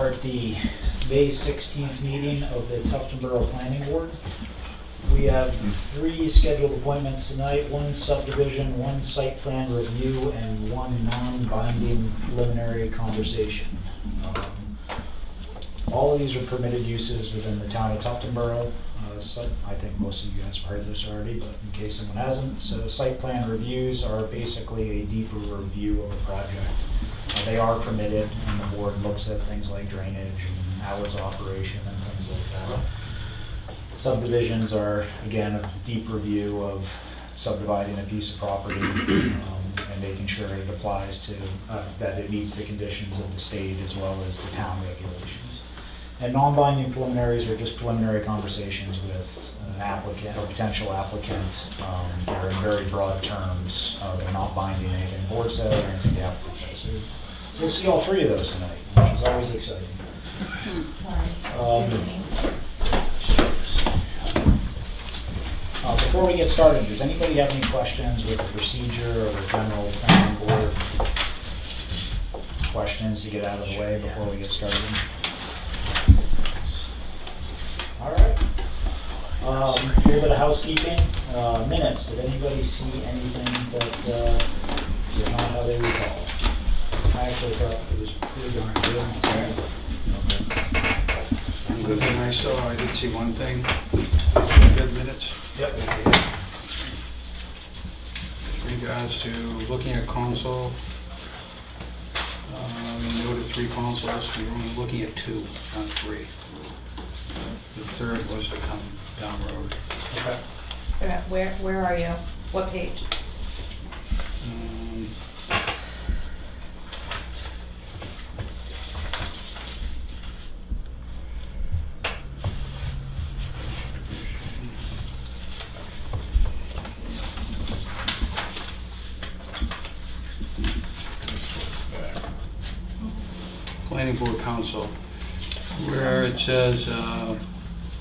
At the May 16th meeting of the Tufton Borough Planning Board. We have 3 scheduled appointments tonight, 1 subdivision, 1 site plan review, and 1 non-binding preliminary conversation. All of these are permitted uses within the town of Tufton Borough. I think most of you guys have heard this already, but in case someone hasn't, so site plan reviews are basically a deeper review of a project. They are permitted, and the board looks at things like drainage and hours of operation and things like that. Subdivisions are, again, a deep review of subdividing a piece of property and making sure it applies to, that it meets the conditions of the state as well as the town regulations. And non-binding preliminaries are just preliminary conversations with an applicant or potential applicant. They're in very broad terms. They're not binding anything the board said or anything the applicant says. So we'll see all 3 of those tonight, which is always exciting. Before we get started, does anybody have any questions with the procedure or the general planning board questions to get out of the way before we get started? All right. A little bit of housekeeping. Minutes. Did anybody see anything that is not how they recall? I actually thought it was pretty darn good. Everything I saw, I did see one thing. Good minutes. Yep. In regards to looking at console, we noted 3 consoles. We were only looking at 2, not 3. The third was to come down the road. Okay. Where are you? What page? Planning Board Council, where it says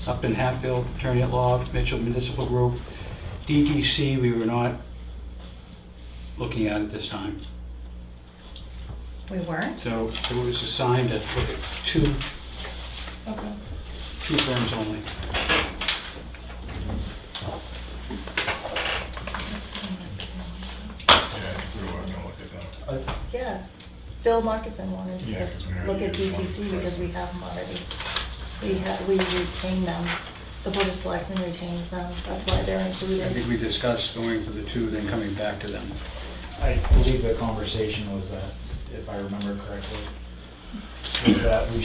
up in Hatfield, Attorney at Law, Mitchell Municipal Group, DTC, we were not looking at it this time. We weren't? So it was assigned to look at 2 Okay. firms only. Yeah. Bill Marcuson wanted Yeah, 'cause we to already look at did one DTC first. because we have them already. We retain them. The Board of Selectmen retains them. That's why they're I think included. we discussed going for the 2, then coming back to them. I believe the conversation was that, if I remember correctly, was that we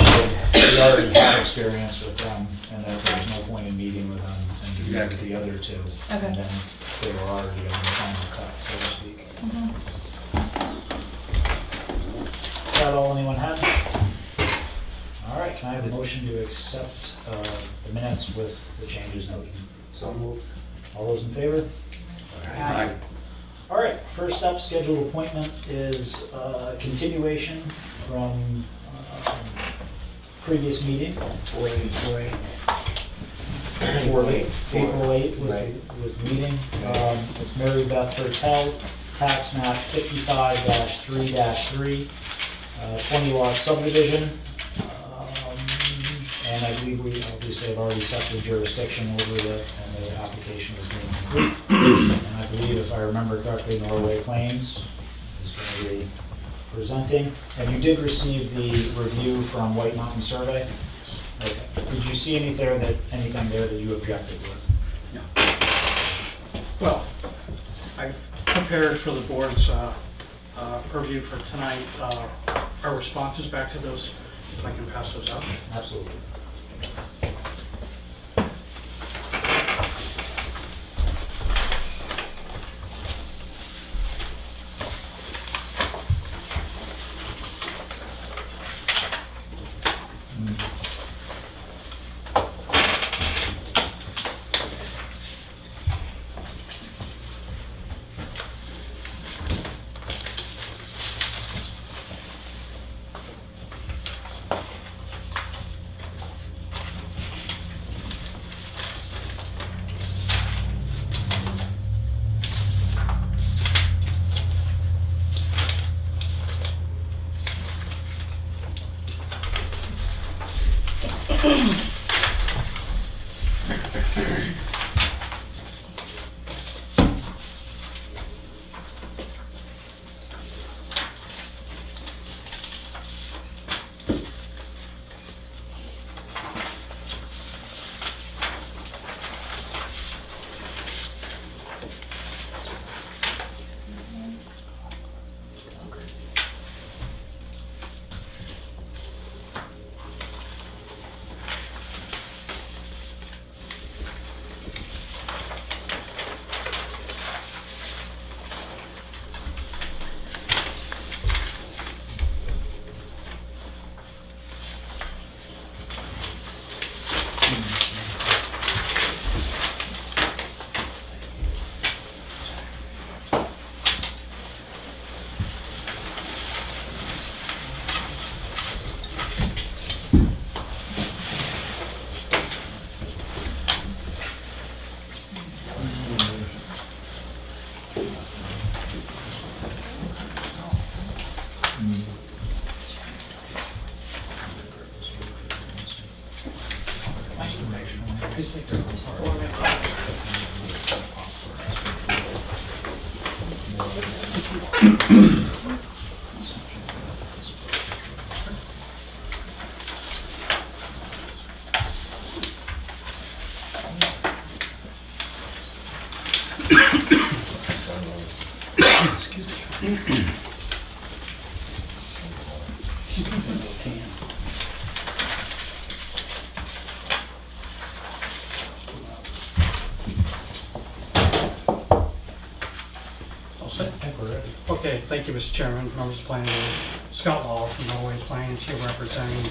already had experience with them, and that there was no point in meeting with them and doing with the other 2. Okay. And then they were already on the final cut, so to speak. Mhm. Is that all anyone had? All right, can I have a motion to accept the minutes with the changes noted? So moved. All those in favor? Aye. All right, first up, scheduled appointment is continuation from previous meeting. April 8th was the meeting. It's Mary Beth Hertel, tax map 55-3-3, 20 lot subdivision. And I believe we obviously have already set the jurisdiction over it, and the application is being complete. And I believe, if I remember correctly, Norway Plains is going to be presenting. And you did receive the review from White Mountain Survey? Okay. Did you see anything there that you objected with? No. Well, I've prepared for the board's purview for tonight, our responses back to those, if I can pass those out. Absolutely. All set? I think we're ready. Okay, thank you, Mr. Chairman, members of the planning board. Scott Law from Norway Plains here representing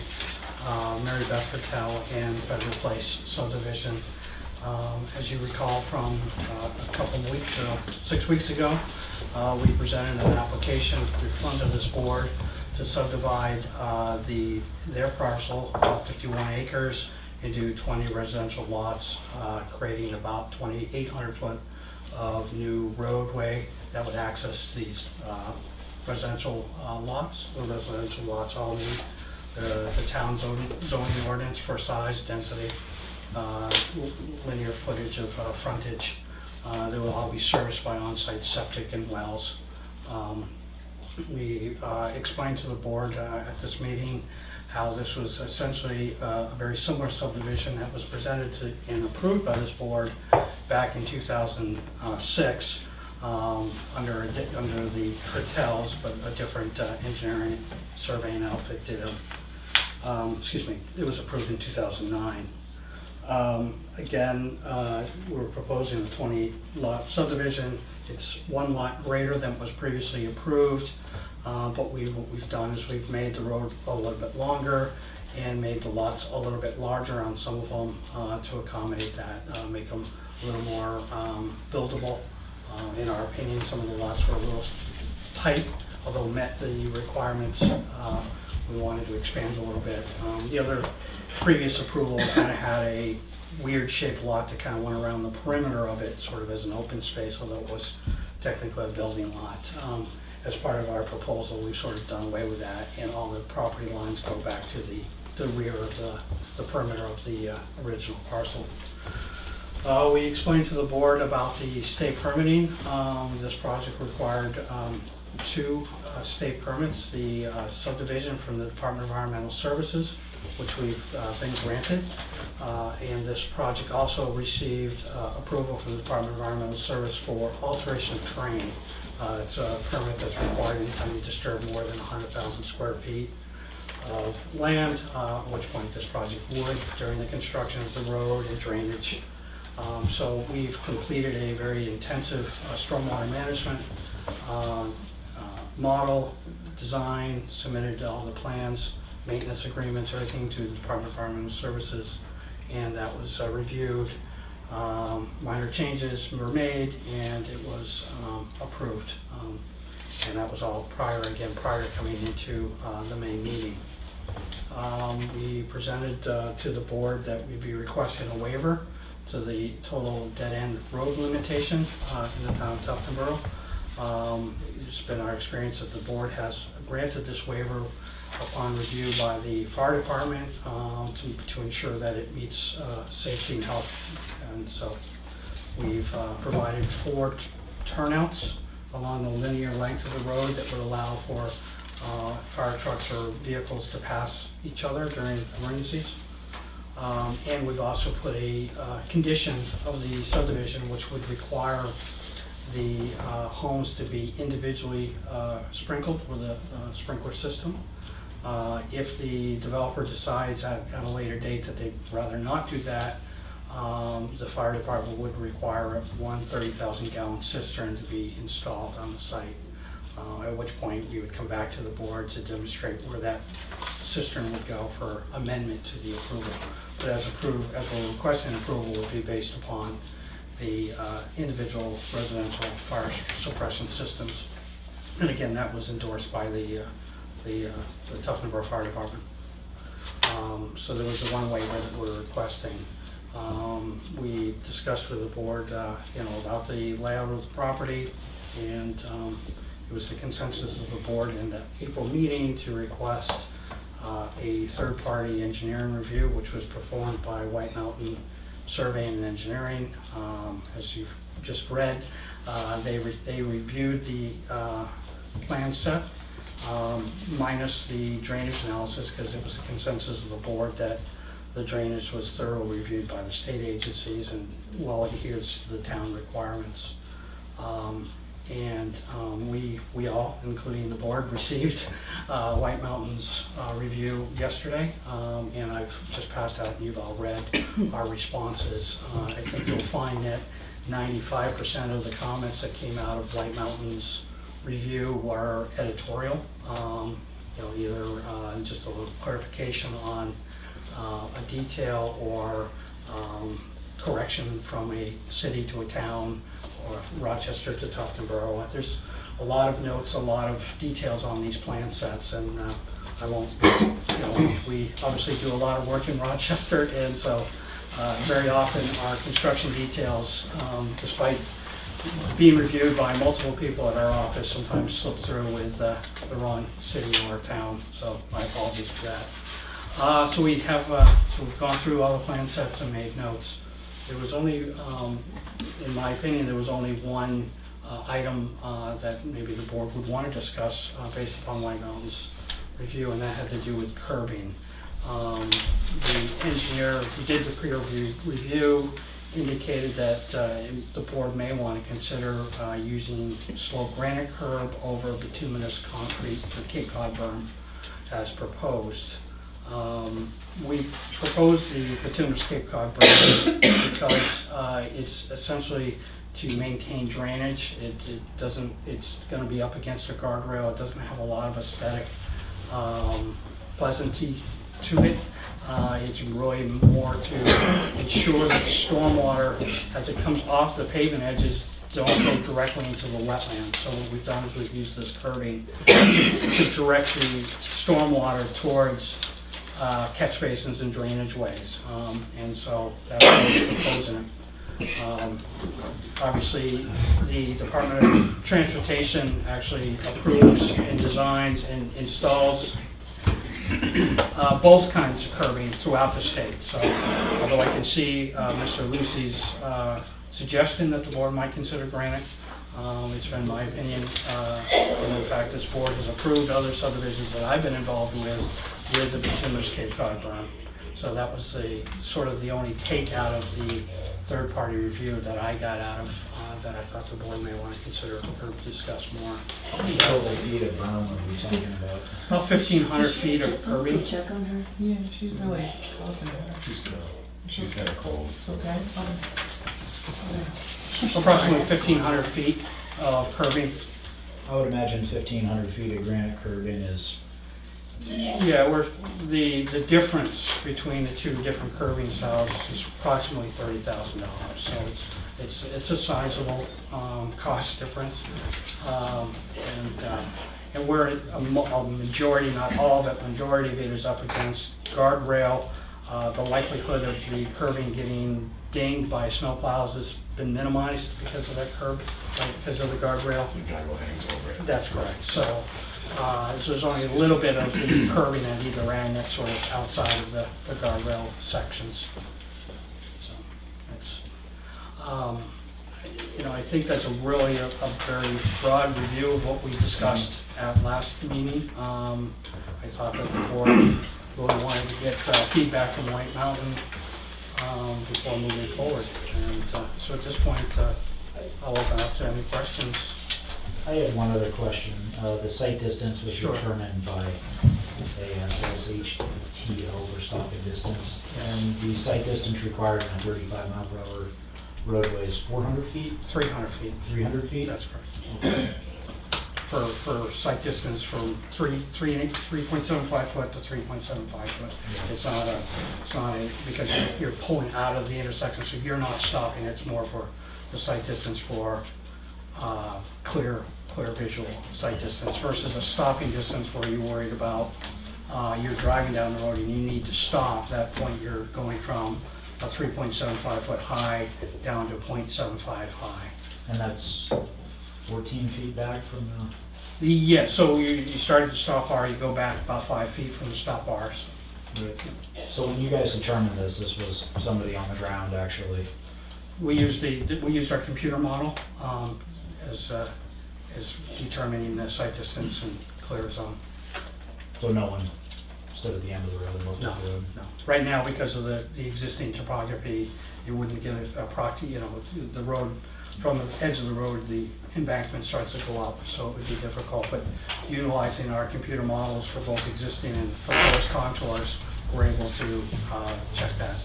Mary Beth Patel and Federal Place subdivision. As you recall from a couple of weeks, 6 weeks ago, we presented an application in front of this board to subdivide their parcel, 51 acres, into 20 residential lots, creating about 2,800 foot of new roadway that would access these residential lots. The residential lots all meet the town zoning ordinance for size, density, linear footage of frontage. They will all be serviced by on-site septic and wells. We explained to the board at this meeting how this was essentially a very similar subdivision that was presented to and approved by this board back in 2006 under the Hertels, but a different engineering surveying outfit did it. It was approved in 2009. Again, we're proposing a 20-lot subdivision. It's one lot greater than was previously approved, but what we've done is we've made the road a little bit longer and made the lots a little bit larger on some of them to accommodate that, make them a little more buildable. In our opinion, some of the lots were a little tight, although met the requirements. We wanted to expand a little bit. The other previous approval kind of had a weird shaped lot that kind of went around the perimeter of it, sort of as an open space, although it was technically a building lot. As part of our proposal, we've sort of done away with that, and all the property lines go back to the rear of the perimeter of the original parcel. We explained to the board about the state permitting. This project required 2 state permits, the subdivision from the Department of Environmental Services, which we've been granted, and this project also received approval from the Department of Environmental Service for alteration of terrain. It's a permit that's required anytime you disturb more than 100,000 square feet of land, at which point this project would during the construction of the road and drainage. So we've completed a very intensive stormwater management model, design, submitted all the plans, maintenance agreements, everything to the Department of Environmental Services, and that was reviewed. Minor changes were made, and it was approved. And that was all prior to coming into the main meeting. We presented to the board that we'd be requesting a waiver to the total dead-end road limitation in the town of Tufton Borough. It's been our experience that the board has granted this waiver upon review by the fire department to ensure that it meets safety and health. And so we've provided 4 turnouts along the linear length of the road that would allow for fire trucks or vehicles to pass each other during emergencies. And we've also put a condition of the subdivision which would require the homes to be individually sprinkled with a sprinkler system. If the developer decides at a later date that they'd rather not do that, the fire department would require one 30,000-gallon cistern to be installed on the site, at which point we would come back to the board to demonstrate where that cistern would go for amendment to the approval. But as we're requesting approval, would be based upon the individual residential fire suppression systems. And again, that was endorsed by the Tufton Borough Fire Department. So there was the one waiver that we're requesting. We discussed with the board, about the layout of the property, and it was the consensus of the board in the April meeting to request a third-party engineering review, which was performed by White Mountain Surveying and Engineering. As you've just read, they reviewed the plan set, minus the drainage analysis, because it was the consensus of the board that the drainage was thoroughly reviewed by the state agencies and well adheres to the town requirements. We all, including the board, received White Mountain's review yesterday, and I've just passed out, and you've all read our responses. I think you'll find that 95% of the comments that came out of White Mountain's review were editorial, either just a little clarification on a detail or correction from a city to a town or Rochester to Tufton Borough. There's a lot of notes, a lot of details on these plan sets, and I won't, we obviously do a lot of work in Rochester, and so very often our construction details, despite being reviewed by multiple people at our office, sometimes slip through with the wrong city or town, so my apologies for that. So we've gone through all the plan sets and made notes. There was only, in my opinion, there was only one item that maybe the board would want to discuss based upon White Mountain's review, and that had to do with curbing. The engineer who did the pre-review indicated that the board may want to consider using sloped granite curb over bituminous concrete for Cape Cod berm as proposed. We proposed the bituminous Cape Cod berm because it's essentially to maintain drainage. It's going to be up against a guardrail. It doesn't have a lot of aesthetic pleasantry to it. It's really more to ensure that the stormwater, as it comes off the pavement edges, don't go directly into the wetlands. So what we've done is we've used this curbing to direct the stormwater towards catch basins and drainage ways. And so that's what we're proposing. Obviously, the Department of Transportation actually approves and designs and installs both kinds of curbing throughout the state. So although I can see Mr. Lucy's suggestion that the board might consider granite, it's been my opinion, and in fact this board has approved other subdivisions that I've been involved with the bituminous Cape Cod berm. So that was the only take out of the third-party review that I got out of that I thought the board may want to consider or discuss more. How many total feet of berm are we talking about? About 1,500 feet of curbing. Check on her. Yeah, she's really coughing. She's good. She's got a cold. It's okay. Approximately 1,500 feet of curbing. I would imagine 1,500 feet of granite curbing is, Yeah, the difference between the two different curbing styles is approximately $30,000. So it's a sizable cost difference, and where a majority, not all of it, majority of it is up against guardrail. The likelihood of the curbing getting dinged by snowplows has been minimized because of that curb, because of the guardrail. The guy will hang over it. That's correct. So So there's only a little bit of the curbing at either end that's sort of outside of the guardrail sections. So that's, I think that's really a very broad review of what we discussed at last meeting. I thought that the board really wanted to get feedback from White Mountain before moving forward. And so at this point, I'll open up to any questions. I had one other question. The site distance was Sure. determined by ASSHTO for stopping distance. Yes. And the site distance required in a 35-mile-per-hour roadway is 400 feet, 300 feet. 300 feet? That's correct. For site distance from 3.75 foot to 3.75 foot. It's not a, because you're pulling out of the intersection, so you're not stopping. It's more for the site distance for clear visual site distance versus a stopping distance where you're worried about you're driving down the road and you need to stop. At that point, you're going from a 3.75 foot high down to 0.75 high. And that's 14 feet back from Yeah, so you start at the stop bar, you go back about 5 feet from the stop bars. the... So when you guys determined this was somebody on the ground actually? We used our computer model as determining the site distance and clear zone. So no one stood at the end of the road and looked No, at the road? no. Right now, because of the existing topography, you wouldn't get a proxy, the road, from the edge of the road, the embankment starts to go up, so it would be difficult. But utilizing our computer models for both existing and proposed contours, we're able to check that.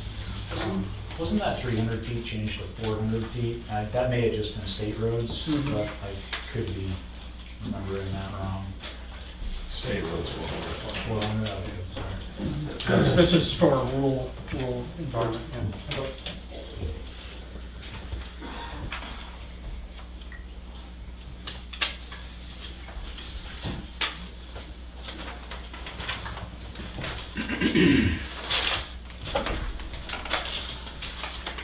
Wasn't that 300 feet changed to 400 feet? That may have just been state roads, Mhm. but I could be remembering that wrong. State roads will. 400, okay, sorry. This is for a rural environment, yeah.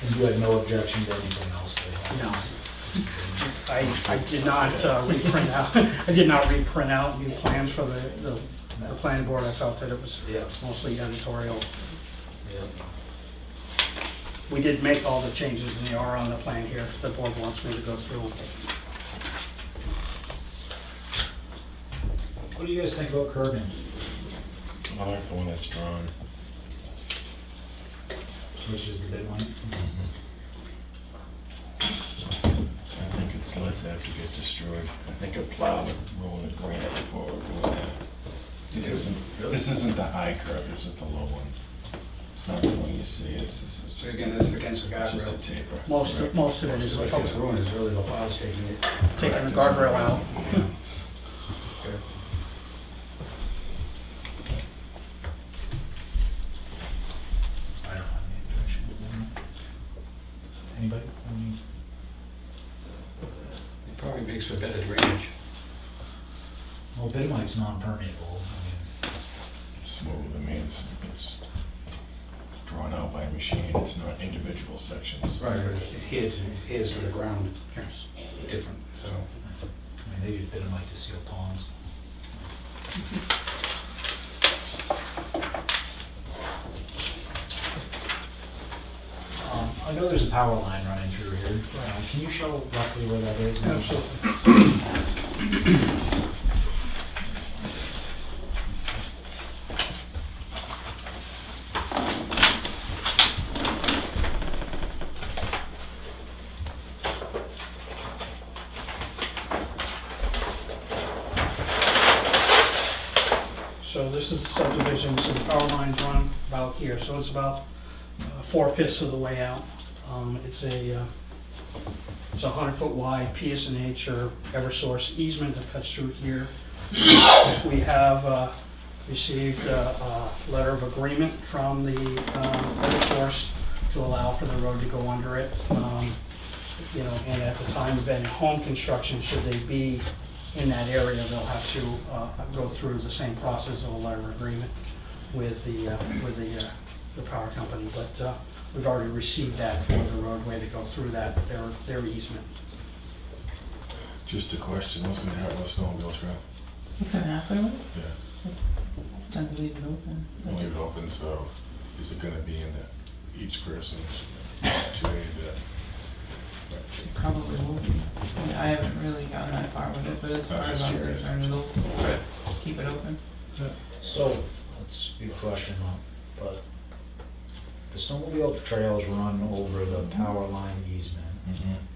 And you had no objection to anything else they had? No. I did not reprint out, I did not reprint out new plans for the planning board. I felt that it was Yeah. mostly editorial. Yeah. We did make all the changes and they are on the plan here if the board wants me to go through them. What do you guys think about curbing? I like the one that's drawn. Which is the big one? I think it's less apt to get destroyed. I think a plow would ruin a grant before we're doing that. This isn't the high curve, this is the low one. It's not the one you see, this is So just, again, this is against the it's just a guardrail. taper. Most of it is What gets ruined is really the plows taking it. taking the guardrail out. I don't have any objection to that. Anybody? It probably makes for better drainage. Well, Bidmite's non-permeable. Smooth, I mean, it's drawn out by a machine, it's not individual sections. Right, but here's to the ground, Yes. different, so. They use Bidmite to seal ponds. I know there's a power line running through here. Can you show roughly where that is? Absolutely. So this is the subdivision, so the power lines run about here, so it's about 4/5 of the way out. It's a 100-foot wide PSNH or Eversource easement that cuts through here. We have received a letter of agreement from the Eversource to allow for the road to go under it. And at the time of any home construction, should they be in that area, they'll have to go through the same process of a letter of agreement with the power company. But we've already received that for the roadway to go through that, their easement. Just a question, what's gonna happen with snowmobile trail? What's gonna happen with it? Yeah. Time to leave it open. We'll leave it open, so is it gonna be in each person's opportunity to? Probably will be. I mean, I haven't really gotten that far with it, but as I far was as just I'm curious. concerned, it'll just keep it open. So, that's a good question, but the snowmobile trails run over the power line easement,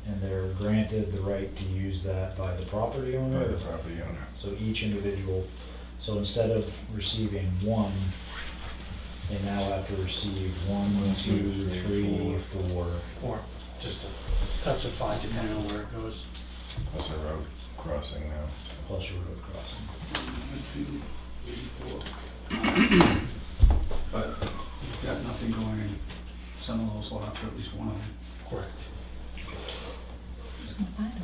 and they're granted the right to use that by the property By owner. the property owner. So each individual, so instead of receiving one, they now have to receive 1, 2, 3, 4. Or just a touch of 5 depending on where it goes. Plus a road crossing now. Plus a road crossing. But you've got nothing going in some of those lots, or at least one of them. Correct. Who's gonna buy them?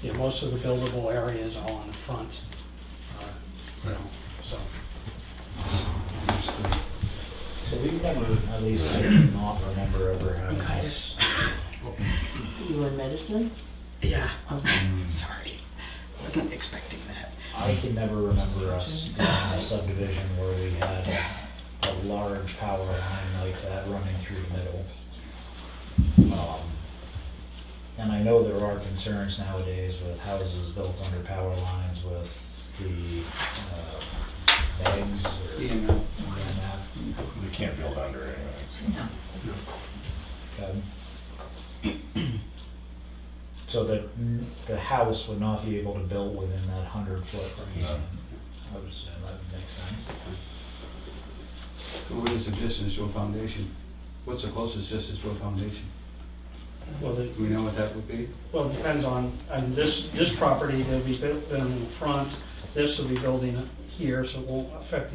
Yeah, most of the buildable areas are on the front, you know, so. So we never, at least I do not remember ever having this. You were medicine? Yeah, sorry. Wasn't expecting that. I can never remember us doing a subdivision where we had a large power line like that running through the middle. And I know there are concerns nowadays with houses built under power lines with the bags or EMF. that. You can't build under it anyways. So that the house would not be able to build within that 100-foot easement. I would say that would make sense. So what is the distance to a foundation? What's the closest distance to a foundation? Well, Do we know what that would be? Well, it depends on this property, they'll be building in the front, this will be building here, so it won't affect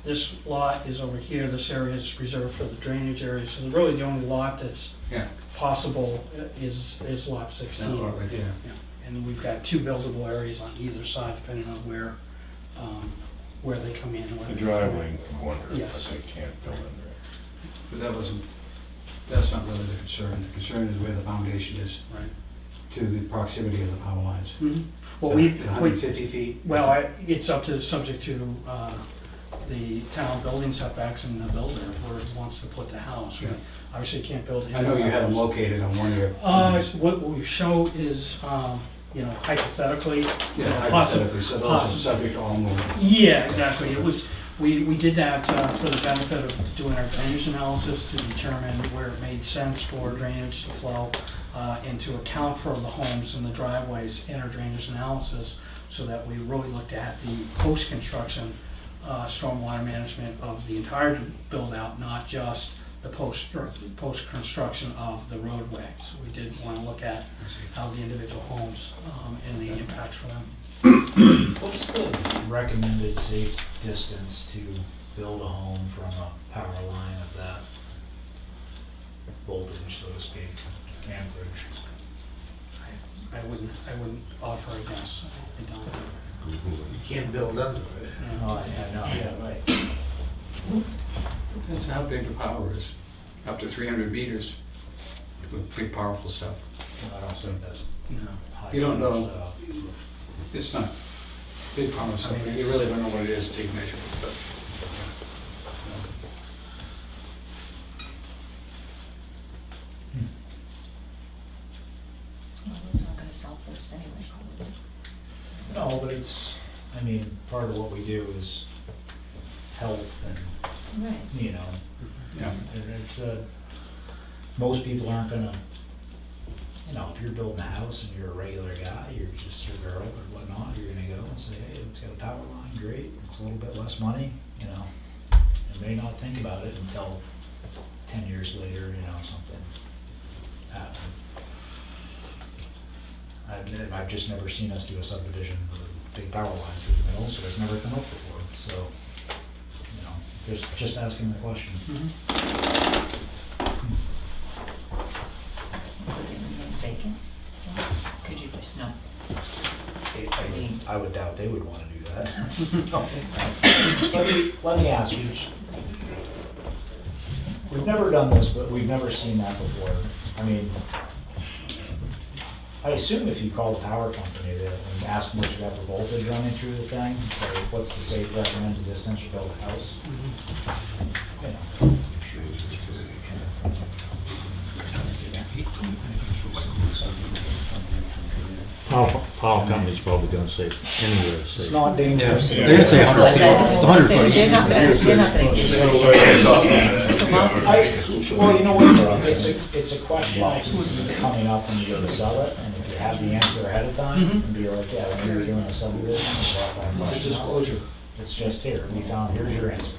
this lot is over here, this area is reserved for the drainage area, so really the only lot that's Yeah. possible is lot 16. That lot right there. Yeah, and we've got 2 buildable areas on either side, depending on where they come in. and where The they come out. driveway, wonder if Yes. they can't build under it. But that's not really the concern. The concern is where the foundation is Right. to the proximity of the power lines. Mhm. Well, Is we, that 150 feet? well, it's up to, subject to the town building setbacks and the builder where he wants to put the house. We Yeah. Obviously can't build in. I know you the have them house. located on one of your plans. What we show is, hypothetically. Yeah, possi- hypothetically, so those are possi- subject to all movement. Yeah, exactly. It was, we did that for the benefit of doing our drainage analysis to determine where it made sense for drainage to flow and to account for the homes and the driveways in our drainage analysis, so that we really looked at the post-construction stormwater management of the entire build-out, not just the post-construction of the roadway. So we did want to look at how the individual homes and the impacts for them. What's the recommended safe distance to build a home from a power line of that voltage, so to speak, amperage? I wouldn't offer a guess. I don't. You can't build under it. Oh, yeah, no, yeah, right. Depends how big the power is. Up to 300 meters with big powerful stuff. I don't think that's No. high. You don't know. stuff. It's not big power stuff. mean, You it's- really don't know what it is till you measure it. But Well, it's not gonna sell first anyway, probably. No, but it's, I mean, part of what we do is health and, Right. yeah. and it's, most people aren't gonna, if you're building a house and you're a regular guy, you're just your girl or whatnot, you're gonna go and say, hey, it's got a power line, great, it's a little bit less money, and may not think about it until 10 years later, something happens. I've just never seen us do a subdivision with a big power line through the middle, so it's never come up before, so, just asking the question. Vacant? Could you just not? I would doubt they would want to do that. Let me ask you. We've never done this, but we've never seen that before. I mean, I assume if you call the power company, they and ask them what you got the voltage running through the thing, so what's the safe recommended distance to build a house? You know. Power company's probably gonna say anywhere It's safe. not dangerous. Yeah. They're gonna say 100 feet. It's 100 foot. They're not gonna get It's a lawsuit. Well, you know what, it's a question that's coming up when you go to sell it, and if you have the answer ahead of time, and be like, yeah, when you're doing a subdivision, it's all that It's a question. disclosure. It's just here, we found, here's your answer.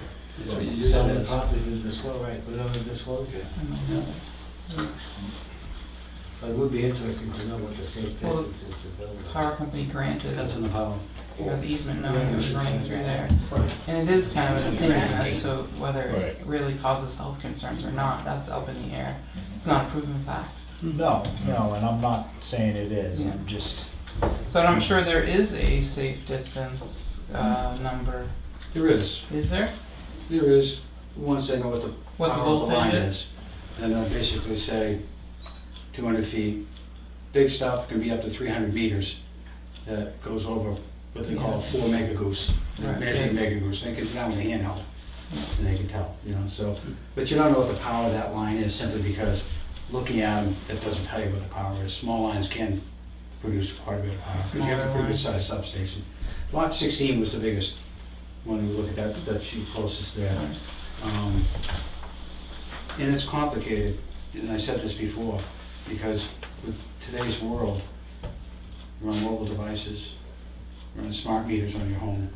So you just have a copy of the disclosure, right, put it on the disclosure. But it would be interesting to know what the safe Well, distance is to build. Power company granted, That's in the power. the easement knowing it was running through there. And it is kind of an opinion as to whether it really causes health concerns or not, that's up in the air. It's not a proven fact. No, and I'm not saying it is, Yeah. I'm just, So I'm sure there is a safe distance number. There is. Is there? There is, once they know what the What the power of the line voltage is. And they'll basically say 200 feet. Big stuff can be up to 300 meters that goes over what they call 4 megagoose. They Right. measure megagoose, they can down with a handheld, and they can tell, so. But you don't know what the power of that line is simply because looking at them, it doesn't tell you what the power is. Small lines can produce quite a bit of power, because you have a Smaller pretty good line. sized substation. Lot 16 was the biggest, when we look at that sheet closest there. And it's complicated, and I said this before, because with today's world, we're on mobile devices, we're on smart meters on your home,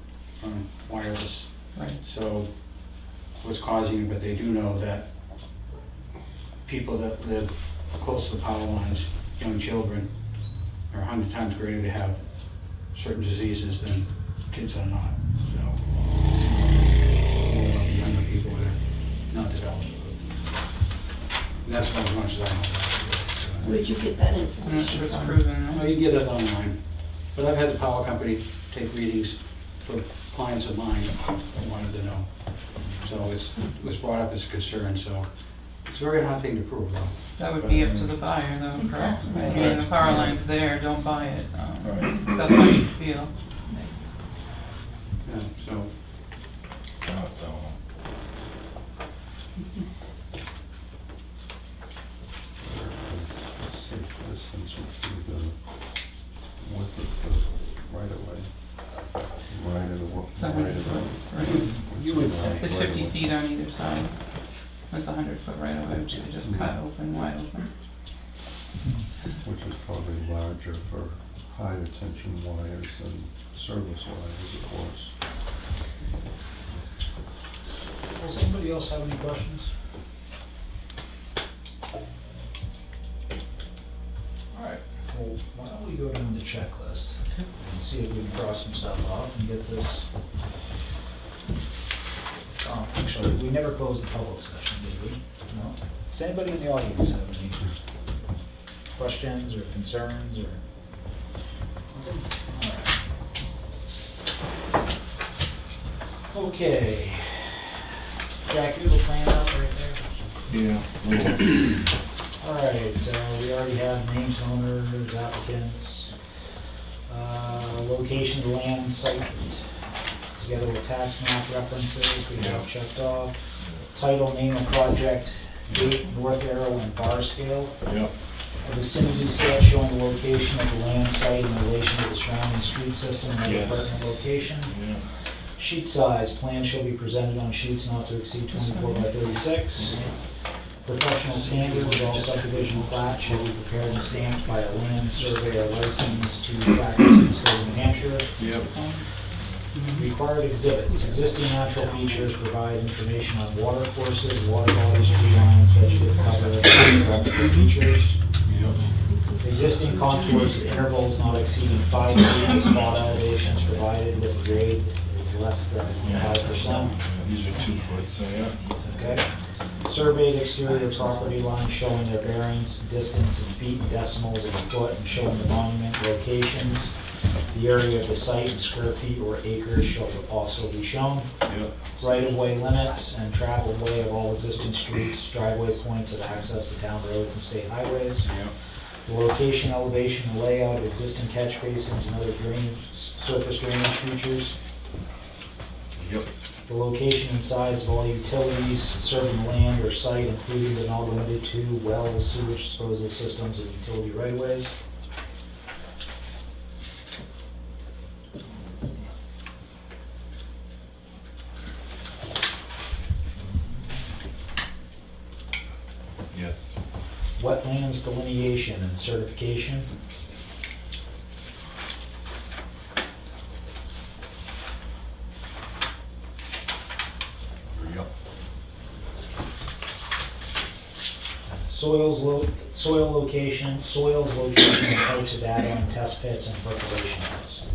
we're on wireless. Right. So what's causing it, but they do know that people that live close to the power lines, young children, are 100 times greater to have certain diseases than kids that are not. So it's more about the younger people that are not developed. And that's about as much as I know. Where'd you get that I'm not sure information it's from? proven. Well, you can get it online, but I've had the power company take readings for clients of mine that wanted to know. So it was brought up as a concern, so it's a very hard thing to prove, though. That would be up to the buyer though, correct? Exactly. I mean, the power line's there, don't buy it. Right. That's how you feel. Yeah, so, So, Safe distance would be the width of the right of way. Right of the right It's 100 of foot, way. right? you would think. It's 50 feet on either side. That's 100 foot right away, which they just cut open, wide open. Which is probably larger for high tension wires and service wires, of course. Does anybody else have any questions? All right, well, why don't we go down the checklist and see if we can cross some stuff off and get this. Actually, we never closed the public session, did we? No? Does anybody in the audience have any questions or concerns or? All right. Okay. Jack, you have a plan out right there? yeah. All right, we already have names, owners, applicants, location, of the land, site, together with tax map references, we have checked off. Title, name of project, date, north arrow, and bar scale. Yep. A vicinity scale showing the location of the land site in relation to the surrounding street system and other Yes. pertinent location. Yeah. Sheet size, plans shall be presented on sheets not to exceed 24 by 36. Professional standards, all subdivision plats shall be prepared and stamped by a land surveyor licensed to practice in the state of New Hampshire. Yep. Required exhibits, existing natural features provide information on water courses, water bodies, tree lines, vegetative cover, graphical features. Yep. Existing contours at intervals not exceeding 5 feet, spot elevations provided with grade is less than 5%. These are 2 foot, so yeah. Okay. Surveyed exterior property lines showing their bearings, distance in feet and decimals of a foot, and showing the monument locations. The area of the site in square feet or acres shall also be shown. Yep. Right-of-way limits and traveled way of all existing streets, driveway points of access to town roads and state highways. Yep. The location, elevation, and layout of existing catch basins and other drainage, surface drainage features. Yep. The location and size of all utilities serving land or site, including but not limited to wells, sewage disposal systems, and utility right-of-ways. Yes. Wetlands delineation and certification. Yep. Soils location and types of data on test pits and percolation tests.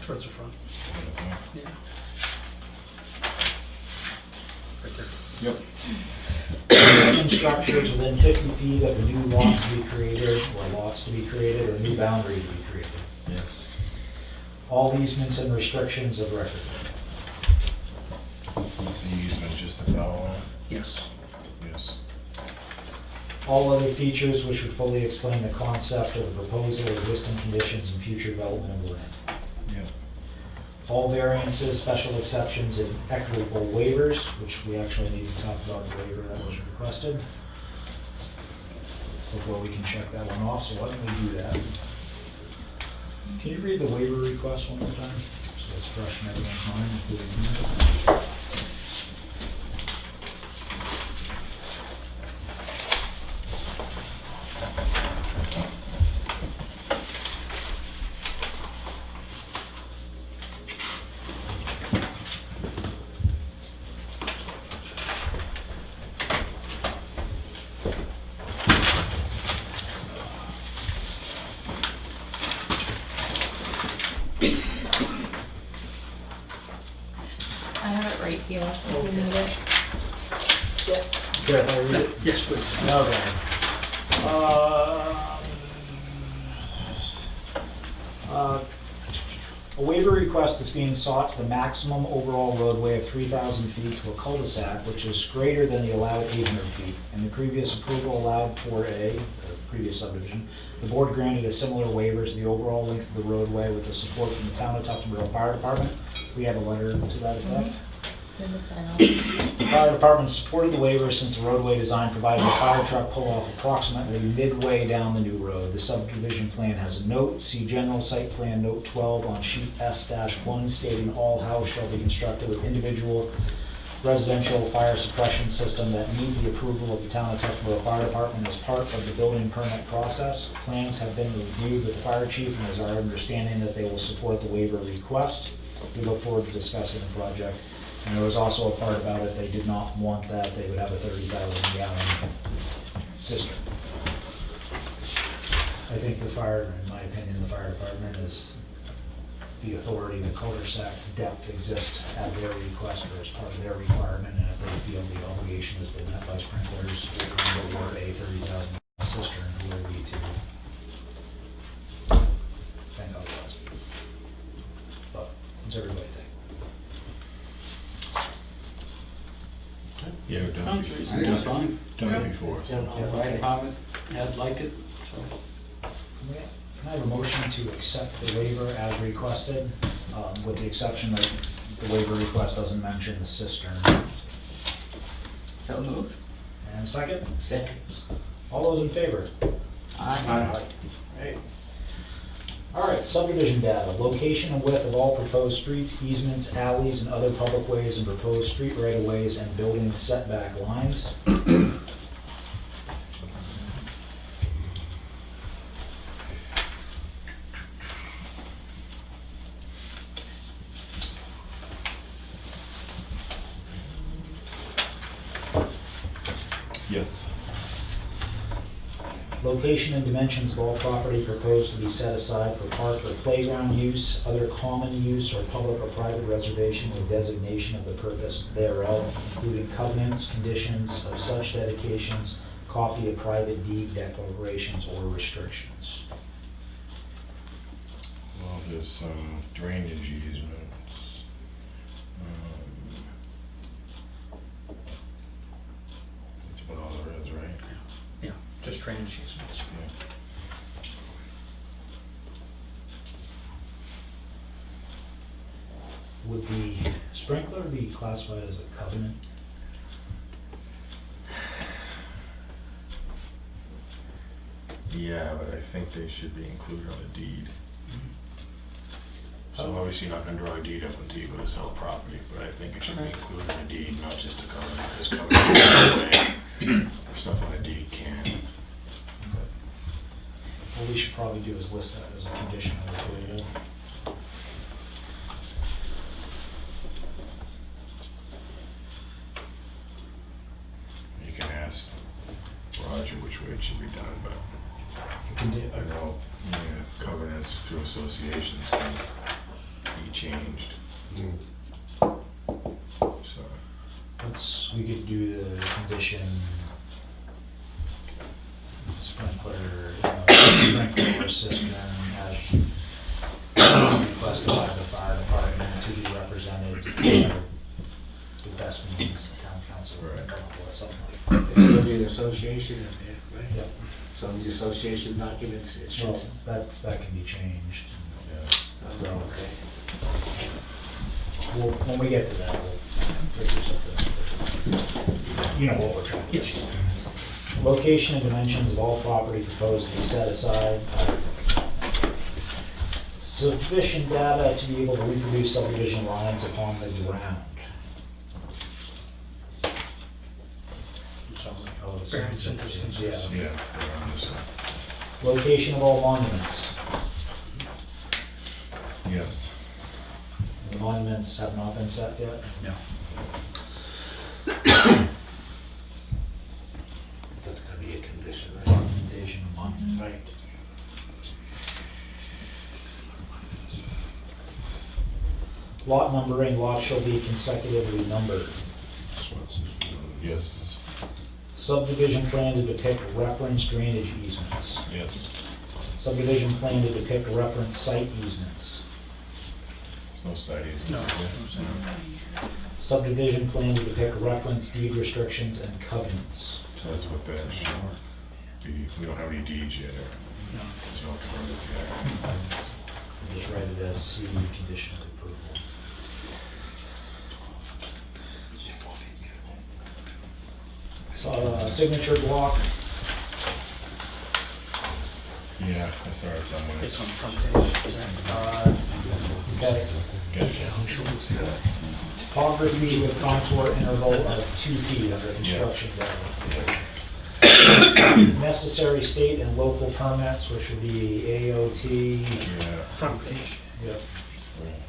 Towards the front, yeah. Right there. Yep. Existing structures within 50 feet of a new lot to be created, or lots to be created, or a new boundary to be created. Yes. All easements and restrictions of record. What's the easement, just a power line? Yes. Yes. All other features which would fully explain the concept of the proposal, existing conditions, and future development of the land. Yep. All variances, special exceptions, and equitable waivers, which we actually need to talk about the waiver that was requested before we can check that one off, so why don't we do that? Can you read the waiver request one more time? So it's fresh in everyone's mind, including me. I have it right here, if you need it. Care if I read it? Yes, please. Okay. A waiver request is being sought to the maximum overall roadway of 3,000 feet to a cul-de-sac, which is greater than the allowed 800 feet. And the previous approval allowed for the previous subdivision. The board granted a similar waiver to the overall length of the roadway with the support from the town of Tuftonboro Fire Department. We have a letter to that effect. Then the sign off. The fire department supported the waiver since the roadway design provided a fire truck pull-off approximately midway down the new road. The subdivision plan has a note, see general site plan note 12 on sheet S-1 stating all house shall be constructed with individual residential fire suppression system that need the approval of the town of Tuftonboro Fire Department as part of the building permit process. Plans have been reviewed with the fire chief and it is our understanding that they will support the waiver request. We look forward to discussing the project. And there was also a part about it, they did not want that, they would have a 30,000 gallon cistern. I think the fire, in my opinion, the fire department is the authority, the cul-de-sac depth exists at their request or as part of their requirement, and if they feel the obligation has been met by sprinklers, we're going to award a 30,000 cistern, who will be to think otherwise. But, what's everybody think? Yeah, we've done Sounds it reasonable. before. That's fine. Done it before, so. The fire department had liked it, so. Can I have a motion to accept the waiver as requested, with the exception that the waiver request doesn't mention the cistern? So moved. And a second? Second. All those in favor? Aye. Right. All right, subdivision data, location and width of all proposed streets, easements, alleys, and other public ways and proposed street right-of-ways and building setback lines. Yes. Location and dimensions of all property proposed to be set aside for park or playground use, other common use, or public or private reservation with designation of the purpose thereof, including covenants, conditions of such dedications, copy of private deed declarations or restrictions. Well, there's some drainage easements. drainage easements. Would the sprinkler be classified as a covenant? Yeah, but I think they should be included on the deed. So obviously you're not gonna draw a deed up until you go to sell property, but I think it should be included in the deed, not just a covenant, because covenant, stuff on a deed can. What we should probably do is list that as a condition of approval. You can ask Roger which way it should be done, but I know, yeah, covenants through associations can be changed. So, We could do the condition sprinkler or cistern as requested by the fire department to be represented by the best means the town council would come up with something like It's gonna be an association in there, right? that. So the association documents, it So should. that can be changed. yeah. So Okay. when we get to that, we'll figure something. You know what we're trying to do. Location and dimensions of all property proposed to be set aside. Sufficient data to be able to reproduce subdivision lines upon the ground. Oh, the Variance and distances. Yeah. Yeah, they're on this one. Location of all monuments. Yes. The monuments have not been set yet? No. That's gonna be a condition, right? Documentation of monuments. Right. Lot numbering, lots shall be consecutively numbered. Yes, Subdivision plan to depict reference drainage easements. yes. Subdivision plan to depict reference site easements. There's no site easement. No. is there? Subdivision plan to depict reference deed restrictions and covenants. So that's what that should be. We don't have any deeds yet, or there's no covenants yet. We'll just write it as C, condition of approval. So, signature block, Yeah, I saw it somewhere. It's on the front page. okay. Gotcha. Topography with contour interval of 2 feet under construction guide. Necessary state and local permits, which would be AOT, Yeah. Front page. yep,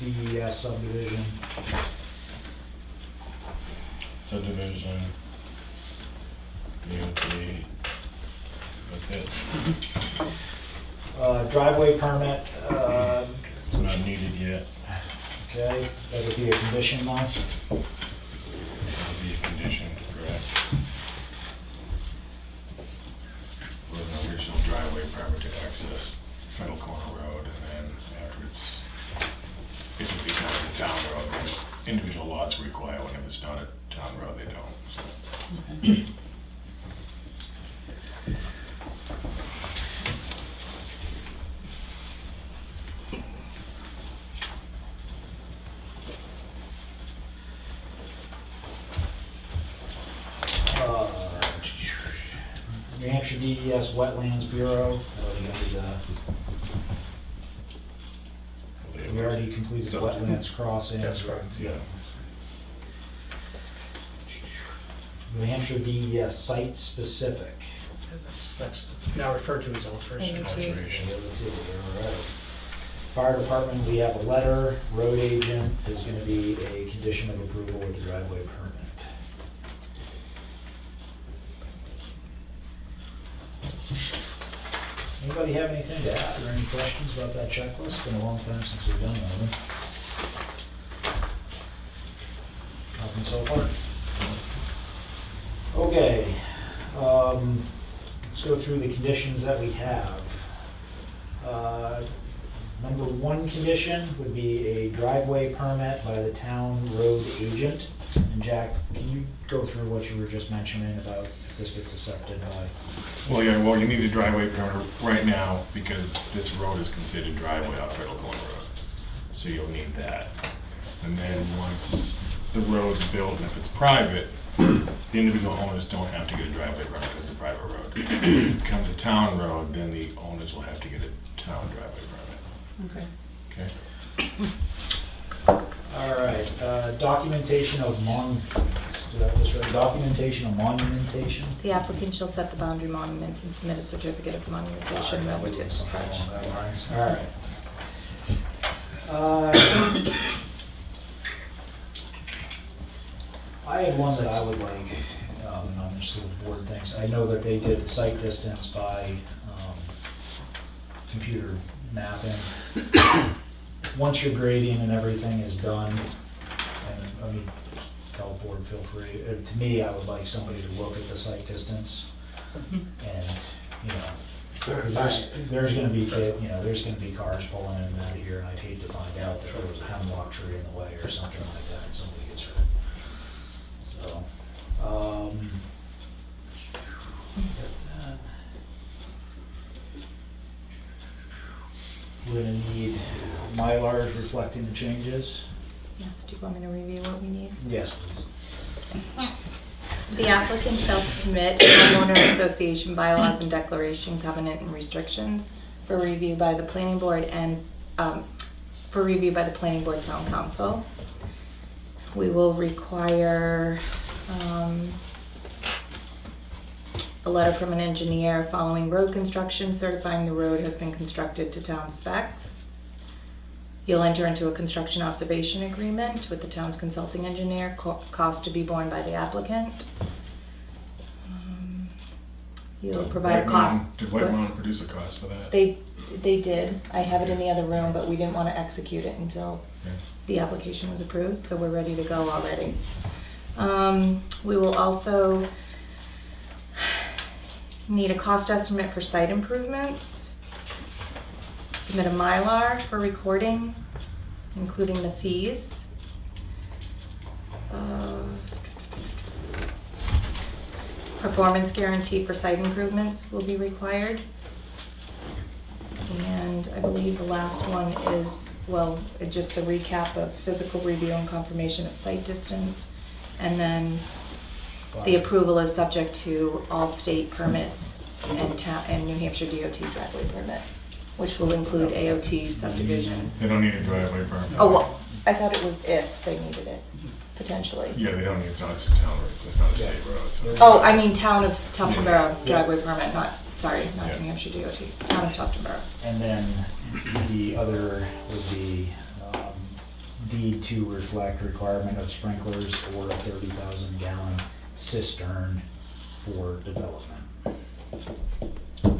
DES subdivision, Subdivision. DOT. That's it. driveway permit, It's not needed yet. okay, that would be a condition though. That'll be a condition, correct? With an original driveway permit to access Fennel Corner Road, and then after if it becomes a town road, then individual lots require one. If it's not a town road, they don't. So, New Hampshire DES Wetlands Bureau, we already completed the wetlands crossing. That's correct. Yeah. New Hampshire DES site specific. That's now referred to as alteration. Alteration. Yeah, let's see, all right. Fire department, we have a letter. Road agent is gonna be a condition of approval with the driveway permit. Anybody have anything to add or any questions about that checklist? It's been a long time since we've done one. Nothing so far. Okay, let's go through the conditions that we have. Number one condition would be a driveway permit by the town road agent. And Jack, can you go through what you were just mentioning about if this gets accepted by? Well, yeah, well, you need a driveway permit right now because this road is considered driveway off Fiddle Corner Road. So you'll need that. And then once the road's built and if it's private, the individual owners don't have to get a driveway permit because it's a private road. If it becomes a town road, then the owners will have to get a town driveway permit. Okay. Okay? All right, documentation of documentation of monumentation. The applicant shall set the boundary monuments and submit a certificate of monumentation relative to such. All right. I had one that I would like, and I'm just the board thinks. I know that they did the site distance by computer mapping. Once your grading and everything is done, and I mean, tell the board, feel free. To me, I would like somebody to look at the site distance and, you know, 'cause there's gonna be, there's gonna be cars pulling in and out of here, and I'd hate to find out that there was a hemlock tree in the way or something like that, and somebody gets hurt. So, we're gonna need Mylars reflecting the changes. Yes, do you want me to review what we need? Yes, please. The applicant shall submit homeowner association bylaws and declaration covenant and restrictions for review by the planning board and town council. We will require a letter from an engineer following road construction certifying the road has been constructed to town specs. You'll enter into a construction observation agreement with the town's consulting engineer, cost to be borne by the applicant. You'll provide a cost. Did White Mountain produce a cost for that? They did. I have it in the other room, but we didn't want to execute it until Okay. the application was approved, so we're ready to go already. We will also need a cost estimate for site improvements. Submit a Mylar for recording, including the fees. Performance guarantee for site improvements will be required. And I believe the last one is, well, just a recap of physical review and confirmation of site distance. And then the approval is subject to all state permits and New Hampshire DOT driveway permit, which will include AOT subdivision. They don't need a driveway permit. Oh, well, I thought it was if they needed it, potentially. Yeah, they don't need, it's not a town road, it's not a state road. So. Oh, I mean town of Tufton Borough Yeah. driveway permit, not Yeah. New Hampshire DOT, town of Tufton Borough. And then the other would be deed to reflect requirement of sprinklers or a 30,000 gallon cistern for development.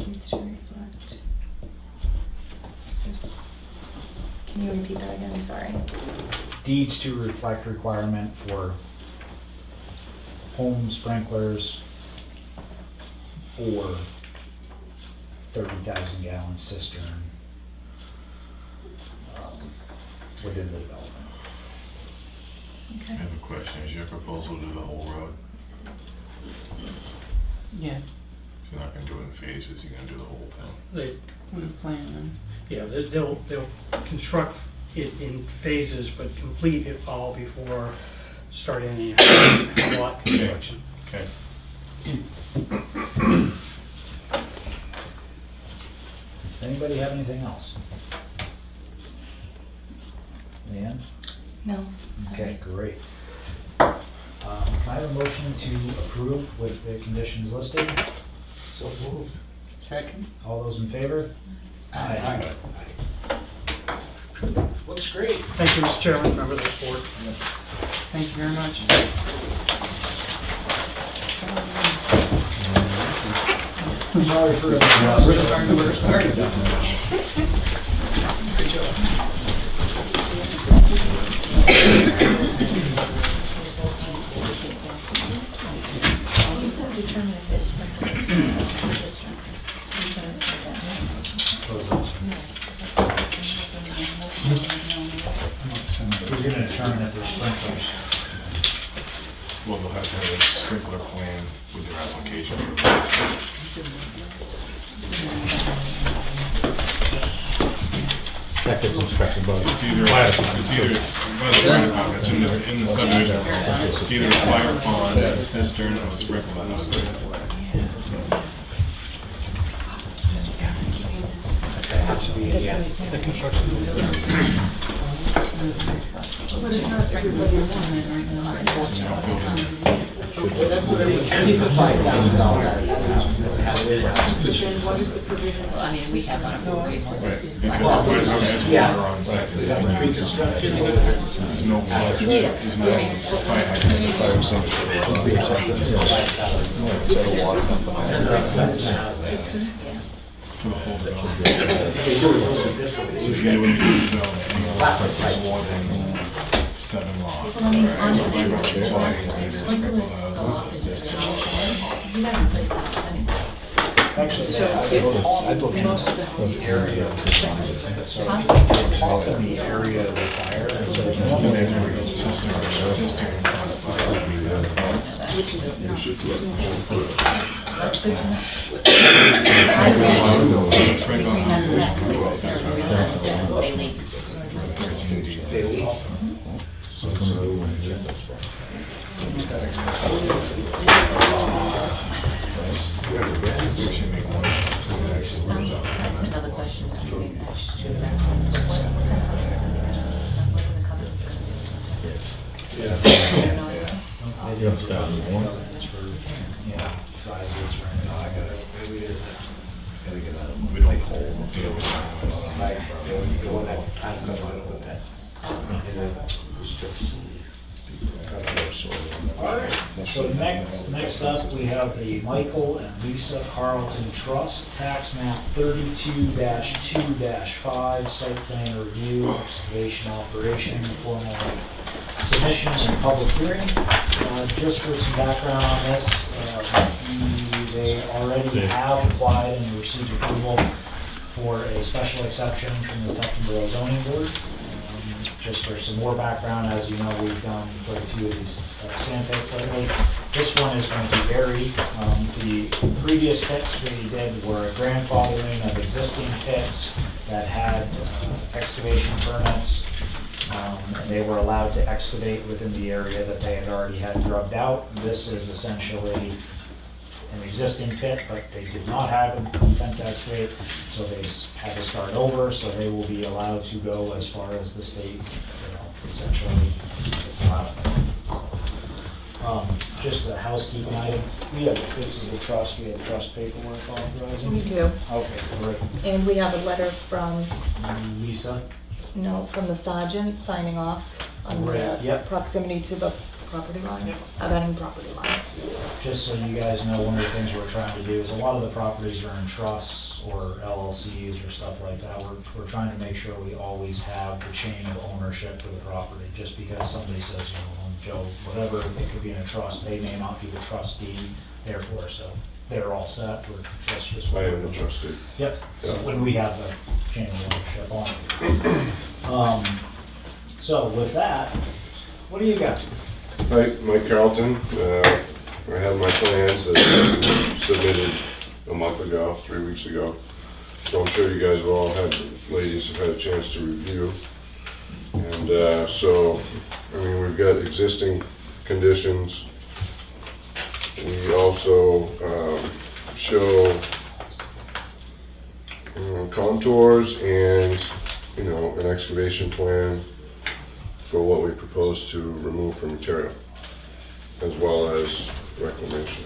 Needs to reflect. Can you repeat that again? Sorry. Deeds to reflect requirement for home sprinklers or 30,000 gallon cistern within the development. I Okay. have a question, is your proposal to do the whole road? Yes, You're not gonna do it in phases, you're gonna do the whole thing? They, we plan them. yeah, they'll construct it in phases, but complete it all before starting any lot construction. Okay. Does anybody have anything else? Leanne? No. Okay, Sorry. great. Can I have a motion to approve with the conditions listed? So moved. Second? All those in favor? Aye. Looks great. Thank you, Mr. Chairman, member of the board. Thank you very much. Sorry for Who's gonna determine if this sprinkler is a cistern? Who's gonna do that? Who's gonna determine if there's sprinklers? Well, they'll have to have a sprinkler plan with their application. That gets inspected by It's either, by the fire department, it's in the subdivision. It's either a fire pond, a cistern, or a sprinkler house. This is- That's what he's a $5,000 out of that house. That's how it is. I mean, we have one for way more. Right, because the fire department has water on site. Pre-construction. There's no water, there's no fire hydrant. For the whole development. So you get when you do development, it's more than 7 lots. Right? So fire department's buying either sprinkler houses or cisterns or fire pond. You never replace the house anyway. Actually, I'd look into the area of the fire. So often the area of the fire, so And then they have a cistern, costs about $70,000. That's good to know. Sprinkler We have houses that place there, we realize that they leak. for 13 DC. We should make one. I have another question. I should have asked. So what kind of houses are they gonna, what are the covenants gonna be? They don't start in the morning. It's for, sizes or anything. I gotta get out of. We don't hold deal with Alright, so next up, we have the Michael and Lisa Carlton Trust, tax map 32-2-5, site plan review, excavation operation, formal submission and public hearing. Just for some background on this, they already have applied and received approval for a special exception from the Tufton Borough Zoning Board. Just for some more background, as you know, we've done quite a few of these sand pits lately. This one is going to be varied. The previous pits we did were grandfathering of existing pits that had excavation permits. And they were allowed to excavate within the area that they had already had grubbed out. This is essentially an existing pit, but they did not have an intent to excavate, so they had to start over, so they will be allowed to go as far as the state, essentially, is allowed. Just a housekeeping item, this is a trust, we have trust paperwork authorizing. We do, Okay, great. and we have a letter from, Lisa? from the sergeant signing off on Right, the yep. proximity to the property line, abutting property line. Just so you guys know, one of the things we're trying to do is a lot of the properties are in trusts or LLCs or stuff like that. We're trying to make sure we always have the chain of ownership for the property. Just because somebody says, Joe, whatever, it could be in a trust, they may not be the trustee, therefore, so they're all set. That's just. I am the trustee. Yep, so when we have the chain of ownership on. So with that, what do you got? Hi, Mike Carlton. I have my plans that I submitted a month ago, 3 weeks ago. So I'm sure you guys have all had, ladies have had a chance to review. And we've got existing conditions. We also show contours and, an excavation plan for what we propose to remove from material, as well as reclamation.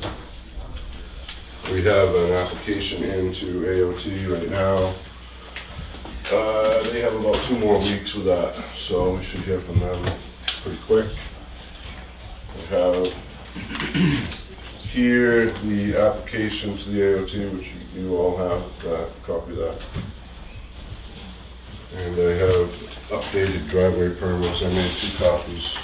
We have an application into AOT right now. They have about 2 more weeks with that, so we should hear from them pretty quick. We have here the application to the AOT, which you all have that, copy of that. And I have updated driveway permits. I made 2 copies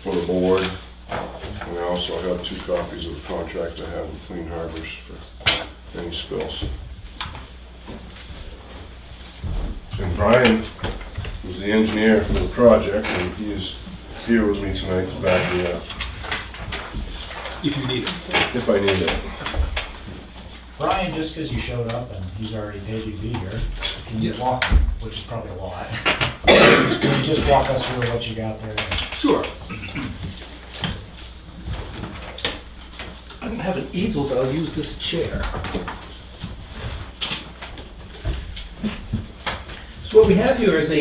for the board. And I also have 2 copies of the contract I have with Clean Harbors for any spills. And Brian was the engineer for the project, and he is here with me tonight to back me up, If you need it. if I need it. Brian, just because you showed up and he's already paid you to be here, can you Yeah. walk, which is probably a lot. Can you just walk us through what you got there? Sure. I don't have an easel, but I'll use this chair. So what we have here is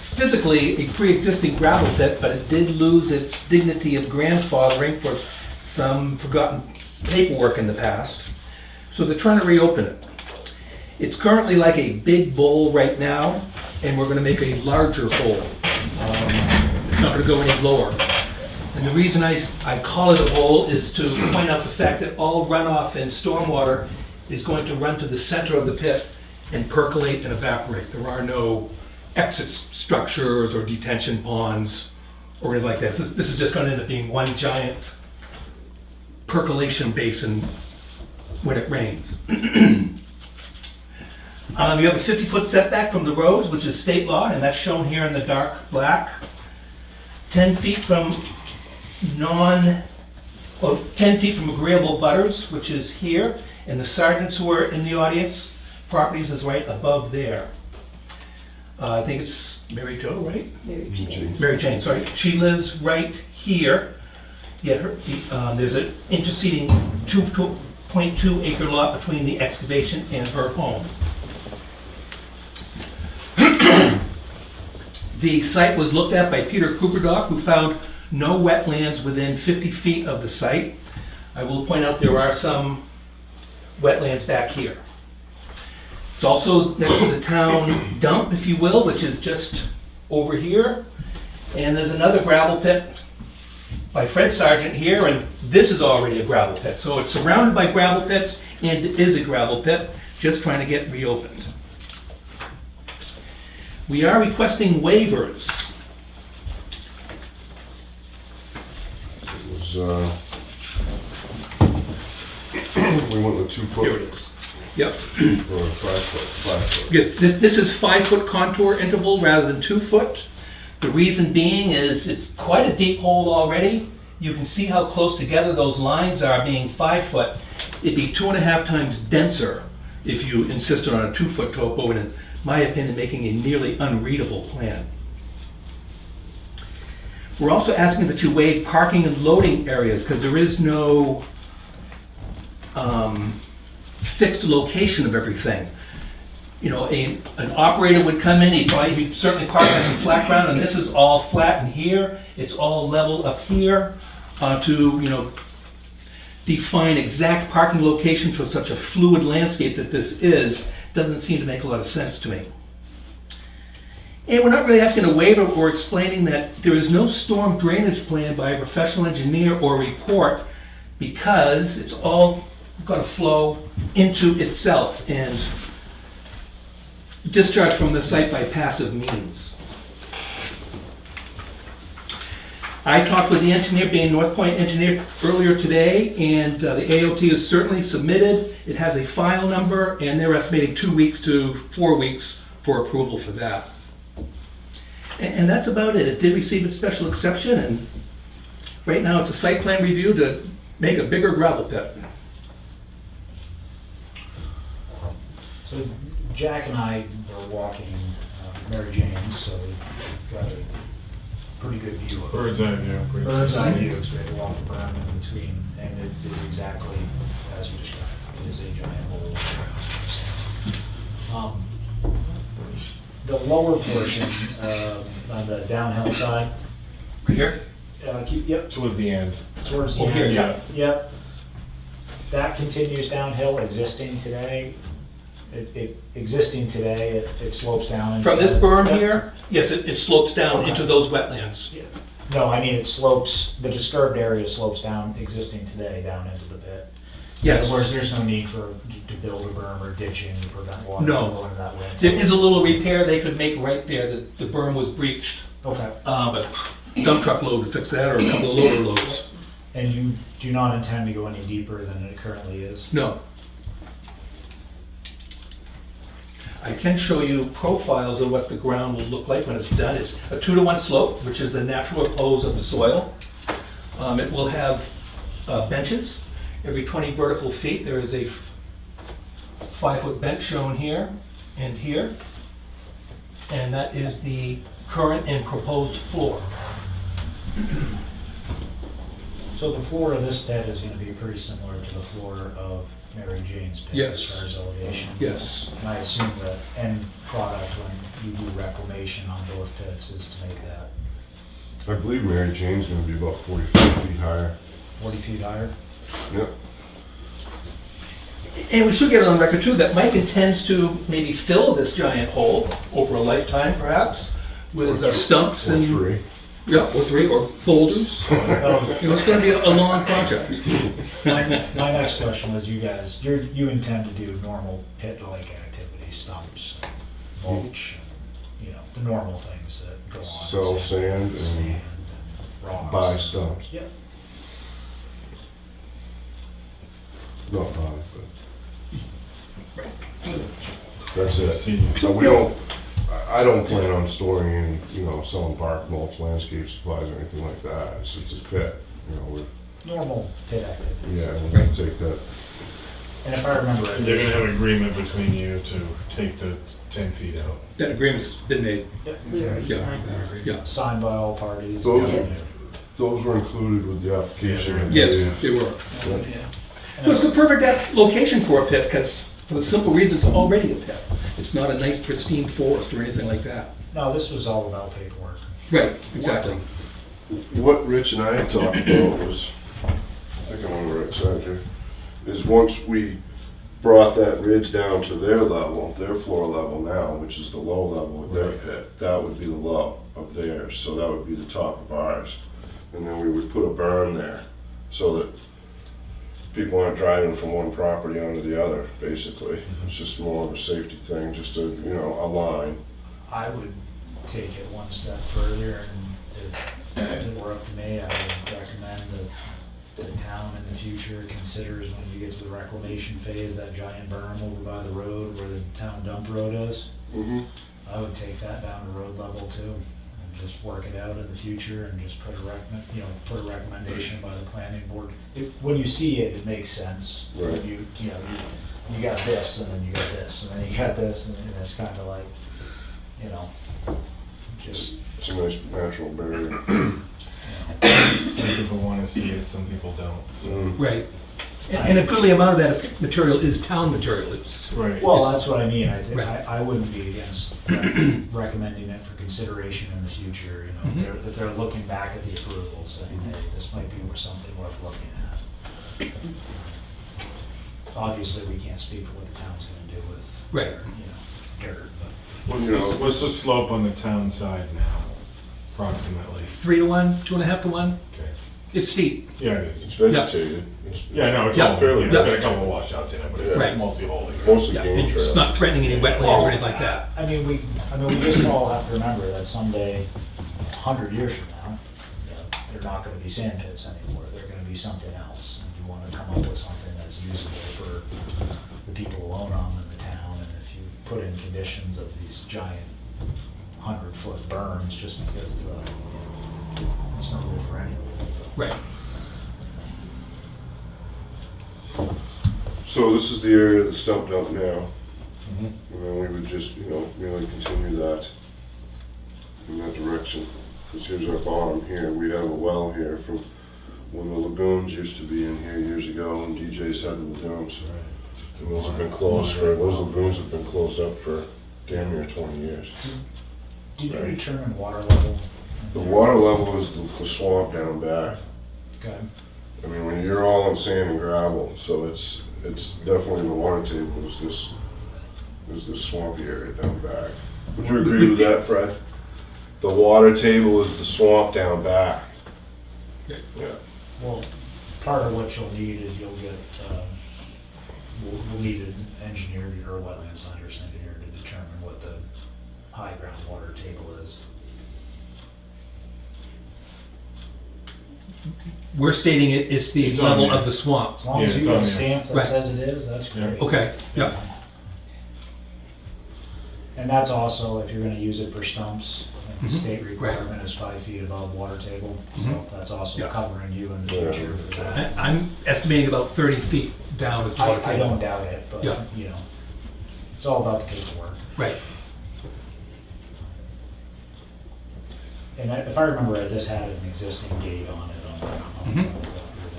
physically a pre-existing gravel pit, but it did lose its dignity of grandfathering for some forgotten paperwork in the past. So they're trying to reopen it. It's currently like a big bowl right now, and we're gonna make a larger hole. It's not gonna go any lower. And the reason I call it a bowl is to point out the fact that all runoff and stormwater is going to run to the center of the pit and percolate and evaporate. There are no exit structures or detention ponds or anything like that. This is just gonna end up being one giant percolation basin when it rains. You have a 50-foot setback from the roads, which is state law, and that's shown here in the dark black. 10 feet from 10 feet from agreeable butters, which is here, and the sergeants who are in the audience, properties is right above there. I think it's Mary Jo, right? Mary Jane, sorry. She lives right here. Yet there's an interceding 2.2 acre lot between the excavation and her home. The site was looked at by Peter Cooperdock, who found no wetlands within 50 feet of the site. I will point out there are some wetlands back here. It's also next to the town dump, if you will, which is just over here. And there's another gravel pit by Fred Sargent here, and this is already a gravel pit. So it's surrounded by gravel pits, and it is a gravel pit, just trying to get reopened. We are requesting waivers. It was, we went with 2 foot. Here it is. Yep. Or 5 foot. Because this is 5-foot contour interval rather than 2 foot. The reason being is it's quite a deep hole already. You can see how close together those lines are being 5 foot. It'd be 2.5 times denser if you insisted on a 2 foot topo, and in my opinion, making a nearly unreadable plan. We're also asking that you waive parking and loading areas because there is no fixed location of everything. You know, an operator would come in, he'd certainly park on some flat ground, and this is all flat in here. It's all level up here to define exact parking locations for such a fluid landscape that this is. Doesn't seem to make a lot of sense to me. And we're not really asking a waiver or explaining that there is no storm drainage plan by a professional engineer or report because it's all going to flow into itself and discharge from the site by passive means. I talked with the engineer, being North Point engineer, earlier today, and the AOT is certainly submitted. It has a file number, and they're estimating 2 weeks to 4 weeks for approval for that. And that's about it. It did receive its special exception, and right now it's a site plan review to make a bigger gravel pit. So Jack and I were walking Mary Jane's, so we got a pretty good view of it. Bird's eye view. Bird's eye view, so we had to walk the berm in between, and it is exactly as you described. It is a giant hole. The lower portion, on the downhill side, Right here? yep, Towards the end. towards the Oh, here, end. yeah. Yep. That continues downhill, existing today. Existing today, it slopes down. From this instead- berm Yep. here, yes, it slopes down Okay. into those wetlands. No, I mean, it slopes, the disturbed area slopes down, existing today, down into the pit. In Yes. other words, there's no need to build a berm or ditching to prevent water No. from going into that way. There is a little repair they could make right there. The berm was breached, Okay. but dump truck load to fix that, or a couple of loader loads. And you do not intend to go any deeper than it currently is? No. I can show you profiles of what the ground will look like when it's done. It's a 2-to-1 slope, which is the natural repose of the soil. It will have benches. Every 20 vertical feet, there is a 5-foot bench shown here and here. And that is the current and proposed floor. So the floor of this pit is gonna be pretty similar to the floor of Mary Jane's pit as Yes. far as elevation. Yes. And I assume the end product when you do reclamation on both pits is to make that I believe Mary Jane's gonna be about 45 feet higher. 40 feet higher. Yep. And we should get it on record too, that Mike intends to maybe fill this giant hole over a lifetime perhaps with stumps Or and, 3. yeah, or 3, or boulders. You know, it's gonna be a long project. My next question was, you guys, you intend to do normal pit-like activities, stumps, mulch, you know, the normal things that go on. Sell sand and Sand, rocks. buy stumps. Yep. Not buy, but. That's it. So we don't, I don't plan on storing any, you know, selling bark mulch, landscape supplies or anything like that. It's a pit, you know, Normal pit activity. yeah, we're gonna take that. And if I remember right. They're gonna have an agreement between you to take the 10 feet out. That agreement's been made. Yep. We already Yeah. signed that. Yeah. Signed by all parties. Those Yeah. are- Those were included with the application. Yes, they were. And So it's the perfect location for a pit, because for the simple reason it's already a pit. It's not a nice pristine forest or anything like that. No, this was all about paperwork. Right, exactly. What Rich and I had talked about was, I think I'm on the right side here, is once we brought that ridge down to their level, their floor level now, which is the low level of their Right. pit, that would be the low of theirs, so that would be the top of ours. And then we would put a berm there, so that people aren't driving from one property onto the other, basically. It's just more of a safety thing, just to, you know, a line. I would take it one step further, and if it were up to me, I would recommend that the town in the future considers, when you get to the reclamation phase, that giant berm over by the road where the town dump road is. Mm-hmm. I would take that down to road level too, and just work it out in the future, and just put a recommendation by the planning board. When you see it, it makes sense. Right. When you got this, and then you got this, and then you got this, and it's kind of like, you know, just, It's a nice natural barrier. Some people wanna see it, some people don't, so. Mm. Right. And a goodly amount of that material is town material. It's, Right. well, that's what I mean. I think, Right. I wouldn't be against recommending it for consideration in the future, you know, Mhm. if they're looking back at the approval, saying, hey, this might be something worth looking at. Obviously, we can't speak for what the town's gonna do with, right. you know, dirt, but. What's the slope on the town side now, approximately? 3-to-1, 2.5-to-1. Okay. It's steep. Yeah, it It's is. vegetated. It's- Yeah, no, it's Yeah. all fairly, it's got a Yeah. couple of washouts in it, but Right. it's mostly holy. Mostly Yeah, game it's trails. not threatening any wetlands or anything like that. I mean, we just all have to remember that someday, 100 years from now, you know, they're not gonna be sand pits anymore, they're gonna be something else. And you wanna come up with something that's usable for the people who own them in the town, and if you put in conditions of these giant 100-foot berms, just because it's not good for anyone. Right. So this is the area of the stump dump now. Mhm. And then we would just, you know, really continue that in that direction. Because here's our bottom here. We have a well here from when the lagoons used to be in here years ago, when DJ's had the lagoons. And those have been closed for, those lagoons have been closed up for damn near 20 years. Did you Right. determine water level? The water level is the swamp down back. Okay. I mean, when you're all on sand and gravel, so it's definitely the water table is this swampy area down back. Would you agree with that, Fred? The water table is the swamp down back. Yeah. Yeah. Well, part of what you'll need is you'll get, we'll need an engineer or a wetland scientist engineer to determine what the high groundwater table is. We're stating it's the It's on level there. of the swamp. As long Yeah, as it's you got on a there. stamp that Right. says it is, that's great. Okay, yeah. And that's also, if you're gonna use it for stumps, the Mhm. state requirement is 5 feet above water table, so Mhm. that's also Yeah. covering you in the Yeah. future for that. I'm estimating about 30 feet down is the water I table. don't doubt it, but, Yeah. you know, it's all about the paperwork. Right. And if I remember right, this had an existing gate on it. Mhm.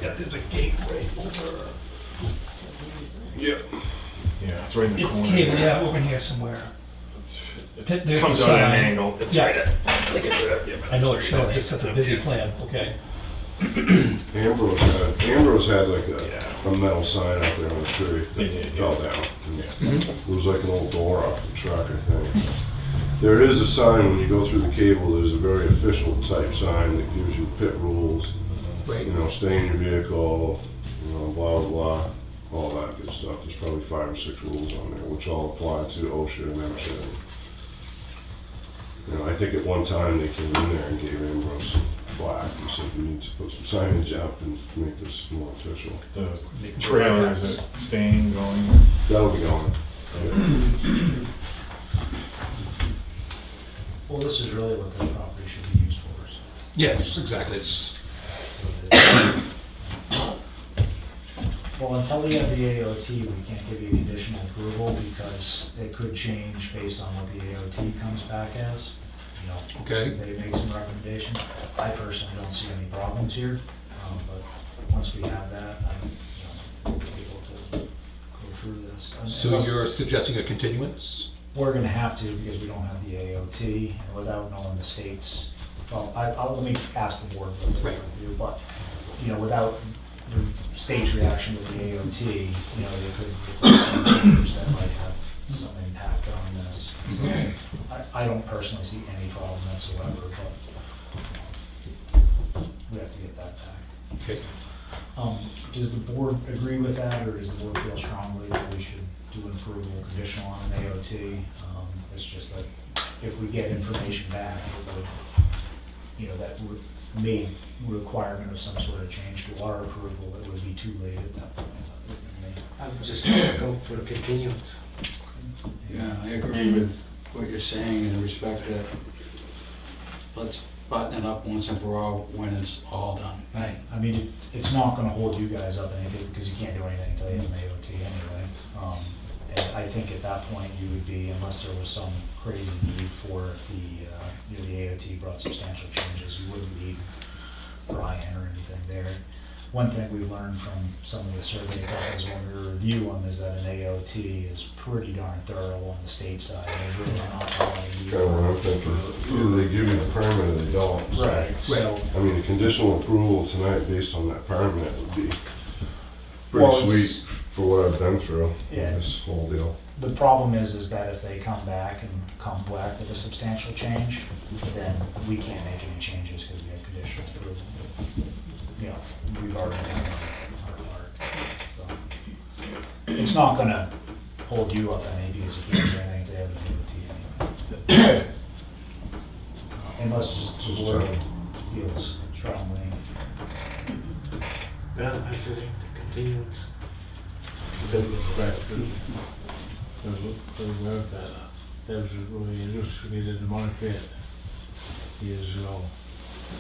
Yeah, there's a gate right over. Yeah. Yeah, it's right in the It's corner. cable, yeah, over here somewhere. It There's comes the out at an sign. angle. It's Yeah. right at. I know it's short, just such a busy plan, okay. Ambrose had like a metal sign out there on the tree They that did, fell yeah. down. Mhm. It was like an old door off the truck, I think. There is a sign when you go through the cable, there's a very official type sign that gives you pit rules, Right. you know, stay in your vehicle, you know, blah, blah, blah, all that good stuff. There's probably 5 or 6 rules on there, which all apply to OSHA and MSHA. You know, I think at one time they came in there and gave Ambrose some flack. He said, you need to put some signage up and make this more official. The trailer, is it staying, going? That'll be going. Well, this is really what this property should be used for. is Yes, exactly. It's, what it is. Well, until we have the AOT, we can't give you conditional approval because it could change based on what the AOT comes back as. You know, okay. they make some recommendations. I personally don't see any problems here, but once we have that, we'll be able to go through this. So Unless- you're suggesting a continuance? We're gonna have to because we don't have the AOT and without knowing the states. Well, let me ask the board what they Right. want to do, but, you know, without the state's reaction to the AOT, you know, there could be some changes that might have some impact on this. Mhm. I don't personally see any problem whatsoever, but we have to get that back. Okay. Does the board agree with that, or does the board feel strongly that we should do an approval conditional on an AOT? It's just that if we get information back, it would, you know, that would made requirement of some sort of change to our approval, it would be too late at that point. I would just go for the continuance. Yeah, I agree with what you're saying in respect that let's button it up once and for all when it's all done. Right, I mean, it's not gonna hold you guys up anything, because you can't do anything until you have an AOT anyway. And I think at that point, you would be, unless there was some crazy need for the, you know, the AOT brought substantial changes, you wouldn't need Brian or anything there. One thing we've learned from some of the survey companies when we review them is that an AOT is pretty darn thorough on the state side. There's really not a lot of need. Kind of what I'm thinking. Either they give you the permit or they don't. So, Right, so. I mean, a conditional approval tonight based on that permit would be Well, pretty it's- sweet for what I've been through Yeah. with this whole deal. The problem is that if they come back and come back with a substantial change, then we can't make any changes because we have conditional approval. You know, we've already done our part. So, it's not gonna hold you up any because you can't do anything if they have an AOT anyway. Unless the board feels strongly. Yeah, I say the continuance. That was when we just did the market years ago.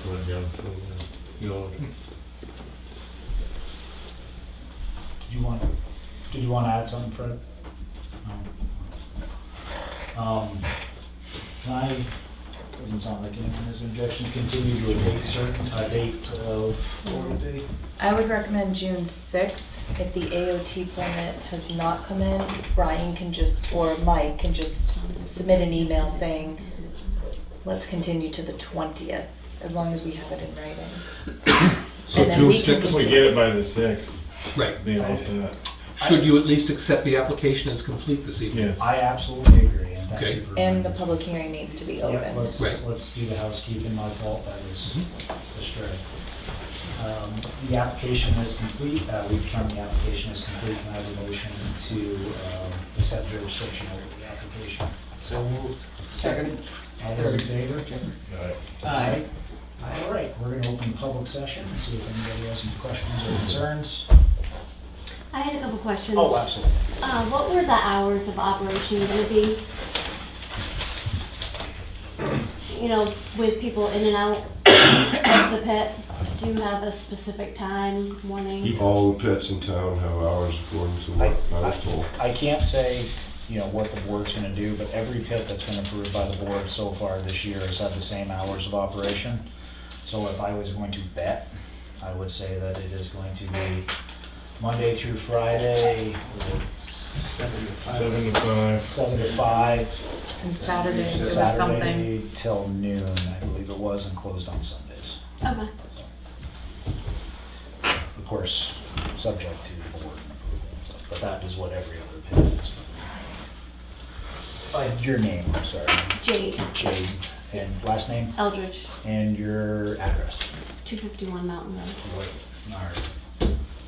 When young children, Did you want to add something, Fred? No. Can I, doesn't sound like anything is objection, continue to a date certain, a date of, what would it be? I would recommend June 6th. If the AOT permit has not come in, Brian can just, or Mike can just submit an email saying, let's continue to the 20th, as long as we have it in writing. So And then June we can 6th? If we get it by the 6th, Right. be all set. Should you at least accept the application as complete this evening? Yes. I absolutely agree, and thank Okay. you for. And the public hearing needs to be Yeah, opened. let's do the housekeeping, my fault, that was astray. The application is complete, we determined the application is complete, and I have a motion to accept jurisdiction over the application. So moved. Second. All those in favor? Aye. All right, we're gonna open the public session and see if anybody has any questions or concerns. I had a couple questions. Oh, absolutely. What were the hours of operation going to be? you know, with people in and out of the pit, do you have a specific time, morning? All the pits in town have hours according to what I was told. I can't say, you know, what the board's gonna do, but every pit that's been approved by the board so far this year has had the same hours of operation. So if I was going to bet, I would say that it is going to be Monday through Friday, 7 to 5. 7 to 5. And Saturday, there was something. Saturday till noon, I believe it was, and closed on Sundays. Okay. Of course, subject to the board and approval and stuff, but that is what every other pit is. Your name, I'm sorry. Jade Jade, and last name, Eldridge, and your address. 251 Mountain Road. Wait, alright.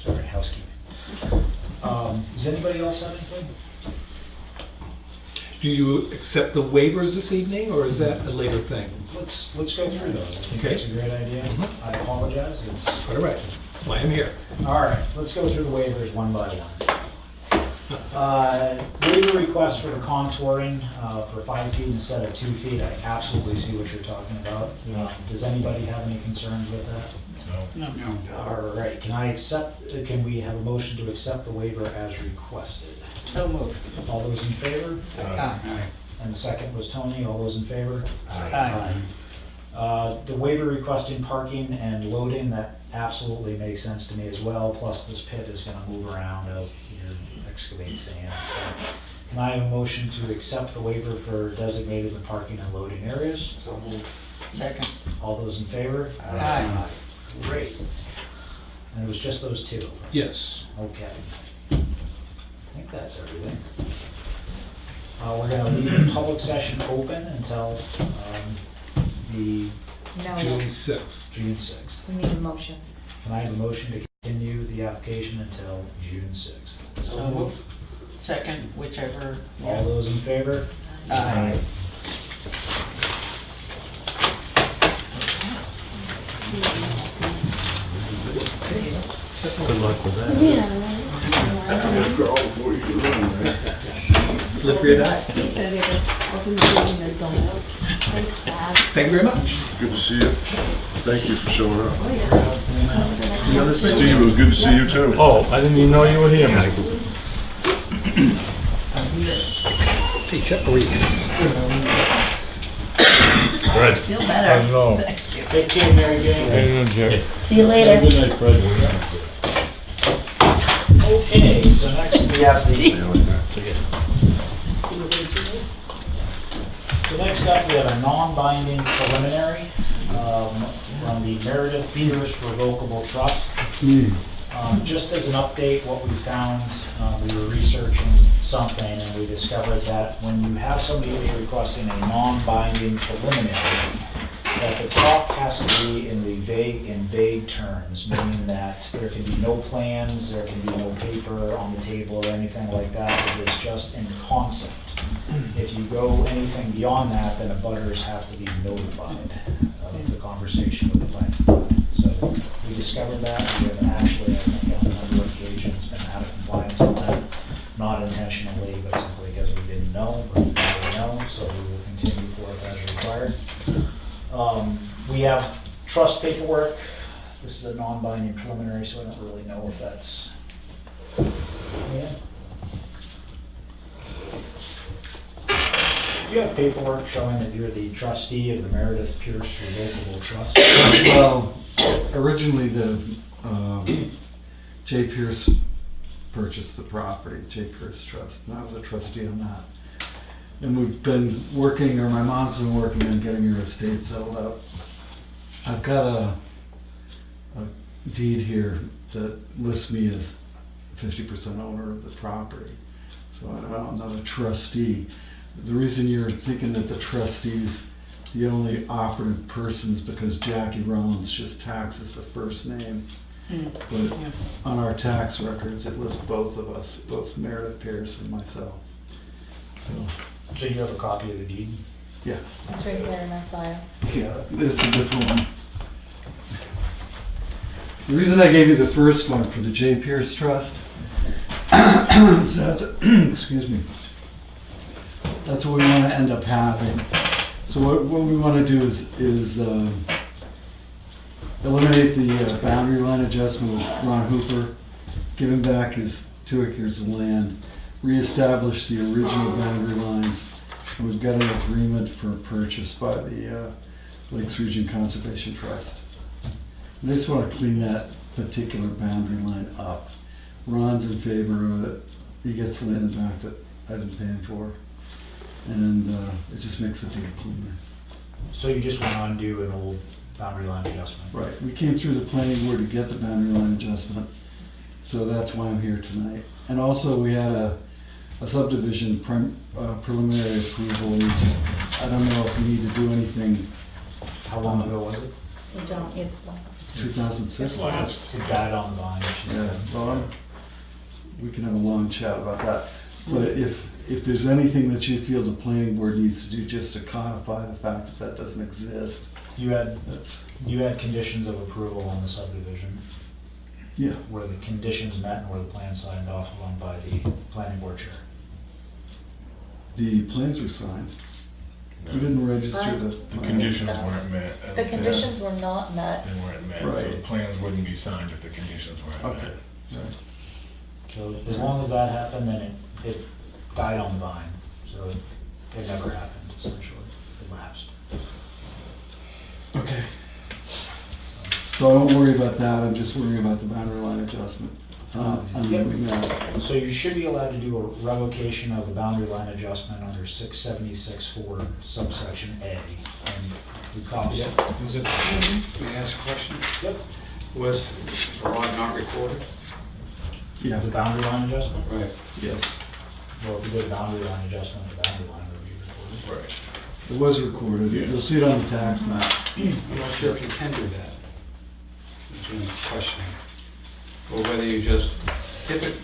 Sorry, housekeeping. Does anybody else have anything? Do you accept the waivers this evening, or is that a later thing? Let's go through those. I think Okay. that's a great idea. Mhm. I apologize, it's, All right, that's why I'm here. alright, let's go through the waivers one by one. Waiver request for the contouring, for 5 feet instead of 2 feet. I absolutely see what you're talking about. Does anybody have any concerns with that? No. All right, can we have a motion to accept the waiver as requested? So moved. All those in favor? Aye. And the second was Tony, all those in favor? Aye. The waiver requesting parking and loading, that absolutely makes sense to me as well, plus this pit is gonna move around as you excavate sand, so. Can I have a motion to accept the waiver for designated the parking and loading areas? So moved. Second. All those in favor? Aye. Great. And it was just those two? Yes. Okay. I think that's everything. We're gonna leave the public session open until the No, June 6th. June 6th. we need a motion. Can I have a motion to continue the application until June 6th? So moved. Second, whichever. All those in favor? Aye. Good luck with that. Let's live free or die. He said they would open the meeting and don't. Thanks, Dad. Thank you very much. Good to see you. Thank you for showing up. Oh, yeah. See you on the 6th. Steve, it was good to see you too. Oh, I didn't even know you were here, Mike. Hey, Chuck Reese. Fred. Feel I better. don't know. Take care, Mary Jane. How you doing, Jerry? See you later. Good night, Fred. Okay, so next we have so next up, we have a non-binding preliminary from the Meredith Pierce Revocable Trust. Just as an update, what we found, we were researching something and we discovered that when you have somebody who's requesting a non-binding preliminary, that the talk has to be in vague terms, meaning that there can be no plans, there can be no paper on the table or anything like that. It is just in concept. If you go anything beyond that, then abutters have to be notified of the conversation with the planning board. So we discovered that. We have actually, I think, on a number of occasions been out of compliance on that. Not intentionally, but simply because we didn't know, but we didn't know, so we will continue forth as required. We have trust paperwork. This is a non-binding preliminary, so I don't really know if that's, yeah. Do you have paperwork showing that you're the trustee of the Meredith Pierce Revocable Trust? Well, originally the J. Pierce purchased the property, J. Pierce Trust, and I was a trustee on that. And we've been working, or my mom's been working on getting her estate settled up. I've got a deed here that lists me as 50% owner of the property. So I'm not a trustee. The reason you're thinking that the trustee's the only operative person is because Jackie Rollins just taxes the first name. But on our tax records, it lists both of us, both Meredith Pierce and myself. So you have a copy of the deed? Yeah. It's right there in our file. Yeah, this is a different one. The reason I gave you the first one for the J. Pierce Trust, excuse me, that's what we want to end up having. So what we want to do is eliminate the boundary line adjustment with Ron Hooper, give him back his 2 acres of land, reestablish the original boundary lines, and we've got an agreement for purchase by the Lakes Region Conservation Trust. And I just want to clean that particular boundary line up. Ron's in favor of it. He gets land back that I didn't pay him for. And it just makes the deal cleaner. So you just want to undo an old boundary line adjustment? Right, we came through the planning board to get the boundary line adjustment, so that's why I'm here tonight. And also, we had a subdivision preliminary approval. I don't know if we need to do anything. How long ago was it? We don't, it's lapsed. 2006. It's lapsed. To guide on the vine. Yeah, well, we can have a long chat about that. But if there's anything that you feel the planning board needs to do just to codify the fact that that doesn't exist, You had that's, conditions of approval on the subdivision. yeah. Were the conditions met and were the plans signed off on by the planning board chair? The plans were signed. We didn't register the The plans. conditions weren't met. I don't The think. conditions were not met. They weren't met, so Right. the plans wouldn't be signed if the conditions weren't Okay. met. So So as long as that happened, then it died on the vine. So it never happened, essentially. It lapsed. Okay. So I don't worry about that, I'm just worrying about the boundary line adjustment. Undoing that. So you should be allowed to do a revocation of a boundary line adjustment under 676-4 subsection A. And we copied it. Was it, may I ask a question? Yep. Was the lot not recorded? Yeah, The boundary line adjustment? Right. yes. Well, if you did a boundary line adjustment, the boundary line would be recorded. Right. It was recorded, you'll see it on the tax map. I'm not sure if you can do that. That's what I'm questioning. Or whether you just, if it,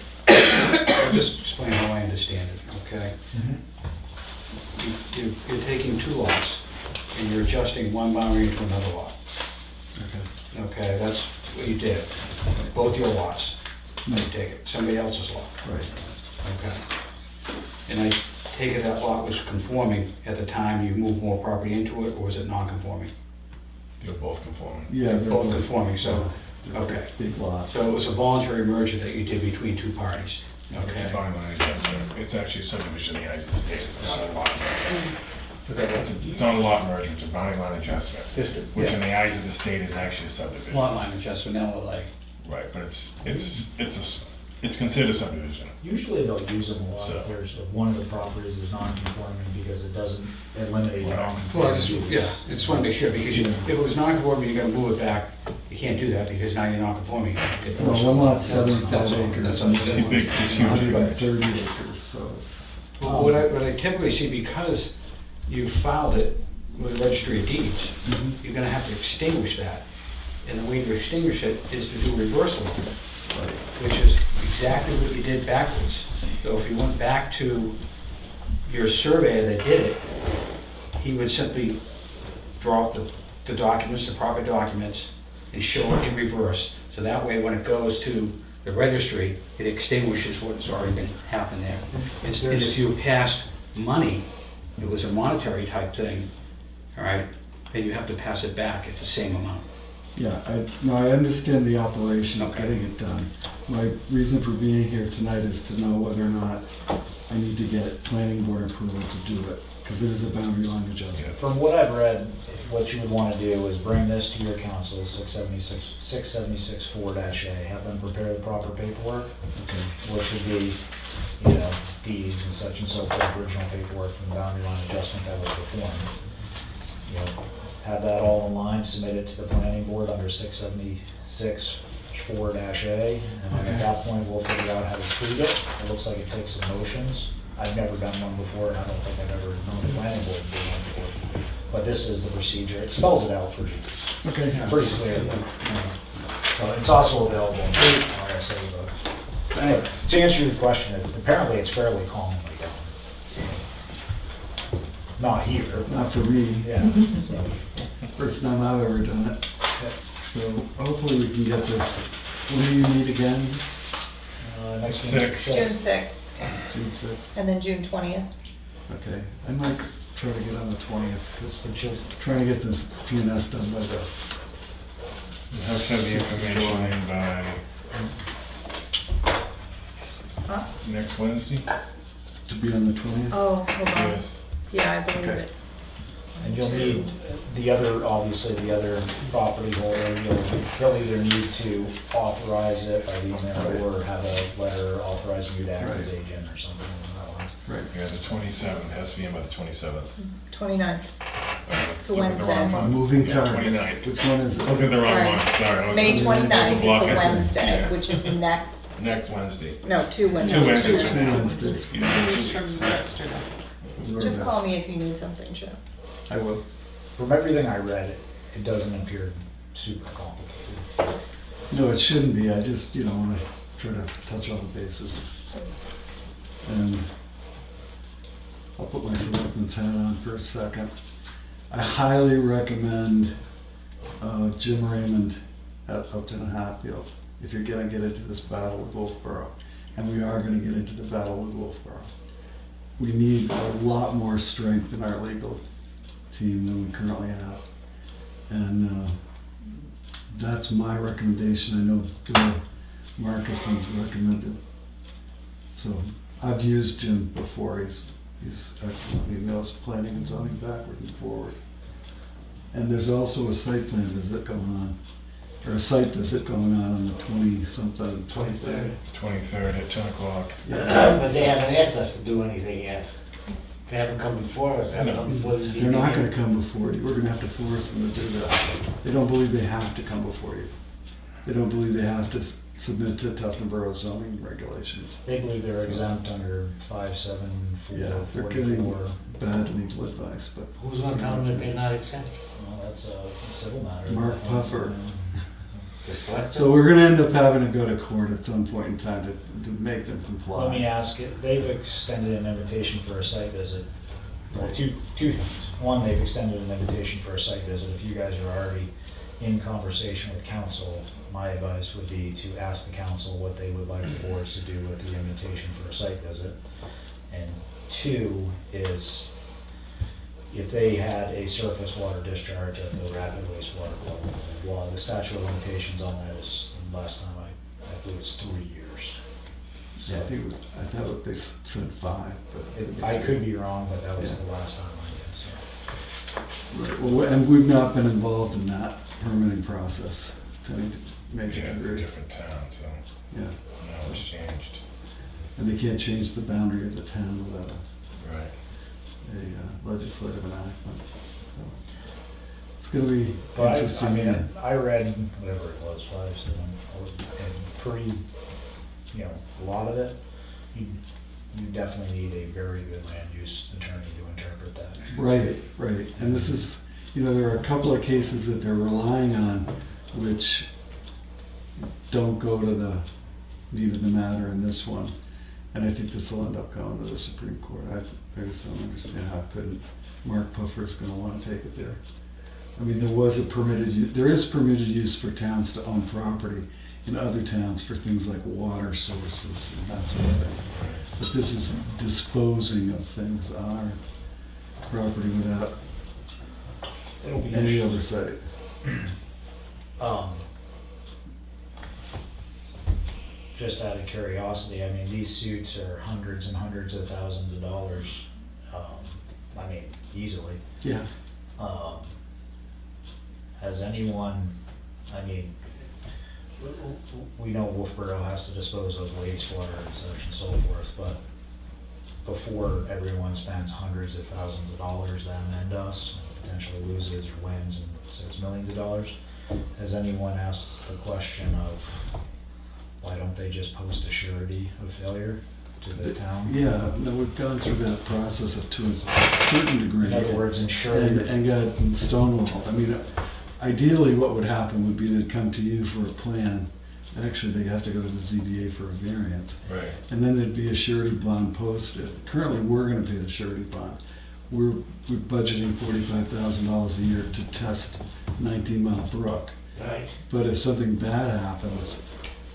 I'll just explain how I understand it, okay? You're taking 2 lots and you're adjusting one boundary into another lot. Okay. Okay, that's what you did. Both your lots. You take it, somebody else's lot. Right. Okay. And I take it that lot was conforming at the time you moved more property into it, or was it non-conforming? They're both conforming. Yeah, they're Both conforming, so, they're okay. Big lots. So it was a voluntary merger that you did between 2 parties, It's a okay? boundary line adjustment. It's actually a subdivision in the eyes of the state. It's not a lot merger. It's not a lot merger, it's a boundary line adjustment, which in the eyes of the state is actually a subdivision. Lot line adjustment, LLA. Right, but it's considered subdivision. Usually they'll use them a lot So- if one of the properties is non-conforming because it doesn't eliminate Right. non-conforming. Well, I just, yeah, I just want to make sure, because if it was non-conforming, you're gonna move it back, you can't do that, because now you're non-conforming. Well, one lot's 75 That's all. acres, That's and all. the other Big, one's it's huge. 130 acres, so it's. Well, what I typically see, because you filed it with the registry of deeds, you're gonna have to extinguish that. And the way to extinguish it is to do reversal of it, which is exactly what you did backwards. So if you went back to your surveyor that did it, he would simply draw up the documents, the proper documents, and show it in reverse. So that way, when it goes to the registry, it extinguishes what's already been happened there. And if you passed money, it was a monetary type thing, all right, then you have to pass it back at the same amount. Yeah, I understand the operation of Okay. getting it done. My reason for being here tonight is to know whether or not I need to get planning board approval to do it, because it is a boundary line adjustment. From what I've read, what you would want to do is bring this to your council, 676-4-A, have them prepare the proper paperwork, which would be, deeds and such and so forth, original paperwork from the boundary line adjustment that was performed. Have that all in line, submit it to the planning board under 676-4-A, and then at that point, we'll figure out how to treat it. It looks like it takes some motions. I've never done one before, and I don't think I've ever known the planning board to do one before. But this is the procedure. It spells it out pretty clearly. So it's also available on the RSA book. Thanks. But to answer your question, apparently it's fairly commonly done. Not here. Not for me, Yeah. first time I've ever done it. So hopefully we can get this, when do you meet again? Next Six. June 6th, June 6th? and then June 20th. Okay, I might try to get on the 20th, because So she'll, trying to get this PNS done by the, How should the information in by Huh? next Wednesday? to be on the 20th? Oh, hold on. Yes. Yeah, I believe Okay. it. and you'll need the other, obviously, the other property holder, he'll either need to authorize it by email or have a letter authorizing you to act as Right. agent or something along that lines. Right. Yeah, the 27th, has to be in by the 27th. 29th. It's a Look at the wrong Wednesday. month. Moving Yeah, target. 29th. Which one is it? Look at the wrong Right. month, sorry. I was- May I was 29th, it's blocking. a Wednesday, Yeah. which is Next Wednesday. no, 2 Wednesdays. Two Wednesdays Two from now. Wednesdays. You know, 2 News from weeks. yesterday. Just call me if you need something, Joe. I will. From everything I read, it doesn't appear super complicated. No, it shouldn't be. I just, want to try to touch all the bases. And I'll put my selectman's hat on for a second. I highly recommend Jim Raymond at Upton and Hatfield if you're going to get into this battle with Wolfboro. And we are going to get into the battle with Wolfboro. We need a lot more strength in our legal team than we currently have. And that's my recommendation. I know Bill Markison's recommended. So I've used Jim before. He's excellent. He knows planning and zoning backward and forward. And there's also a site plan visit going on, or a site visit going on the 20-something, 23rd. 23rd at 10 o'clock. Yeah. But they haven't asked us to do anything yet. They haven't come before us, they haven't come before the ZBA. They're not gonna come before you. We're gonna have to force them to do that. They don't believe they have to come before you. They don't believe they have to submit to Tufton Borough zoning regulations. They believe they're exempt under 574, Yeah, they're getting 44. bad legal advice, but Who's gonna tell them that they're not exempt? Well, that's a civil matter. Mark Puffer. The selectmen? So we're gonna end up having to go to court at some point in time to make them comply. Let me ask it, they've extended an invitation for a site visit. Well, two things. One, they've extended an invitation for a site visit. If you guys are already in conversation with council, my advice would be to ask the council what they would like the boards to do with the invitation for a site visit. And two is, if they had a surface water discharge at the rapid wastewater plant, the statute of limitations on that is, last time I believe it's 3 years. Yeah, I thought they said 5, but. I could be wrong, but that was Yeah. the last time I did, so. Right, well, and we've not been involved in that permitting process to any major Yeah, it's a degree. different town, so Yeah, now it's changed. and they can't change the boundary of the town without Right. a legislative enactment. So it's gonna be But I interesting. mean, I read, whatever it was, 5, 7, 4, and pretty, a lot of it, you definitely need a very good land use attorney to interpret that. Right, right. And this is, there are a couple of cases that they're relying on which don't go to the meat of the matter in this one. And I think this will end up going to the Supreme Court. I just don't understand how couldn't Mark Puffer's gonna wanna take it there. I mean, there is permitted use for towns to own property in other towns for things like water sources and that sort of thing. But this is disposing of things on our property without It'll be any interesting. oversight. Just out of curiosity, I mean, these suits are hundreds and hundreds of thousands of dollars, I mean, easily. Yeah. Has anyone, I mean, we know Wolfboro has to dispose of wastewater and such and so forth, but before everyone spends hundreds of thousands of dollars, them and us, and potentially loses or wins and saves millions of dollars, has anyone asked the question of why don't they just post a surety of failure to the town? Yeah, no, we've gone through that process up to a certain degree. In other words, insured. And got stonewalled. I mean, ideally what would happen would be they'd come to you for a plan. Actually, they have to go to the ZBA for a variance. Right. And then there'd be a surety bond posted. Currently, we're gonna pay the surety bond. We're budgeting $45,000 a year to test 19 Mile Brook. Right. But if something bad happens,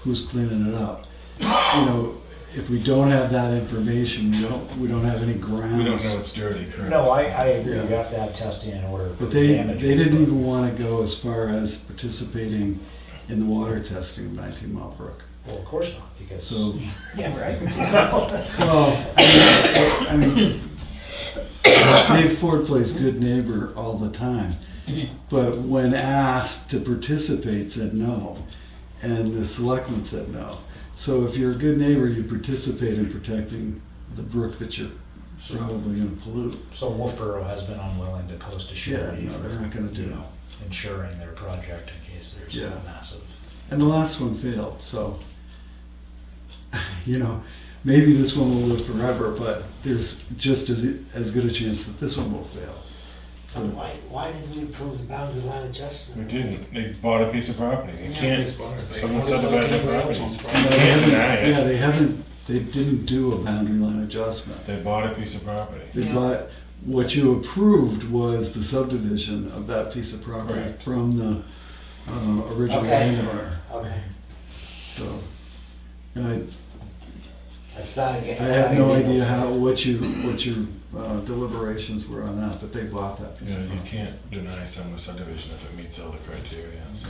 who's cleaning it up? if we don't have that information, we don't have any grounds. We don't know it's dirty, correct? No, I agree, Yeah. you have to have testing in order. But for they damages, didn't but- even want to go as far as participating in the water testing of 19 Mile Brook. Well, of course not, because. So, Yeah, right. well, I mean, Dave Ford plays good neighbor all the time, but when asked to participate, said no, and the selectmen said no. So if you're a good neighbor, you participate in protecting the brook that you're probably going to pollute. So Wolfboro has been unwilling to post a surety Yeah, no, for, they're not gonna do you it. know, insuring their project in case there's Yeah. a massive. And the last one failed, so, you know, maybe this one will live forever, but there's just as good a chance that this one will fail. So, Why didn't we approve the boundary line adjustment? We didn't. They bought a piece of property. You Yeah, can't, they bought it. someone subdivided the property. You they can't deny haven't, it. they didn't do a boundary line adjustment. They bought a piece of property. They Yeah. bought, what you approved was the subdivision of that piece of property Correct. from the original Okay. landowner, Okay, so. And that's not against. I have no idea what your deliberations were on that, but they bought that piece You know, of you property. can't deny someone a subdivision if it meets all the criteria, so.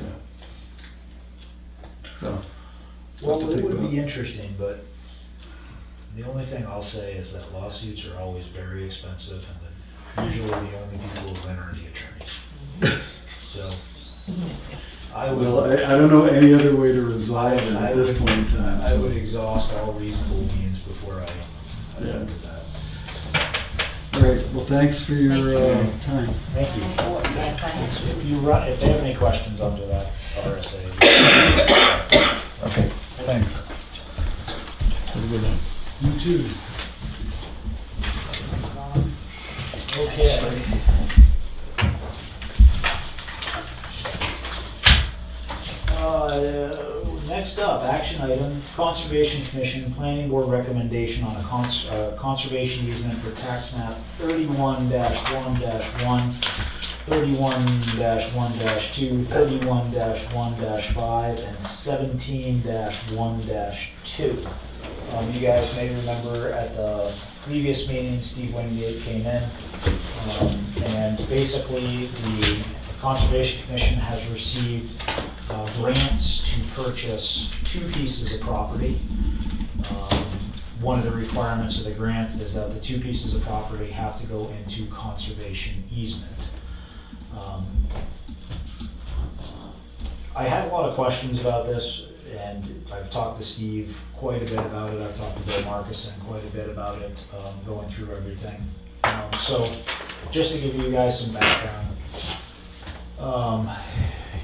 So, Well, to it think would about. be interesting, but the only thing I'll say is that lawsuits are always very expensive, and usually the only people who win are the attorneys. So, I would. well, I don't know any other way to resolve it I at this would- point in time. I so. would exhaust all reasonable means before I Yeah. do that. All right, well, thanks for your time. Thank you. Thanks. If they have any questions under that RSA. Okay, thanks. Have a good night. You too. Okay. Next up, action item, Conservation Commission Planning Board recommendation on a conservation easement for tax map 31-1-1, 31-1-2, 31-1-5, and 17-1-2. You guys may remember at the previous meeting, Steve Wingate came in, and basically the Conservation Commission has received grants to purchase 2 pieces of property. One of the requirements of the grant is that the 2 pieces of property have to go into conservation easement. I had a lot of questions about this, and I've talked to Steve quite a bit about it. I've talked to Bill Marcuson quite a bit about it, going through everything. So, just to give you guys some background,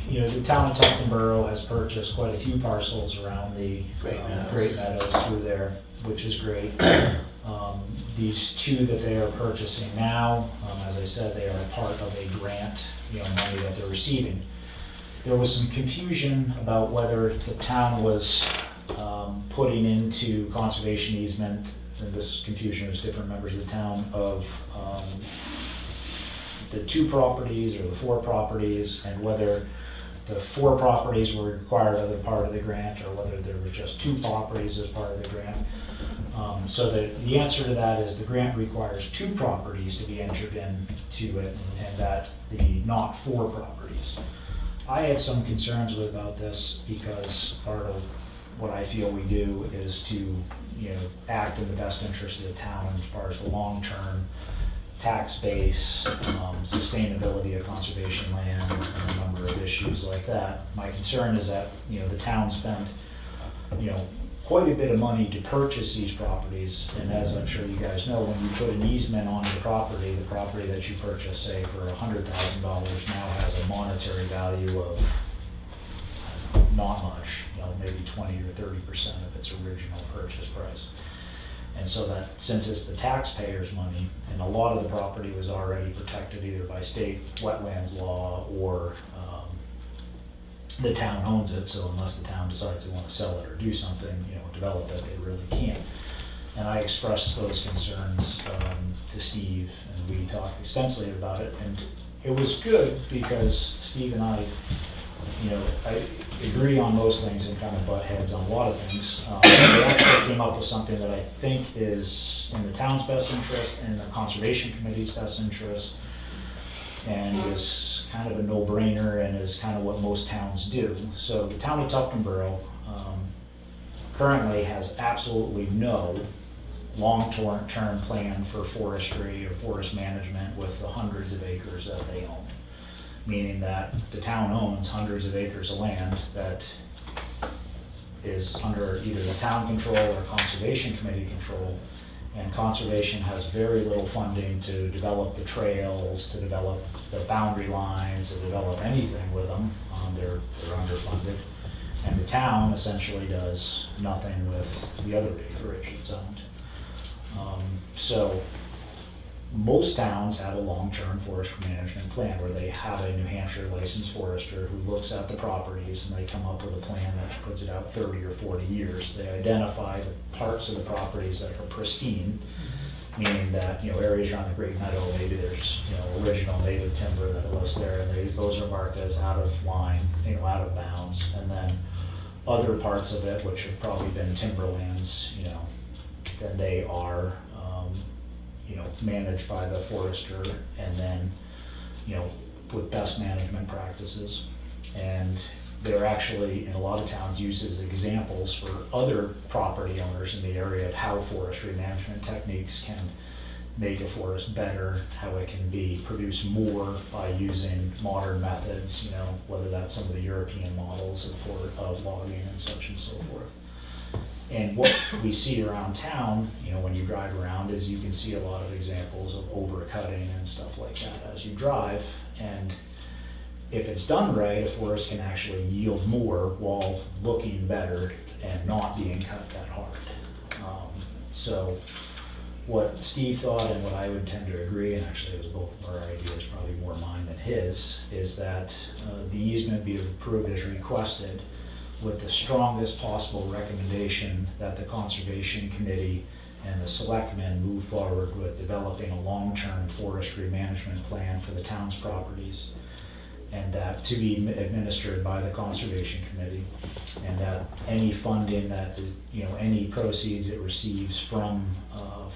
you know, the town of Tuftonboro has purchased quite a few parcels around the Great Meadows through there, which is great. These 2 that they are purchasing now, as I said, they are part of a grant, you know, money that they're receiving. There was some confusion about whether the town was putting into conservation easement, and this confusion was different members of the town, of the 2 properties or the 4 properties, and whether the 4 properties were required as a part of the grant, or whether there were just 2 properties as part of the grant. So the answer to that is the grant requires 2 properties to be entered into it, and that not 4 properties. I had some concerns about this because part of what I feel we do is to, you know, act in the best interest of the town as far as the long-term tax base, sustainability of conservation land, and a number of issues like that. My concern is that, you know, the town spent, you know, quite a bit of money to purchase these properties, and as I'm sure you guys know, when you put an easement on the property that you purchase, say, for $100,000 now has a monetary value of not much, you know, maybe 20 or 30% of its original purchase price. And so that, since it's the taxpayers' money, and a lot of the property was already protected either by state wetlands law or the town owns it, so unless the town decides they want to sell it or do something, you know, develop it, they really can't. And I expressed those concerns to Steve, and we talked extensively about it, and it was good because Steve and I I agree on most things and kind of butt heads on a lot of things. They actually came up with something that I think is in the town's best interest and the Conservation Committee's best interest, and is kind of a no-brainer and is kind of what most towns do. So the town of Tuftonboro currently has absolutely no long-term plan for forestry or forest management with the hundreds of acres that they own. Meaning that the town owns hundreds of acres of land that is under either the town control or Conservation Committee control. And Conservation has very little funding to develop the trails, to develop the boundary lines, to develop anything with them. They're underfunded. And the town essentially does nothing with the other acreage it's owned. So most towns have a long-term forest management plan where they have a New Hampshire licensed forester who looks at the properties and they come up with a plan that puts it out 30 or 40 years. They identify the parts of the properties that are pristine, meaning that, areas around the Great Meadow, maybe there's, original native timber that lives there, and those are marked as out of line, out of bounds. And then other parts of it, which have probably been timberlands, then they are, managed by the forester, and then, with best management practices. And they're actually, in a lot of towns, used as examples for other property owners in the area of how forestry management techniques can make a forest better, how it can be produced more by using modern methods, whether that's some of the European models of logging and such and so forth. And what we see around town, when you drive around, is you can see a lot of examples of overcutting and stuff like that as you drive. And if it's done right, a forest can actually yield more while looking better and not being cut that hard. So what Steve thought and what I would tend to agree, and actually it was both of our ideas, probably more mine than his, is that the easement be approved as requested, with the strongest possible recommendation that the Conservation Committee and the Selectmen move forward with developing a long-term forestry management plan for the town's properties, and that to be administered by the Conservation Committee, and that any funding that, any proceeds it receives from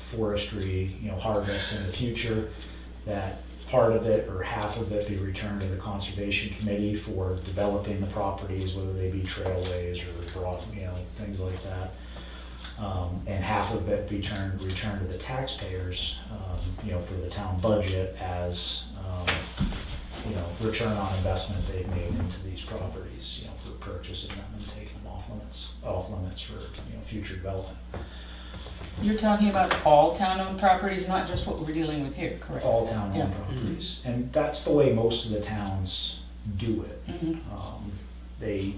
forestry, harvests in the future, that part of it or half of it be returned to the Conservation Committee for developing the properties, whether they be trailways or broad, things like that. And half of it be returned to the taxpayers, for the town budget as, return on investment they've made into these properties, for purchasing them and taking them off limits for, future development. You're talking about all town-owned properties, not just what we're dealing with here, correct? All town-owned properties. And that's the way most of the towns do it. They,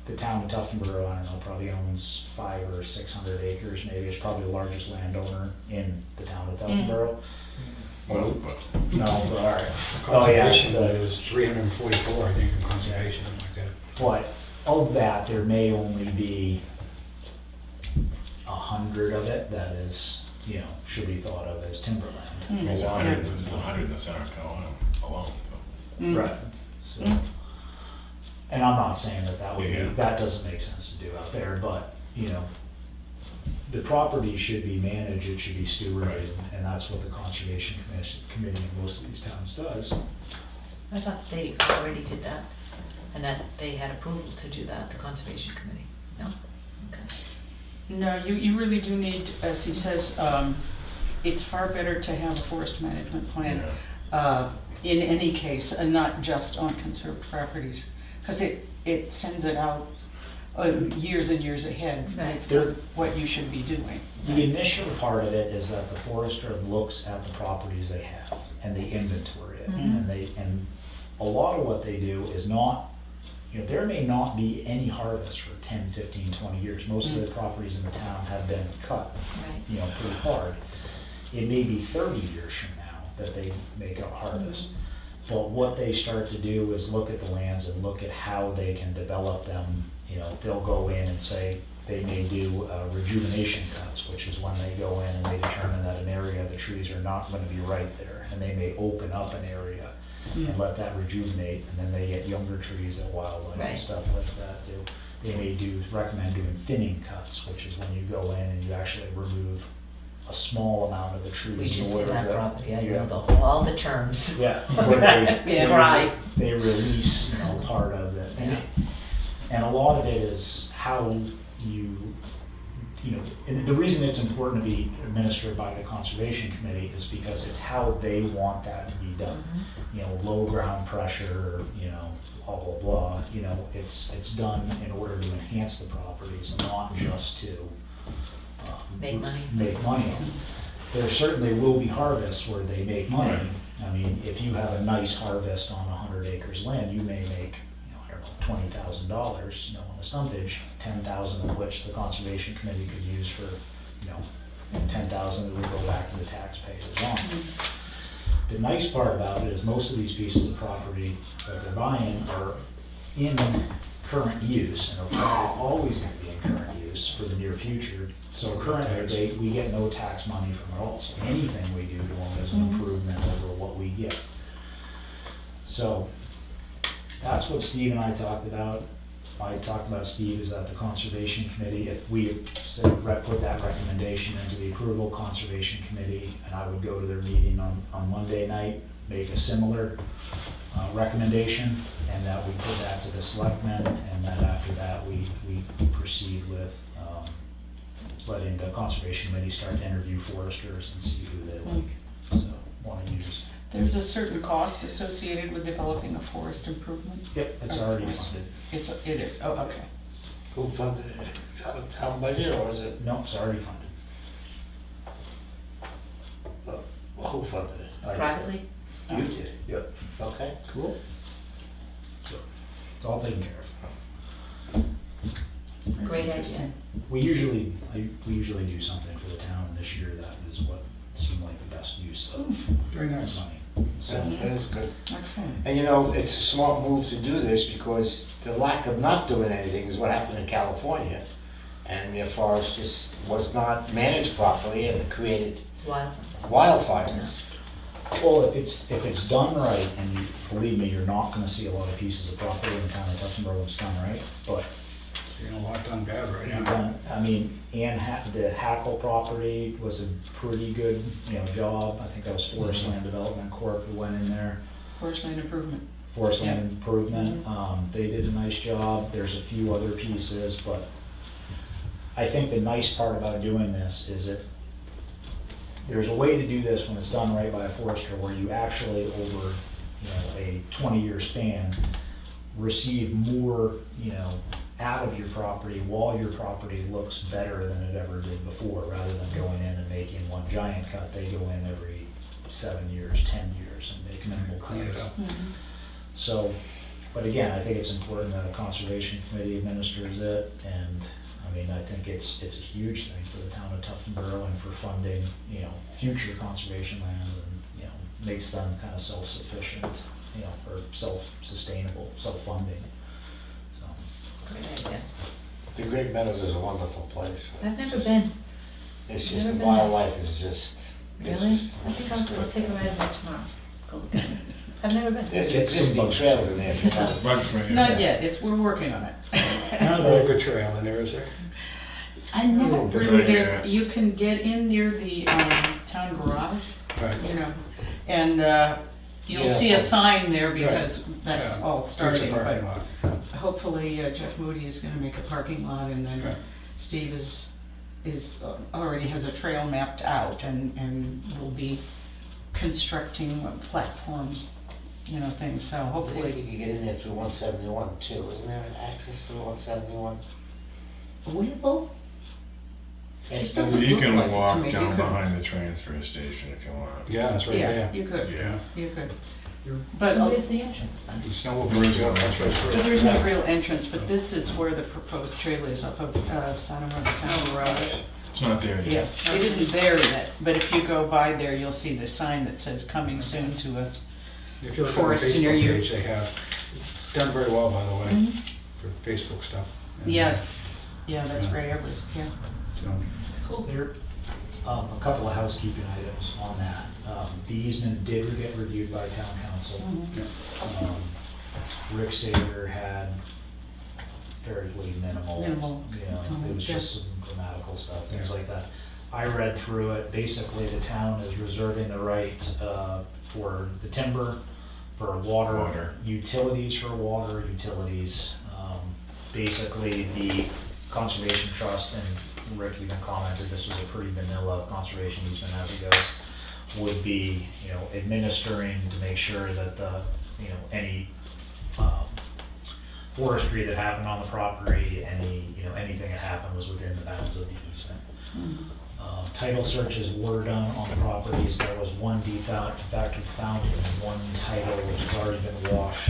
the town of Tuftonboro, I don't know, probably owns 500 or 600 acres, maybe. It's probably the largest landowner in the town of Tuftonboro. Well, No, but all right. Oh, yeah, it's Conservation is 344, I think, in conservation, something like that. But of that, there may only be 100 of it that is, should be thought of as timberland. There's 100 in the Center alone. So. Right. So, and I'm not saying that would be, that doesn't make sense to do out there, but, the property should be managed, it should be stewarded, and that's what the Conservation Committee in most of these towns does. I thought they already did that, and that they had approval to do that, the Conservation Committee. No? Okay. No, you really do need, as he says, it's far better to have a forest management plan in any case, and not just on conserved properties, because it sends it out years and years ahead with what you should be doing. The initial part of it is that the forester looks at the properties they have and they inventory it. And a lot of what they do is not, there may not be any harvest for 10, 15, 20 years. Most of the properties in the town have been cut, pretty hard. It may be 30 years from now that they make a harvest. But what they start to do is look at the lands and look at how they can develop them. They'll go in and say they may do rejuvenation cuts, which is when they go in and they determine that an area of the trees are not going to be right there, and they may open up an area and let that rejuvenate, and then they get younger trees that wildlife Right. and stuff like that do. They may recommend doing thinning cuts, which is when you go in and you actually remove a small amount of the trees. We just in order did that to- property, I know all the terms. Yeah. where they- Yeah, right. They release, part of it. And a lot of it is how and the reason it's important to be administered by the Conservation Committee is because it's how they want that to be done. Low ground pressure, blah, blah, blah, it's done in order to enhance the properties, not just to Make money. Make money on. There certainly will be harvests where they make money. I mean, if you have a nice harvest on 100 acres land, you may make, $20,000, on the stumpage, 10,000 of which the Conservation Committee could use for, and 10,000 that would go back to the taxpayers on. The nice part about it is most of these pieces of property that they're buying are in current use and are probably always going to be in current use for the near future. So currently, we get no tax money from it all. So anything we do to them is an improvement over what we get. So that's what Steve and I talked about. I talked about, Steve, is that the Conservation Committee, if we put that recommendation into the approval Conservation Committee, and I would go to their meeting on Monday night, make a similar recommendation, and that we put that to the selectmen, and then after that, we proceed with letting the Conservation Committee start to interview foresters and see who they want to use. There's a certain cost associated with developing a forest improvement? Yep, it's already funded. It is, oh, okay. Who funded it? Is that a town budget or is it, No, it's already funded. who funded it? Privately? You did? Yep. Okay. Cool. So, it's all taken care of. Great idea. We usually do something for the town, and this year that is what seemed like the best use of Very nice. money. So, that is good. Excellent. And it's a smart move to do this because the lack of not doing anything is what happened in California. And their forest just was not managed properly and it created wildfires. Well, if it's done right, and believe me, you're not gonna see a lot of pieces of property in the town of Tuftonboro when it's done right, but Seeing a lot done bad right you've now. done, the Hackle property was a pretty good, job. I think that was Forest Land Development Corp. who went in there. Forest land improvement. Forest Land Improvement, they did a nice job. There's a few other pieces, but I think the nice part about doing this is there's a way to do this when it's done right by a forester, where you actually, over, a 20-year span, receive more, out of your property while your property looks better than it ever did before, rather than going in and making one giant cut. They go in every 7 years, 10 years, and make minimal Clean it cuts. up. So, but again, I think it's important that a Conservation Committee administers it, and I think it's a huge thing for the town of Tuftonboro and for funding, future conservation land, and, makes them kind of self-sufficient, or self-sustainable, self-funding. So, Great idea. The Great Meadows is a wonderful place. I've never been. It's Never just, the been. wildlife is just. it's Really? just- I think I'll take a ride there tomorrow. Go look at it. I've never been. There's It's some existing bugs. trails in there. Not yet, we're working on it. Not a very good trail in there, is there? I know, little bit, really, yeah. you can get in near the town garage, Right. and you'll Yeah. see a sign there because that's Yeah. all It's a starting. parking But lot. hopefully Jeff Moody is gonna make a parking lot, and then Right. Steve already has a trail mapped out and will be constructing a platform, thing, so I think hopefully. you can get in there through 171 too, isn't there an access through 171? Well, It's It doesn't You look can like it to walk me. down You could- behind the transfer station if you want. Yeah, it's right yeah, there. you could, Yeah. you could. You're- But So where's the entrance then? There's no There is no that's right through. But there's no real entrance, but this is where the proposed trail is off of Santa Monica Town Garage. It's not there Yeah, yet. it isn't there yet, but if you go by there, you'll see the sign that says coming soon to a, If you look at the Forest near Facebook you. page, they have, done very well, by the way, Mhm. for Facebook stuff. And, yes, yeah, that's Yeah. Ray Evers, yeah. so, There, A couple of housekeeping items on that. The easement did get reviewed by town council. Rick Sager had fairly minimal, Minimal you know, it was comments, just some grammatical stuff, things like that. I read through it. Basically, the town is reserving the right for the timber, for water, utilities for water, utilities. Basically, the Conservation Trust, and Rick even commented this was a pretty vanilla conservation easement as it goes, would be, you know, administering to make sure that the, you know, any forestry that happened on the property, any, you know, anything that happened was within the bounds of the easement. Title searches were done on the properties. There was one defect. In fact, we found one title which has already been washed,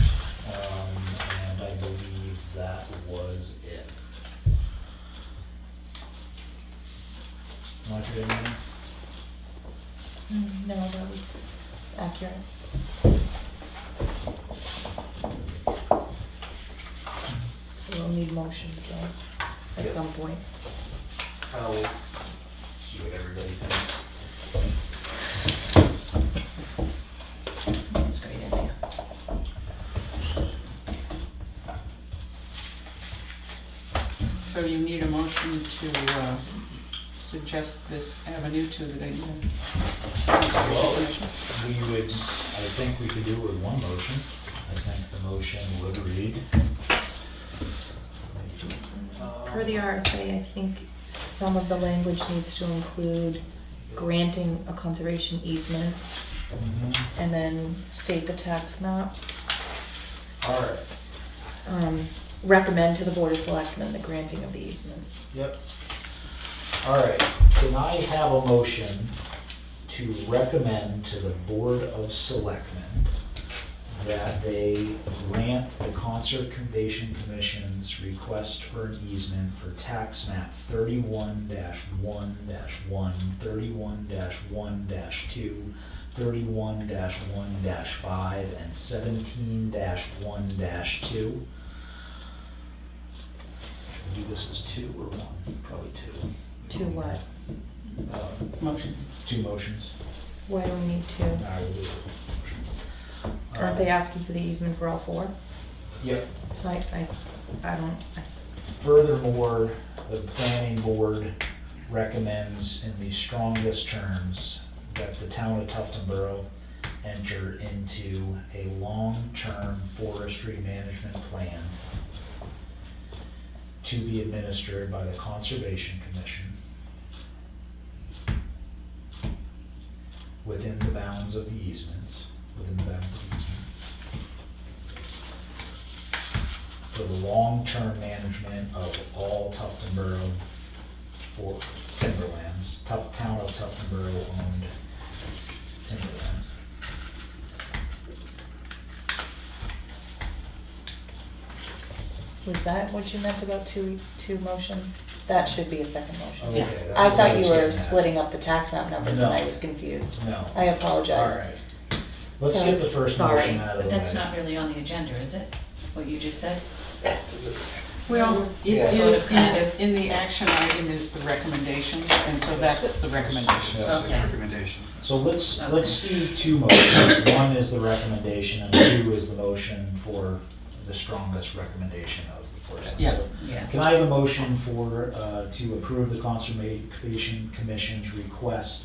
and I believe that was it. Am I forgetting anything? No, that was accurate. So we'll need motions though, at Yep. some point. I'll see what everybody thinks. That's a great idea. So you need a motion to suggest this avenue to the Well, we would, I think we could do it with one motion. I think the motion would read. Per the RSA, I think some of the language needs to include granting a conservation easement and then state the tax maps. All right. Recommend to the Board of Selectmen the granting of the easement. Yep. All right. Can I have a motion to recommend to the Board of Selectmen that they grant the Conservation Commission's request for an easement for tax map 31-1-1, 31-1-2, 31-1-5, and 17-1-2. Should we do this as two or one? Probably two. To what? motions. Two motions. Why do we need two? I will do it. Aren't they asking for the easement for all four? Yep. So I don't, Furthermore, the planning board recommends in the strongest terms that the town of Tuftonboro enter into a long-term forestry management plan to be administered by the Conservation Commission within the bounds of the easements, for the long-term management of all Tuftonboro for timberlands, town of Tuftonboro owned timberlands. was that what you meant about two motions? That should be a second motion. Okay, that's I what thought I you was were getting at. splitting up the tax map numbers and I No. was confused. No. I apologize. All right. Let's So- get the first sorry, motion out of But the that's way. not really on the agenda, is it? What you just said? Well, Yeah. it is, Kind of. in the action item is the recommendation, and so that's the recommendation. That's the Okay. recommendation. So let's Okay. do two motions. One is the recommendation and two is the motion for the strongest recommendation of the first. Yeah. So Yes. can I have a motion for, to approve the Conservation Commission's request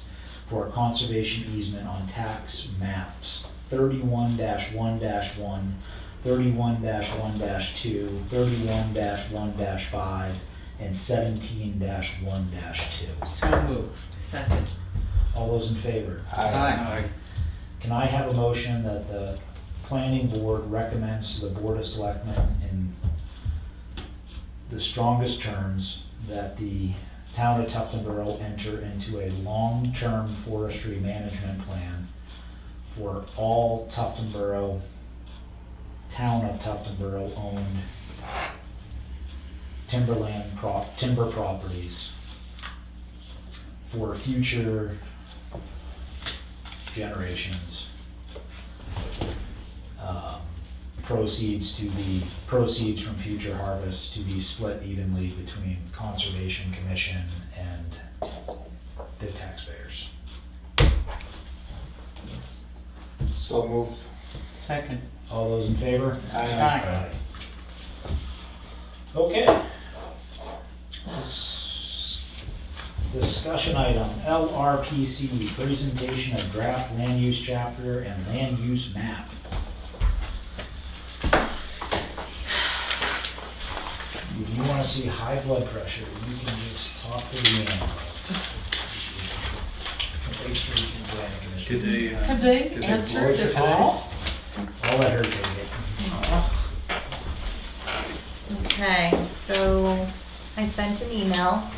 for a conservation easement on tax maps 31-1-1, 31-1-2, 31-1-5, and 17-1-2? So moved. Second. All those in favor? Aye. Can I have a motion that the planning board recommends to the Board of Selectmen in the strongest terms that the town of Tuftonboro enter into a long-term forestry management plan for all Tuftonboro, town of Tuftonboro owned timber properties for future generations. Proceeds from future harvests to be split evenly between Conservation Commission and the taxpayers. So moved. Second. All those in favor? Aye. Okay. Discussion item, LRPC, presentation of draft land use chapter and land use map. If you want to see high blood pressure, you can just talk to the ambulance. Did they? Have they did answered blow it at for all? I'll let her take it. Okay, so I sent an email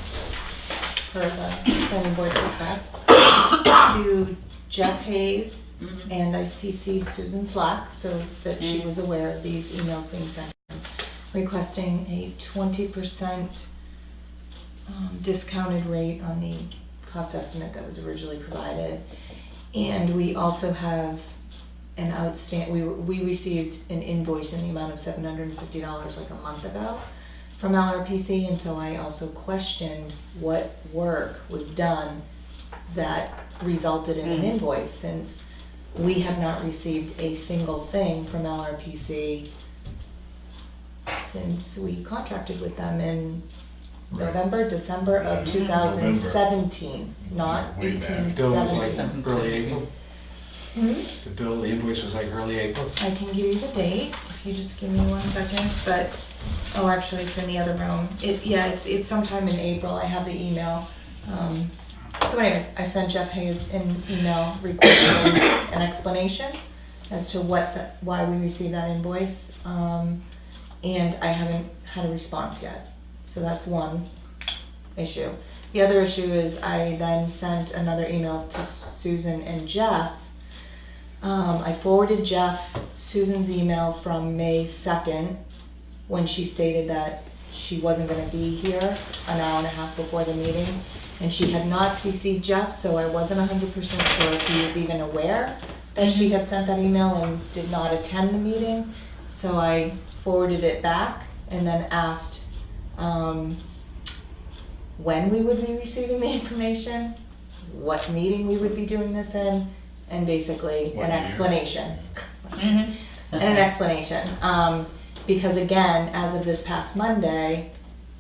for the planning board request to Jeff Hayes, and I CC'd Susan Slack so that she was aware of these emails being sent, requesting a 20% discounted rate on the cost estimate that was originally provided. And we also have an outstanding, we received an invoice in the amount of $750 like a month ago from LRPC, and so I also questioned what work was done that resulted in an invoice, since we have not received a single thing from LRPC since we contracted with them in November, December of 2017, not The 18, bill was like 17. early April. Hmm? The invoice was like early April. I can give you the date, if you just give me 1 second, but, oh, actually, it's in the other room. It's sometime in April, I have the email. So anyways, I sent Jeff Hayes an email requesting an explanation as to why we received that invoice. And I haven't had a response yet. So that's one issue. The other issue is I then sent another email to Susan and Jeff. I forwarded Jeff Susan's email from May 2nd when she stated that she wasn't going to be here an hour and a half before the meeting. And she had not CC'd Jeff, so I wasn't 100% sure if he was even aware that she had sent that email and did not attend the meeting. So I forwarded it back and then asked when we would be receiving the information, what meeting we would be doing this in, and basically an explanation. And an explanation. Because again, as of this past Monday,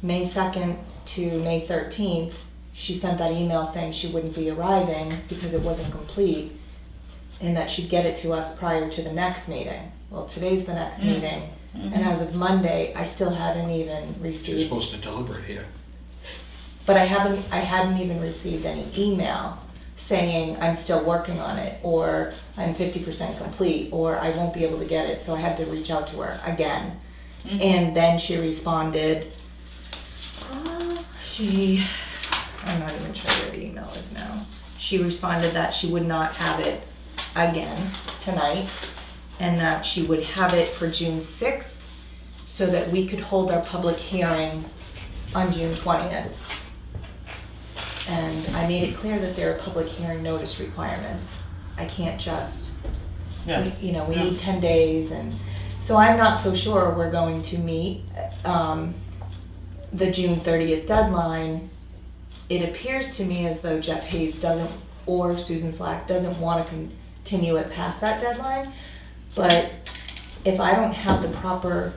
May 2nd to May 13th, she sent that email saying she wouldn't be arriving because it wasn't complete, and that she'd get it to us prior to the next meeting. Well, today's the next meeting, and as of Monday, I still hadn't even received. She was supposed to deliver it here. But I hadn't even received any email saying I'm still working on it, or I'm 50% complete, or I won't be able to get it, so I had to reach out to her again. And then she responded, I'm not even sure where the email is now. She responded that she would not have it again tonight, and that she would have it for June 6th, so that we could hold our public hearing on June 20th. And I made it clear that there are public hearing notice requirements. I can't just, we need 10 days, and so I'm not so sure we're going to meet the June 30th deadline. It appears to me as though Jeff Hayes doesn't, or Susan Slack doesn't want to continue it past that deadline. But if I don't have the proper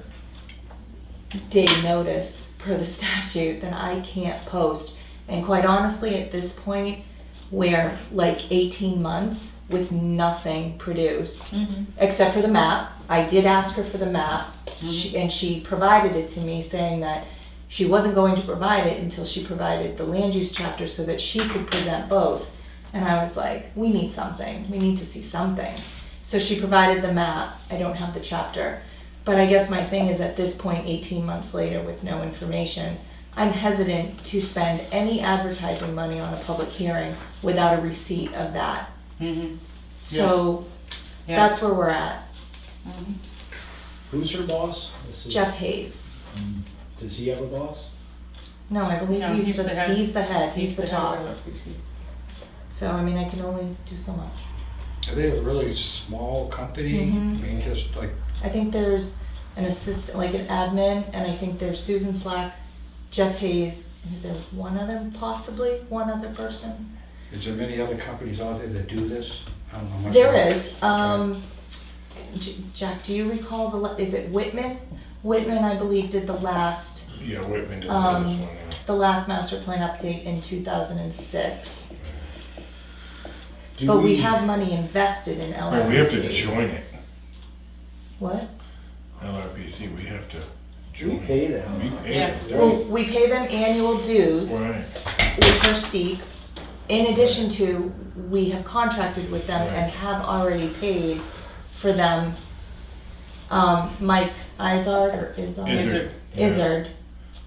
day notice per the statute, then I can't post. And quite honestly, at this point, we're like 18 months with nothing produced, except for the map. I did ask her for the map, and she provided it to me, saying that she wasn't going to provide it until she provided the land use chapter so that she could present both. And I was like, we need something. We need to see something. So she provided the map. I don't have the chapter. But I guess my thing is, at this point, 18 months later, with no information, I'm hesitant to spend any advertising money on a public hearing without a receipt of that. So that's where we're at. Who's her boss? This is- Jeff Hayes. Does he have a boss? No, I believe No, he's the head. He's the head top. of LRPC. So, I mean, I can only do so much. Are they a really small company? I mean, just like, I think there's an assistant, like an admin, and I think there's Susan Slack, Jeff Hayes, and is there one other, possibly one other person? Is there many other companies out there that do this? I don't know much There about it. is, Jack, do you recall is it Whitman? Whitman, I believe, did the last, Yeah, Whitman did this Um, one, yeah. the last master plan update in 2006. Do But we have money invested in LRPC. Right, we have to join it, What? LRPC, we have to We join. pay them. We pay Yeah. them. Well, we pay them annual dues, Right, which are steep. In addition to, we have contracted with them and Right. have already paid for them. Mike Izard or Izzard? Izzard. Yeah. Izzard,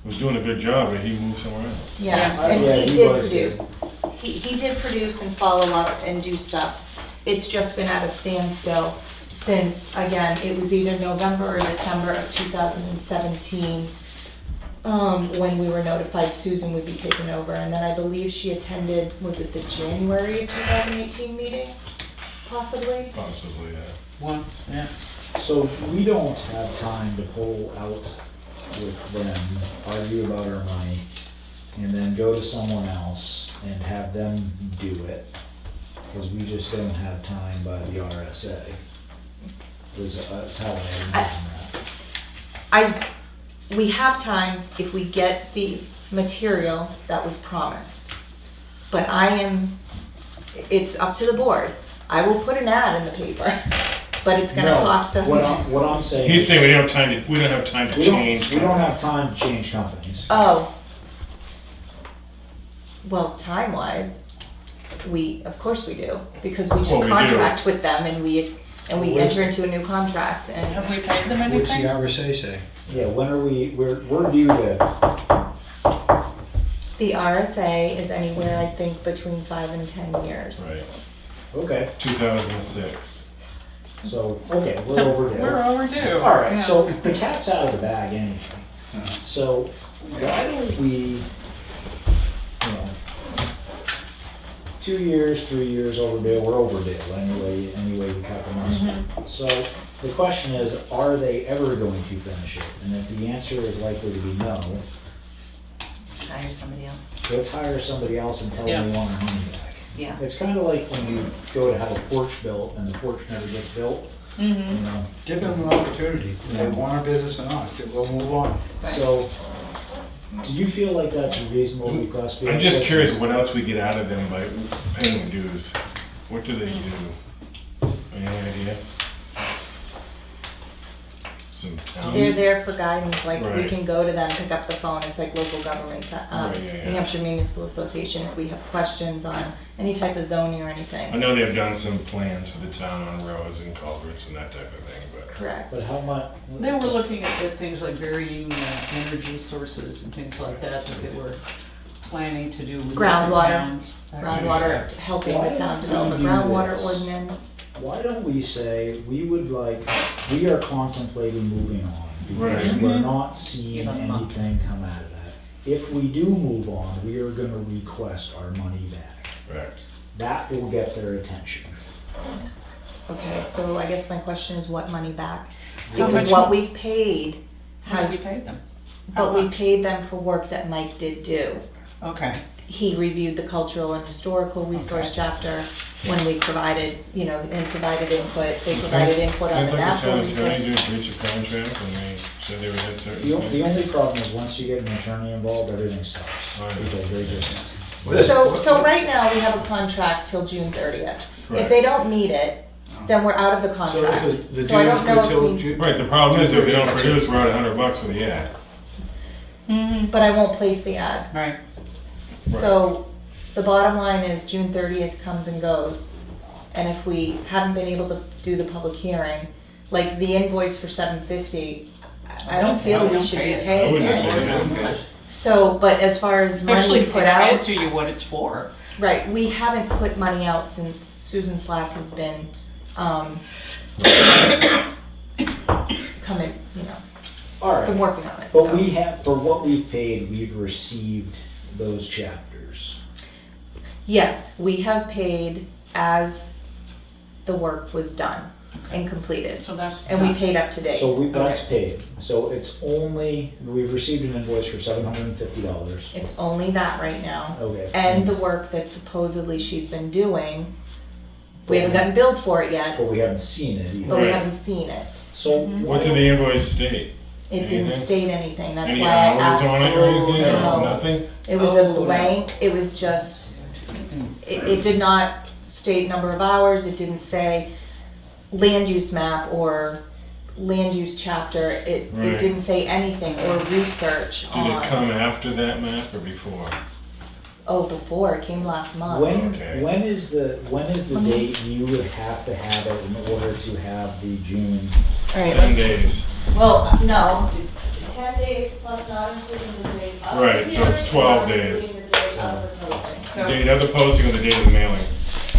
was doing a good job, but he moved somewhere else. yeah, Yeah. and Yeah, he he did was good. produce. He did produce and follow up and do stuff. It's just been at a standstill since, again, it was either November or December of 2017, when we were notified Susan would be taken over. And then I believe she attended, was it the January of 2018 meeting, possibly? Possibly, yeah. Once, yeah. So we don't have time to pull out with them, argue about our money, and then go to someone else and have them do it, because we just don't have time by the RSA. That's how I imagine that. We have time if we get the material that was promised. But it's up to the board. I will put an ad in the paper, but it's gonna No, cost us. What I'm saying. He's is saying we don't have time to change. We don't have companies. time to change companies. Oh. Well, time-wise, of course we do, because we just Well, we do. contract with them and we Well, enter into a new contract and. Have we paid them What's the anything? RSA say? Yeah, when are we're due to, The RSA is anywhere, I think, between 5 and 10 years. Right, okay, 2006. so, okay, we're overdue. We're overdue. All right, Yes. so the cat's out of the bag anyway. So why don't we, 2 years, 3 years overdue, we're overdue anyway we cut the mustard. So the question is, are they ever going to finish it? And if the answer is likely to be no, Hire somebody else. let's hire somebody else and tell them we want our money back. Yeah. It's kind of like when you go to have a porch built and the porch never gets built, you know? Give them an opportunity. If they want our business or not, we'll move on. So, do you feel like that's a reasonable request? I'm just curious what else we get out of them by paying the dues. What do they do? Any idea? Some town- They're there for guidance, like we Right. can go to them, pick up the phone, it's like local governments, Right, yeah. New Hampshire Municipal Association, if we have questions on any type of zoning or I anything. know they've done some plans for the town on roads and culverts and that type of thing, but. Correct. But how much? They were looking at things like varying energy sources and things like that they were planning to do with different Groundwater. towns. That kind of Groundwater, stuff. helping Why the town don't develop a we do groundwater this? ordinance. Why don't we say, we are contemplating moving on, because Right. we're not seeing Give them a month. anything come out of that. If we do move on, we are gonna request our money back. Correct. That will get their attention. Okay, so I guess my question is what money back? How Because much what mo- we've paid How has, did we pay them? but How we much? paid them for work that Mike did do. Okay. He reviewed the cultural and historical resource Okay. chapter when we provided, and provided input, they provided input on Seems the like natural the town attorney resource. did breach a contract and they said they would hit certain The things. only problem is, once you get an attorney involved, everything stops, Right. because they just. So right now, we have a contract till June 30th. If Correct. they don't meet it, then we're out of the So contract. if the So I deal is don't know good if till we, June. Right, the problem is if we don't That's it. produce, we're out $100 for the ad. but I won't place the ad. Right. So the bottom line is June 30th comes and goes. And if we haven't been able to do the public hearing, like the invoice for $750, I don't feel we Don't should pay be it. I paying wouldn't it. have paid it. So, but as far as Especially money if put they out, answer you what it's for. right, we haven't put money out since Susan Slack has been, coming, All right. been working on it. But so. we have, for what we've paid, we've received those chapters. Yes, we have paid as the work was done. and completed. So that's And we done. paid up to date. So that's paid. So it's only, we've received an invoice for $750. It's only that right now. Okay. And the work that supposedly she's been doing, we haven't gotten billed for it yet, But we haven't seen it either. but we Right. haven't seen it. So What did the invoice state? It didn't Anything? state anything, that's Any why I hours asked. on it or anything? No. Or nothing? It was Oh, a no. blank, it was just, it did not state number of hours, it didn't say land use map or land use chapter, it Right. didn't say anything, or research Did it come on. after that map or before? Oh, before, it came last month. Okay. When is the Let me- date you would have to have it in order to have the June? Alright, 10 days. well, no, 10 days plus not including the date of the Right, so it's hearing, 12 not days. including the date of the posting. The So- date of the posting or the date of the mailing?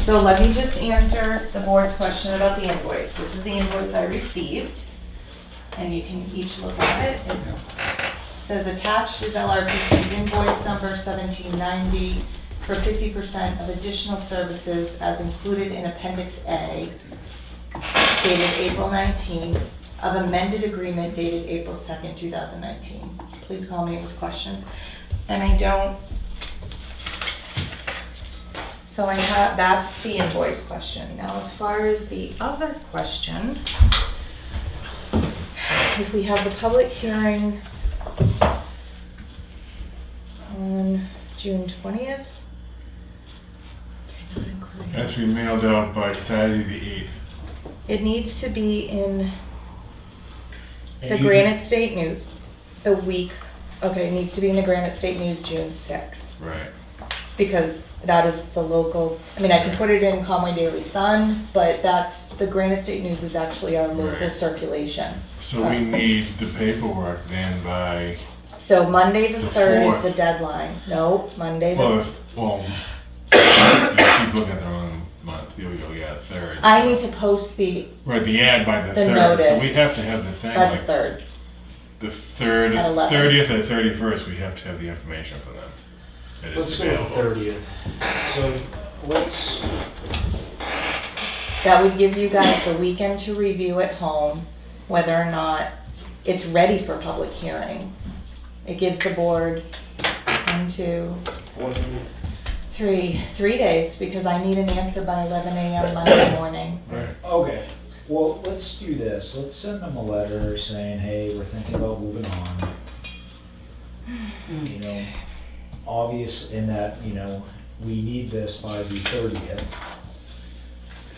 So let me just answer the board's question about the invoice. This is the invoice I received, and you can each look at it. It says attached is LRPC's invoice number 1790 for 50% of additional services as included in Appendix A, dated April 19, of amended agreement dated April 2nd, 2019. Please call me with questions. And I don't, so I have, that's the invoice question. Now, as far as the other question, if we have the public hearing on June 20th, not including- Has to be mailed out by Saturday the 8th. it needs to be in And the you- Granite State News, the week, okay, it needs to be in the Granite State News June 6th. Right. Because that is the local, I mean, I can put it in Conway Daily Sun, but that's, the Granite State News is actually our local Right. circulation. So we need the paperwork then by, So Monday the The 3rd is 4th. the deadline. No, Monday well, the, yeah, keep looking at the wrong month. Here we go, yeah, 3rd. I need to post the, Right, the ad by the the 3rd. notice So we have to have the thing by the like 3rd. the 3rd, At 11. 30th or 31st, we have to have the information for them. That Let's it's go with the available. 30th. So let's, That would give you guys the weekend to review at home, whether or not it's ready for public hearing. It gives the board 1, 2, 3 days, because I need an answer by 11 a.m. Monday morning. Right. okay, well, let's do this. Let's send them a letter saying, hey, we're thinking about moving on. You know, obvious in that, you know, we need this by the 30th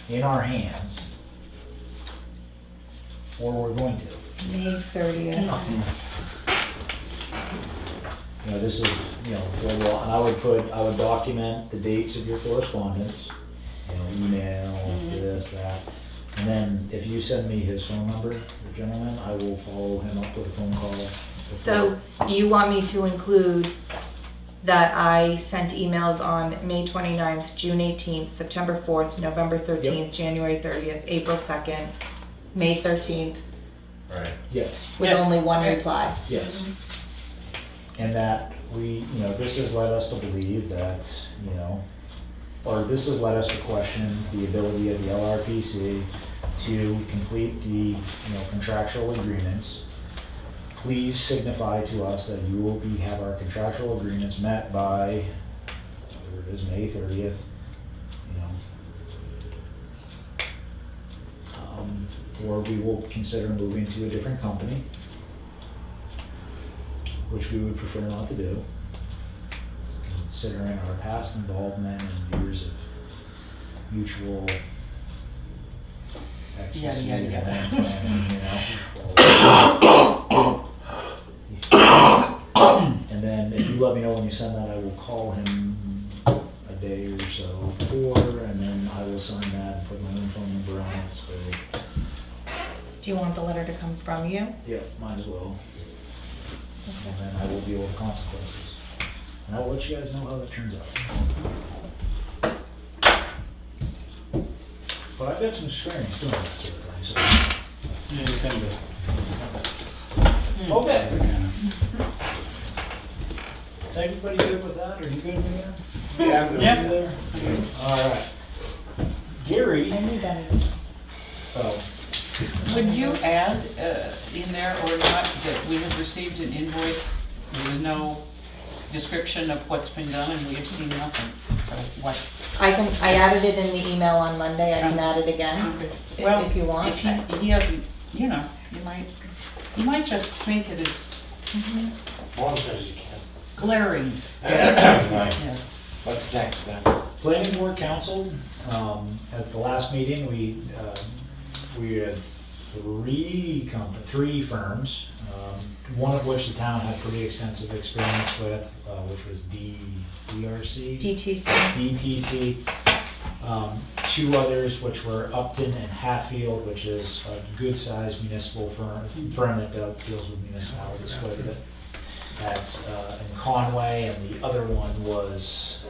in our hands, or we're going to. May 30th. You know, this is, you know, well, and I would document the dates of your correspondence, you know, email, this, that. And then if you send me his phone number, the gentleman, I will follow him up with a phone call. So you want me to include that I sent emails on May 29th, June 18th, September 4th, November 13th, January 30th, April 2nd, May 13th, Right. Yes, with Yeah. only one reply? yes. And that we, you know, this has led us to believe that, you know, or this has led us to question the ability of the LRPC to complete the, you know, contractual agreements. Please signify to us that you will have our contractual agreements met by, whatever it is, May 30th, you know. Or we will consider moving to a different company, which we would prefer not to do, considering our past involvement and years of mutual ecstasy Yada, yada, yada. and planning, And then if you let me know when you send that, I will call him a day or so before, and then I will sign that and put my own phone number on it, so, Do you want the letter to come from you? yeah, might as well. And then I will deal with the consequences. And I will let you guys know how that turns out. But I've got some experience doing that sort of thing, so. Yeah, you kind of. Okay. Is everybody good with that? Are you good with that? Yeah, I'm good. Yeah. You there? All right. Gary, I need that. oh, Would you add in there or not that we have received an invoice with no description of what's been done and we have seen nothing? So what? I added it in the email on Monday, I can add it again, Well, if you want. If he hasn't, you know, you might just make it as Long as you can. glaring. Yes. Yes. What's next then? Planning Board Council, at the last meeting, we had three firms, one of which the town had pretty extensive experience with, which was DRC? DTC. DTC. Two others, which were Upton and Hatfield, which is a good-sized municipal firm that deals with municipalities quite a bit. In Conway, and the other one was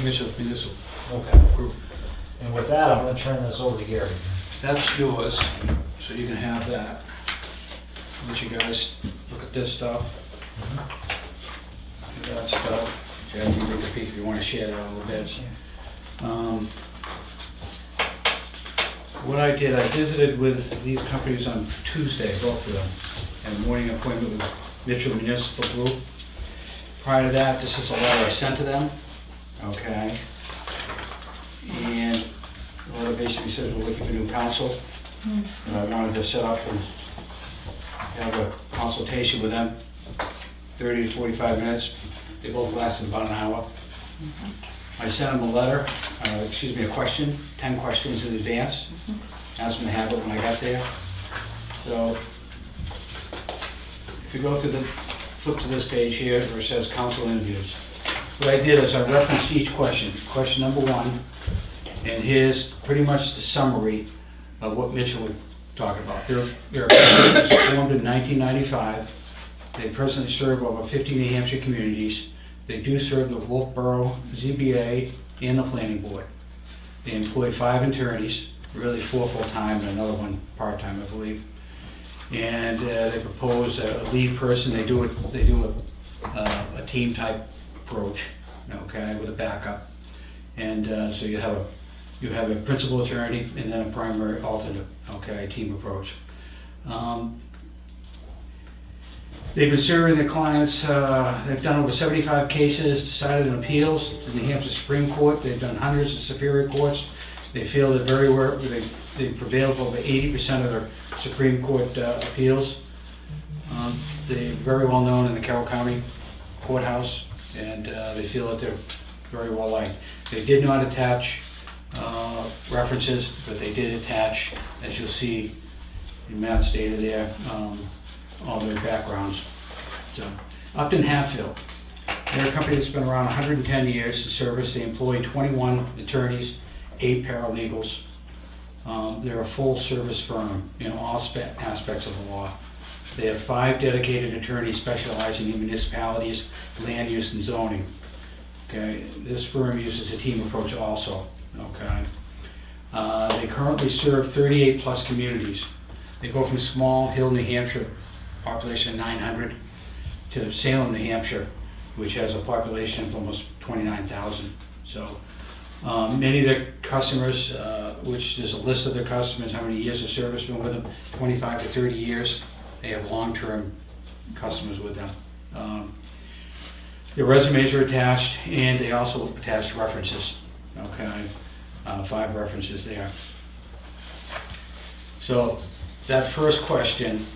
Mitchell Municipal. okay. And with that, I'm going to turn this over to Gary. That's yours, so you can have that. Let you guys look at this stuff. That stuff. Jeff, you can take a peek if you want to share that a little bit. What I did, I visited with these companies on Tuesday, both of them, had a morning appointment with Mitchell Municipal Group. Prior to that, this is a letter I sent to them, okay? And the letter basically says we're looking for new counsel. And I wanted to set up and have a consultation with them, 30 to 45 minutes. They both lasted about an hour. I sent them a letter, a question, 10 questions in advance. Asked them to have it when I got there. So if you go through flip to this page here where it says council interviews. What I did is I referenced each question. Question number 1, and here's pretty much the summary of what Mitchell would talk about. Their company was formed in 1995. They presently serve over 50 New Hampshire communities. They do serve the Wolfboro ZBA and the Planning Board. They employ 5 attorneys, really 4 full-time and another one part-time, I believe. And they propose a lead person. They do a team-type approach, okay, with a backup. And so you have a principal attorney and then a primary alternate, okay, team approach. They've been serving their clients, they've done over 75 cases, decided on appeals to the New Hampshire Supreme Court. They've done hundreds of superior courts. They feel that they prevailed over 80% of their Supreme Court appeals. They're very well known in the Carroll County Courthouse, and they feel that they're very well liked. They did not attach references, but they did attach, as you'll see in Matt's data there, all their backgrounds. So, Upton Hatfield, they're a company that's been around 110 years to service. They employ 21 attorneys, 8 paralegals. They're a full-service firm in all aspects of the law. They have 5 dedicated attorneys specializing in municipalities, land use, and zoning. Okay, this firm uses a team approach also. Okay, they currently serve 38 plus communities. They go from Small Hill, New Hampshire, population of 900, to Salem, New Hampshire, which has a population of almost 29,000. So many of their customers, which there's a list of their customers, how many years of service been with them, 25 to 30 years. They have long-term customers with them. Their resumes are attached, and they also attach references. Okay, 5 references there. So that first question,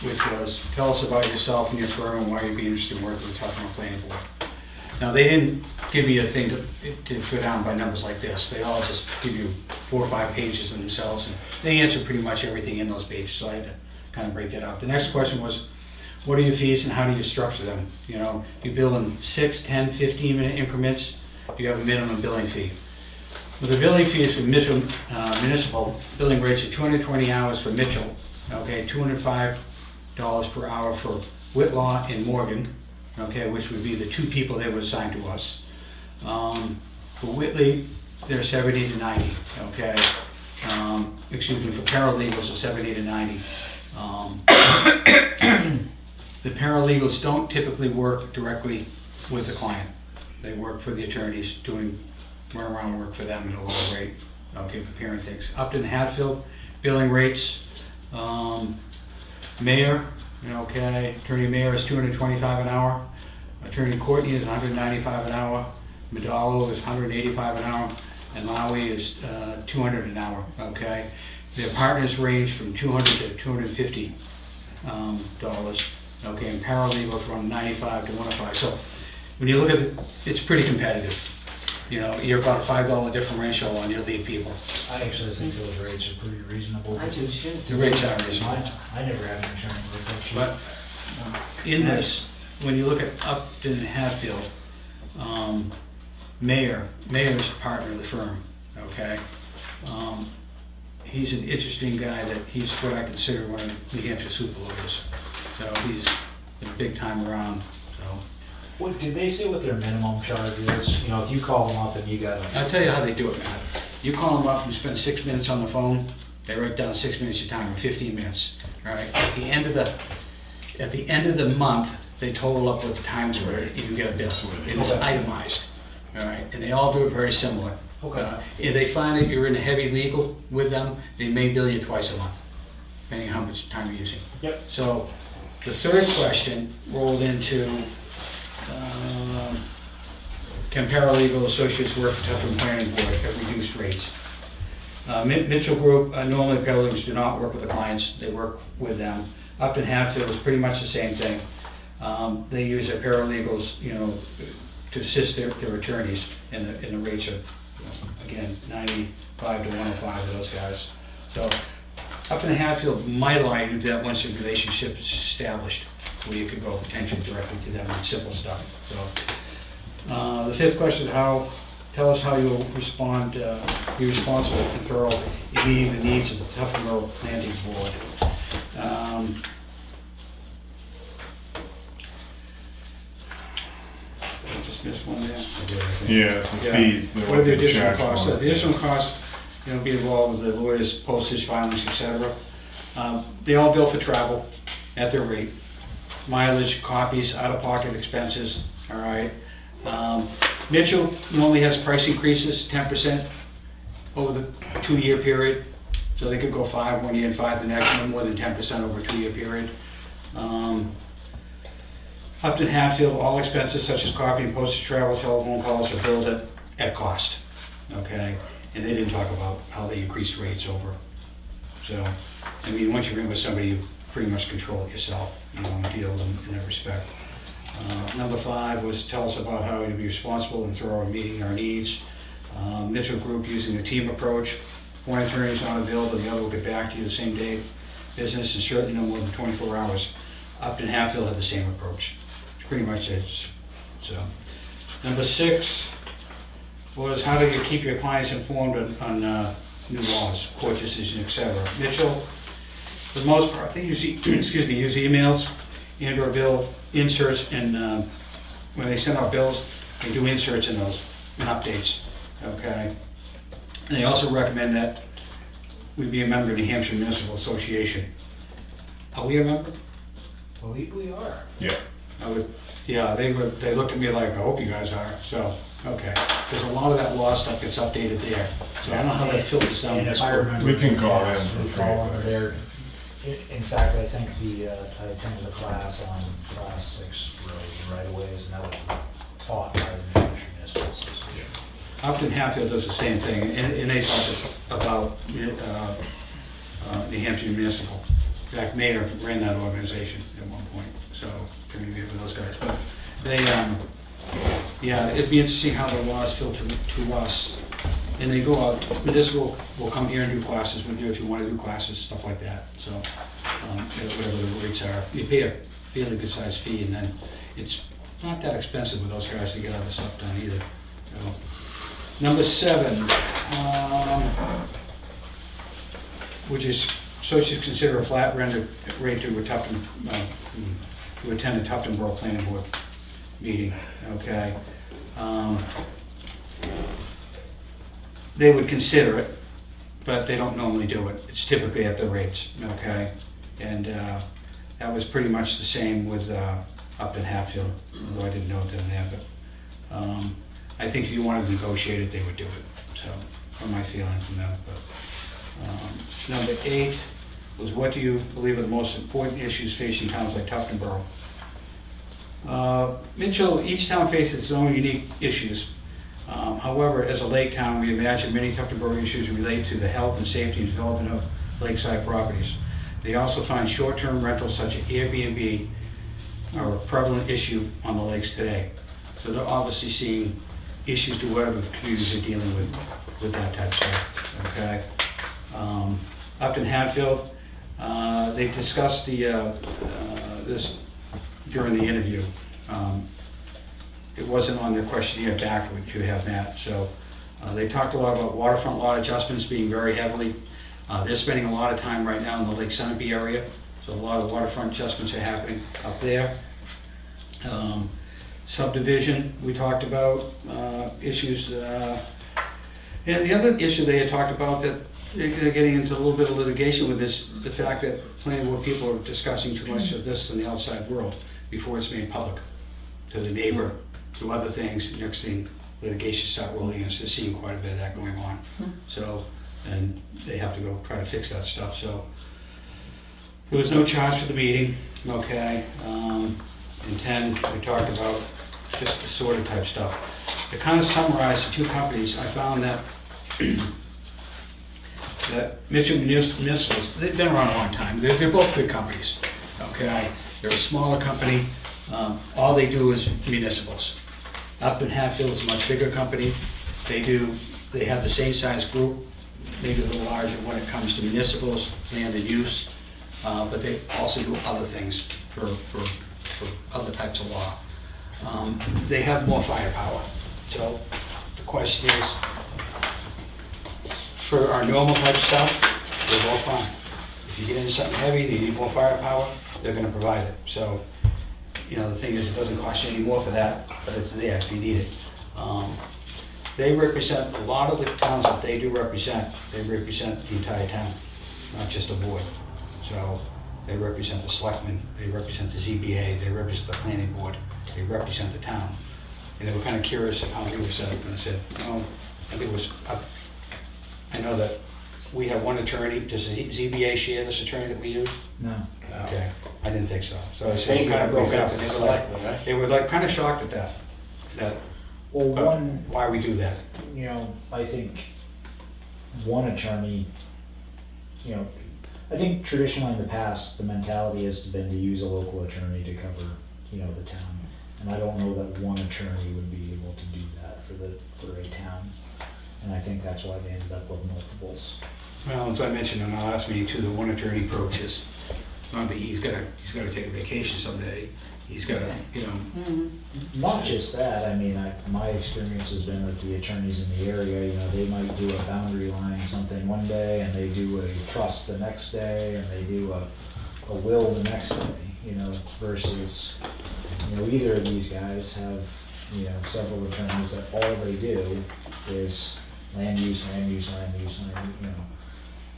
which was, tell us about yourself and your firm and why you'd be interested in working with Tuckahoe Planning Board. Now, they didn't give me a thing to go down by numbers like this. They all just give you 4 or 5 pages in themselves, and they answer pretty much everything in those pages, so I had to kind of break that out. The next question was, what are your fees and how do you structure them? You know, you bill in 6, 10, 15-minute increments. You have a minimum billing fee. With the billing fees for Mitchell municipal, billing rates are 220 hours for Mitchell, okay, $205 per hour for Whitlaw and Morgan, okay, which would be the 2 people they would assign to us. For Whitley, they're 70 to 90, okay. Excuse me, for paralegals, are 70 to 90. The paralegals don't typically work directly with the client. They work for the attorneys, doing runaround work for them at a lower rate, okay, preparing things. Upton Hatfield, billing rates. Mayor, okay, Attorney Mayor is $225 an hour. Attorney Courtney is $195 an hour. Medallo is $185 an hour. And Lowy is $200 an hour, okay? Their partners range from $200 to $250, okay? And paralegals from $95 to $105. So when you look at it, it's pretty competitive. You know, you're about a $5 differential on your lead people. I actually think those rates are pretty reasonable. I do too. The rates are reasonable. I never had an insurance rate that cheap. But in this, when you look at Upton and Hatfield, Mayor's a partner of the firm, okay? He's an interesting guy that he's what I consider one of New Hampshire super lawyers. So he's been big time around, so. What, did they say what their minimum charge is? You know, if you call them up and you gotta. I'll tell you how they do it, Matt. You call them up, you spend 6 minutes on the phone, they write down 6 minutes of your time, or 15 minutes, all right? At the end of the month, they total up what the times were, and you get a bill. And it's itemized, all right? And they all do it very similar. Okay. If they find that you're in a heavy legal with them, they may bill you twice a month, depending on how much time you're using. Yep. So the third question rolled into, can paralegal associates work for Tufton Planning Board at reduced rates? Mitchell Group, normally paralegals do not work with the clients, they work with them. Upton Hatfield is pretty much the same thing. They use their paralegals, you know, to assist their attorneys, and the rates are, again, 95 to 105 for those guys. So Upton Hatfield might allow you to do that once the relationship is established, where you could go potentially directly to them on simple stuff. So the fifth question is tell us how you'll respond, be responsible and thorough in meeting the needs of the Tufton Borough Planning Board. I just missed one there. Yeah, the fees. What are the additional costs? The additional costs, you know, be involved with the lawyers, postage, filings, etc. They all bill for travel at their rate. Mileage, copies, out-of-pocket expenses, all right. Mitchell normally has price increases, 10% over the 2-year period. So they could go 5 1 year and 5 the next, no more than 10% over a 2-year period. Upton Hatfield, all expenses such as copy and postage, travel, telephone calls are billed at cost, okay? And they didn't talk about how they increased rates over. So, I mean, once you're in with somebody, you pretty much control it yourself, you know, and deal with them in that respect. Number 5 was tell us about how to be responsible and thorough in meeting our needs. Mitchell Group using a team approach. If one attorney is not available, the other will get back to you the same day. Business is certainly no more than 24 hours. Upton Hatfield had the same approach. Pretty much it. So, number 6 was how do you keep your clients informed on new laws, court decisions, etc. Mitchell, for the most part, they use use emails and/or bill inserts, and when they send out bills, they do inserts in those and updates. Okay, and they also recommend that we be a member of the New Hampshire Municipal Association. Are we a member? I believe we are. Yeah. They looked at me like, I hope you guys are, so, okay. Because a lot of that law stuff gets updated there, so I don't know how that filters down. And if I remember. We can call correctly, in for we free fall under advice. their- In fact, I think I attended a class on Class 6 roads right away, and that was taught by the New Hampshire Municipal Association. Upton Hatfield does the same thing, and they talk about New Hampshire Municipal. In fact, Mayor ran that organization at one point, so communicate with those guys. But they, it'd be interesting how the laws filter to us. And they go out, municipal will come here and do classes with you if you want to do classes, stuff like that. So, whatever the rates are, you pay a fairly good sized fee, and then it's not that expensive with those guys to get other stuff done either. So, number 7, which is associates consider a flat rate to attend a Tufton Borough Planning Board meeting. Okay. They would consider it, but they don't normally do it. It's typically at the rates, okay? And that was pretty much the same with Upton Hatfield, although I didn't know it then there, but I think if you wanted to negotiate it, they would do it. So, from my feeling from them. Number 8 was, what do you believe are the most important issues facing towns like Tufton Borough? Mitchell, each town faces its own unique issues. However, as a lake town, we imagine many Tufton Borough issues relate to the health and safety and development of lakeside properties. They also find short-term rentals such as Airbnb are a prevalent issue on the lakes today. So they're obviously seeing issues to whatever communities are dealing with that type of stuff, okay? Upton Hatfield, they discussed this during the interview. It wasn't on their questionnaire back, which you have, Matt. So they talked a lot about waterfront lot adjustments being very heavily. They're spending a lot of time right now in the Lake Sunapee area, so a lot of waterfront adjustments are happening up there. Subdivision, we talked about issues. And the other issue they had talked about, that they're getting into a little bit of litigation with this, the fact that planning board people are discussing too much of this in the outside world before it's made public to the neighbor, to other things. Next thing, litigation start rolling, and they're seeing quite a bit of that going on. So, and they have to go try to fix that stuff. So there was no charge for the meeting, okay? In 10, we talked about just the sort of type stuff. To kind of summarize the two companies, I found that that Mitchell Municipals, they've been around a long time. They're both good companies, okay? They're a smaller company. All they do is municipals. Upton Hatfield is a much bigger company. They have the same size group, maybe a little larger when it comes to municipals, land and use, but they also do other things for other types of law. They have more firepower. So the question is, for our normal type of stuff, they're both fine. If you get into something heavy, they need more firepower, they're gonna provide it. So, you know, the thing is, it doesn't cost you any more for that, but it's there if you need it. They represent, a lot of the towns that they do represent, they represent the entire town, not just a board. So they represent the selectmen, they represent the ZBA, they represent the planning board, they represent the town. And they were kind of curious of how they were set up, and I said, no, I think it was, I know that we have one attorney. Does the ZBA share this attorney that we use? No. Okay, I didn't think so. So I said, kind of broke up, and they were like kind of shocked at that. Well, why we do that. You know, I think one attorney, you know, I think traditionally in the past, the mentality has been to use a local attorney to cover, you know, the town. And I don't know that one attorney would be able to do that for a town. And I think that's why they ended up with multiples. Well, as I mentioned in our last meeting too, the one attorney approaches. Remember, he's got to take a vacation someday. He's got to, you know. Not just that, I mean, my experience has been that the attorneys in the area, you know, they might do a boundary line something one day, and they do a trust the next day, and they do a will the next day, you know, versus, you know, either of these guys have, you know, several attorneys that all they do is land use, you know,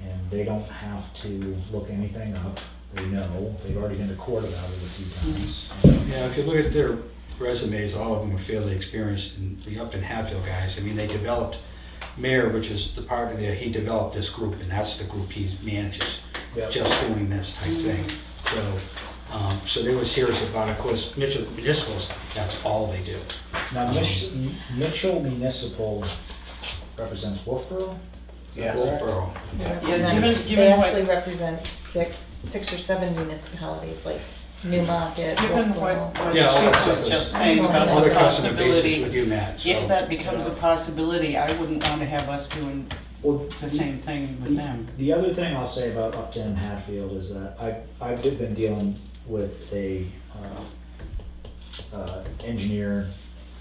and they don't have to look anything up. They know, they've already been to court about it a few times. Yeah, if you look at their resumes, all of them are fairly experienced, and the Upton Hatfield guys, I mean, they developed Mayor, which is the partner there, he developed this group, and that's the group he manages, just doing this type thing. So they were serious about it. Of course, Mitchell Municipals, that's all they do. Now, Mitchell Municipal represents Wolfboro? Yeah. Wolfboro. They actually represent six or seven municipalities, like Newmarket, Given what Wolfboro. Yeah, all that Chief was stuff just is saying about other the customer bases possibility, with you, Matt. So, if that becomes a possibility, I wouldn't want to have us doing the same thing with them. The other thing I'll say about Upton and Hatfield is that I've been dealing with a engineer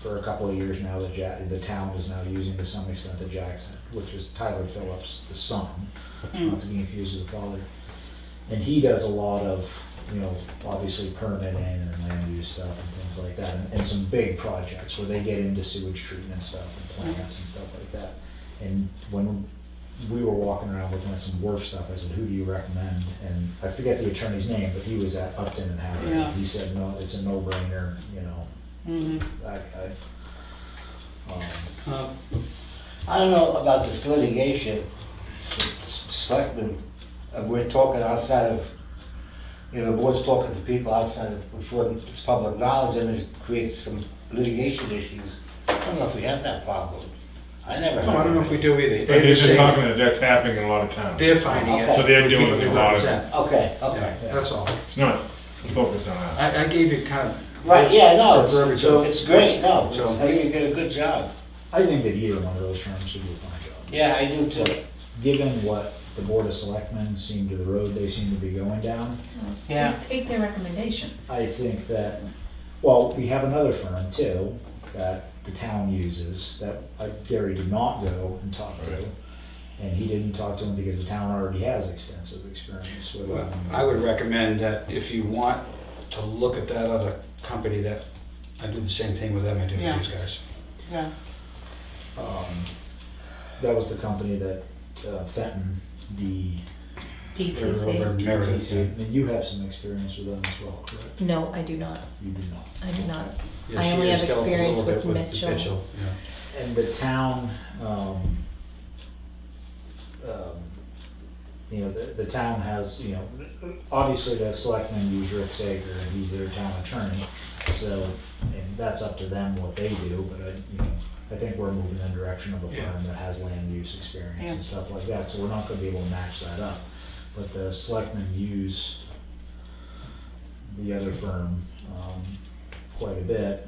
for a couple of years now that the town is now using to some extent the Jackson, which is Tyler Phillips, the son, not to be confused with the father. And he does a lot of, you know, obviously permitting and land use stuff and things like that, and some big projects where they get into sewage treatment stuff and plants and stuff like that. And when we were walking around looking at some wharf stuff, I said, who do you recommend? And I forget the attorney's name, but he was at Upton and Hatfield. Yeah. He said, no, it's a no-brainer, you know. I don't know about this litigation, selectmen, we're talking outside of, you know, the board's talking to people outside of, before it's public knowledge, and it creates some litigation issues. I don't know if we have that problem. I never heard No, I don't know of if it. we do either. But They're they're just saying talking that that's happening in a lot of towns. they're finding it. Okay. So they're doing People it they a lot of, represent. Okay, Yeah, okay. that's all. it's not focused on us. I gave you kind of. Right, yeah, no, verbiage it's, of- it's great, no, So- I think you did a good job. I think that either one of those firms would do a fine job. Yeah, I do too. But given what the Board of Selectmen seem to, the road they seem to be going down, Yeah. Take their recommendation. I think that, well, we have another firm too, that the town uses, that Gary did not go and talk to. And he didn't talk to him because the town already has extensive experience with Well, it. I would recommend that if you want to look at that other company, that I do the same thing with them I do Yeah. with these guys. Yeah. That was the company that Fenton, DTC. Over Meredith, DTC, and you have some experience with them as well, correct? No, I do not. You do not. I do not. Yeah, I she only has have dealt a experience little with bit Mitchell. yeah. And the town, you know, the town has, you know, obviously the selectmen use Rick Sager and he's their town attorney. So, and that's up to them what they do, but you know, I think we're moving in the direction of a Yeah. firm that has land use experience Yeah. and stuff like that. So we're not gonna be able to match that up. But the selectmen use the other firm quite a bit.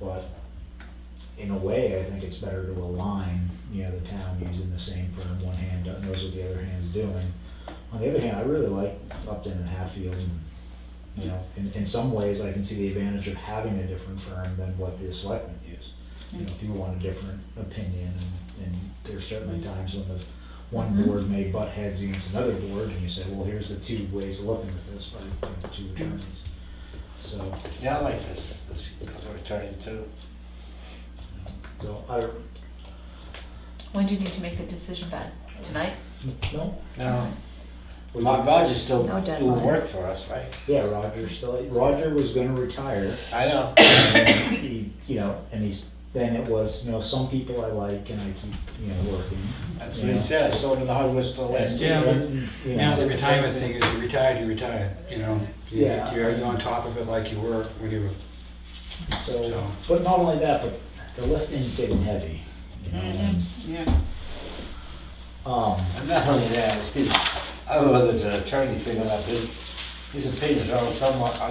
But in a way, I think it's better to align, you know, the town using the same firm, one hand knows what the other hand's doing. On the other hand, I really like Upton and Hatfield, and, you know, in some ways, I can see the advantage of having a different firm than what the selectmen use. You know, people want a different opinion, and there's certainly times when the one board may butt heads against another board, and you say, well, here's the two ways of looking at this by two attorneys. So, Yeah, I like this attorney too. so I don't, When do you need to make a decision by? Tonight? no, No. Roger's still No doing deadline. work for us, right? yeah, Roger was gonna retire. I know. And he, you know, and then it was, you know, some people I like and I keep, you know, working. That's you what he know. said, I saw him in the hardware store last week. Yeah, but And, you now know, the retirement thing is you retired, you know. Yeah. You're on top of it like you were when you were, so, but not only that, but the lifting's getting heavy, you know, and, Yeah. And not only that, I don't know whether it's an attorney thing or not, his opinions are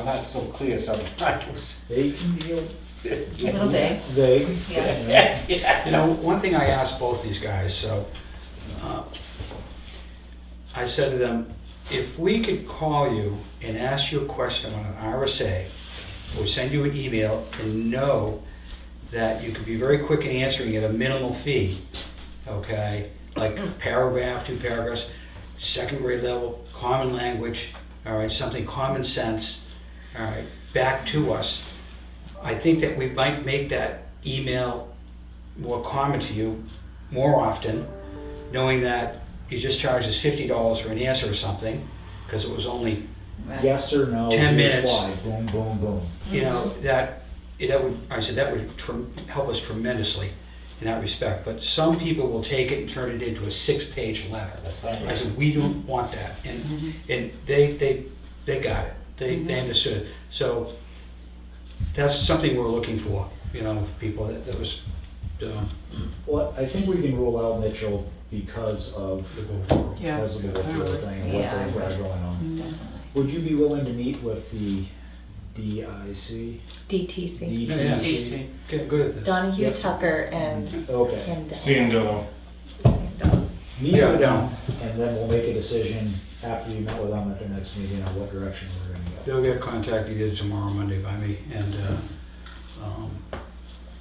not so clear sometimes. they can be Little days. vague. Yeah. you know. you know, one thing I asked both these guys, so, I said to them, if we could call you and ask you a question on an RSA, or send you an email and know that you could be very quick in answering at a minimal fee, okay? Like a paragraph, 2 paragraphs, second grade level, common language, all right, something common sense, all right, back to us. I think that we might make that email more common to you more often, knowing that you just charged us $50 for an answer or something, because it was only, Yes or no, 10 here's minutes. why, boom, boom, boom. you know, that would, I said, that would help us tremendously in that respect. But some people will take it and turn it into a 6-page letter. That's right. I said, we don't want that. And they got it. They understood. So that's something we're looking for, you know, people that was, Well, I think we can rule out Mitchell because of the vote. Yeah. because of the Woodfield thing and what Yeah, I they've got would. going on. Definitely. Would you be willing to meet with the DIC? DTC. Yeah. DC. Get good at this. Donahue Yep. Tucker and Okay. Kendall. Sandillo. Meet Yeah, with yeah. them, and then we'll make a decision after you met with them at the next meeting on what direction we're gonna go. They'll get contacted either tomorrow or Monday by me, and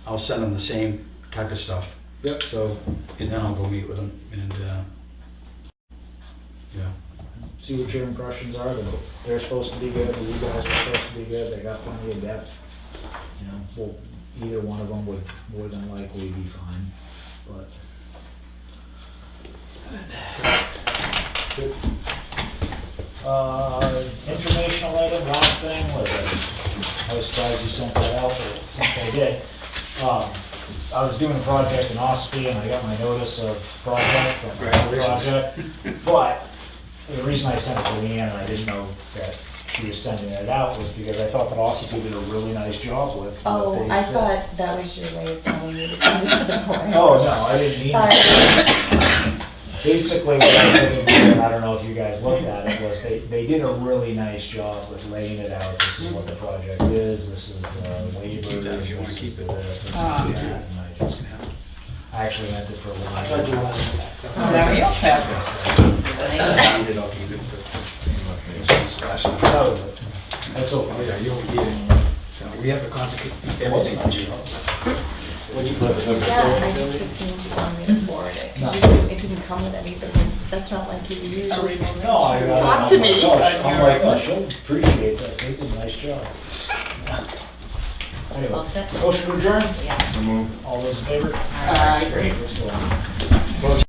I'll send them the same type of stuff. Yep. So, and then I'll go meet with them, and, yeah. See what your impressions are, they're supposed to be good, the you guys are supposed to be good, they got plenty of depth. You know, well, either one of them would more than likely be fine, but. Good. Informational item, last thing, was I was surprised you sent that out, but since I did. I was doing a project in Ospey and I got my notice of project, from the project. But the reason I sent it to Leanne, and I didn't know that she was sending it out, was because I thought that Ospey did a really nice job with what Oh, they I said. thought that was your way of telling me to send it to the board. Oh, no, I didn't mean that. Basically, what I did, and I don't know if you guys looked at it, was they did a really nice job with laying it out. This is what the project is, this is the waiver, this is the this is that, and I actually meant it for a little. I thought you wanted that. Oh, now you have it. That was it. That's okay. Yeah, you don't need it. So we have to consecrate everything to you. What'd you put? Yeah, I just assumed you wanted me to forward it. 'Cause No. It didn't come with anything. That's not like you usually No, I got it. talk to me. I'm like, oh, she'll appreciate this, they did a nice job. All Anyway, set? motion to adjourn? Yes. All those in favor? Aye. Great, let's go on.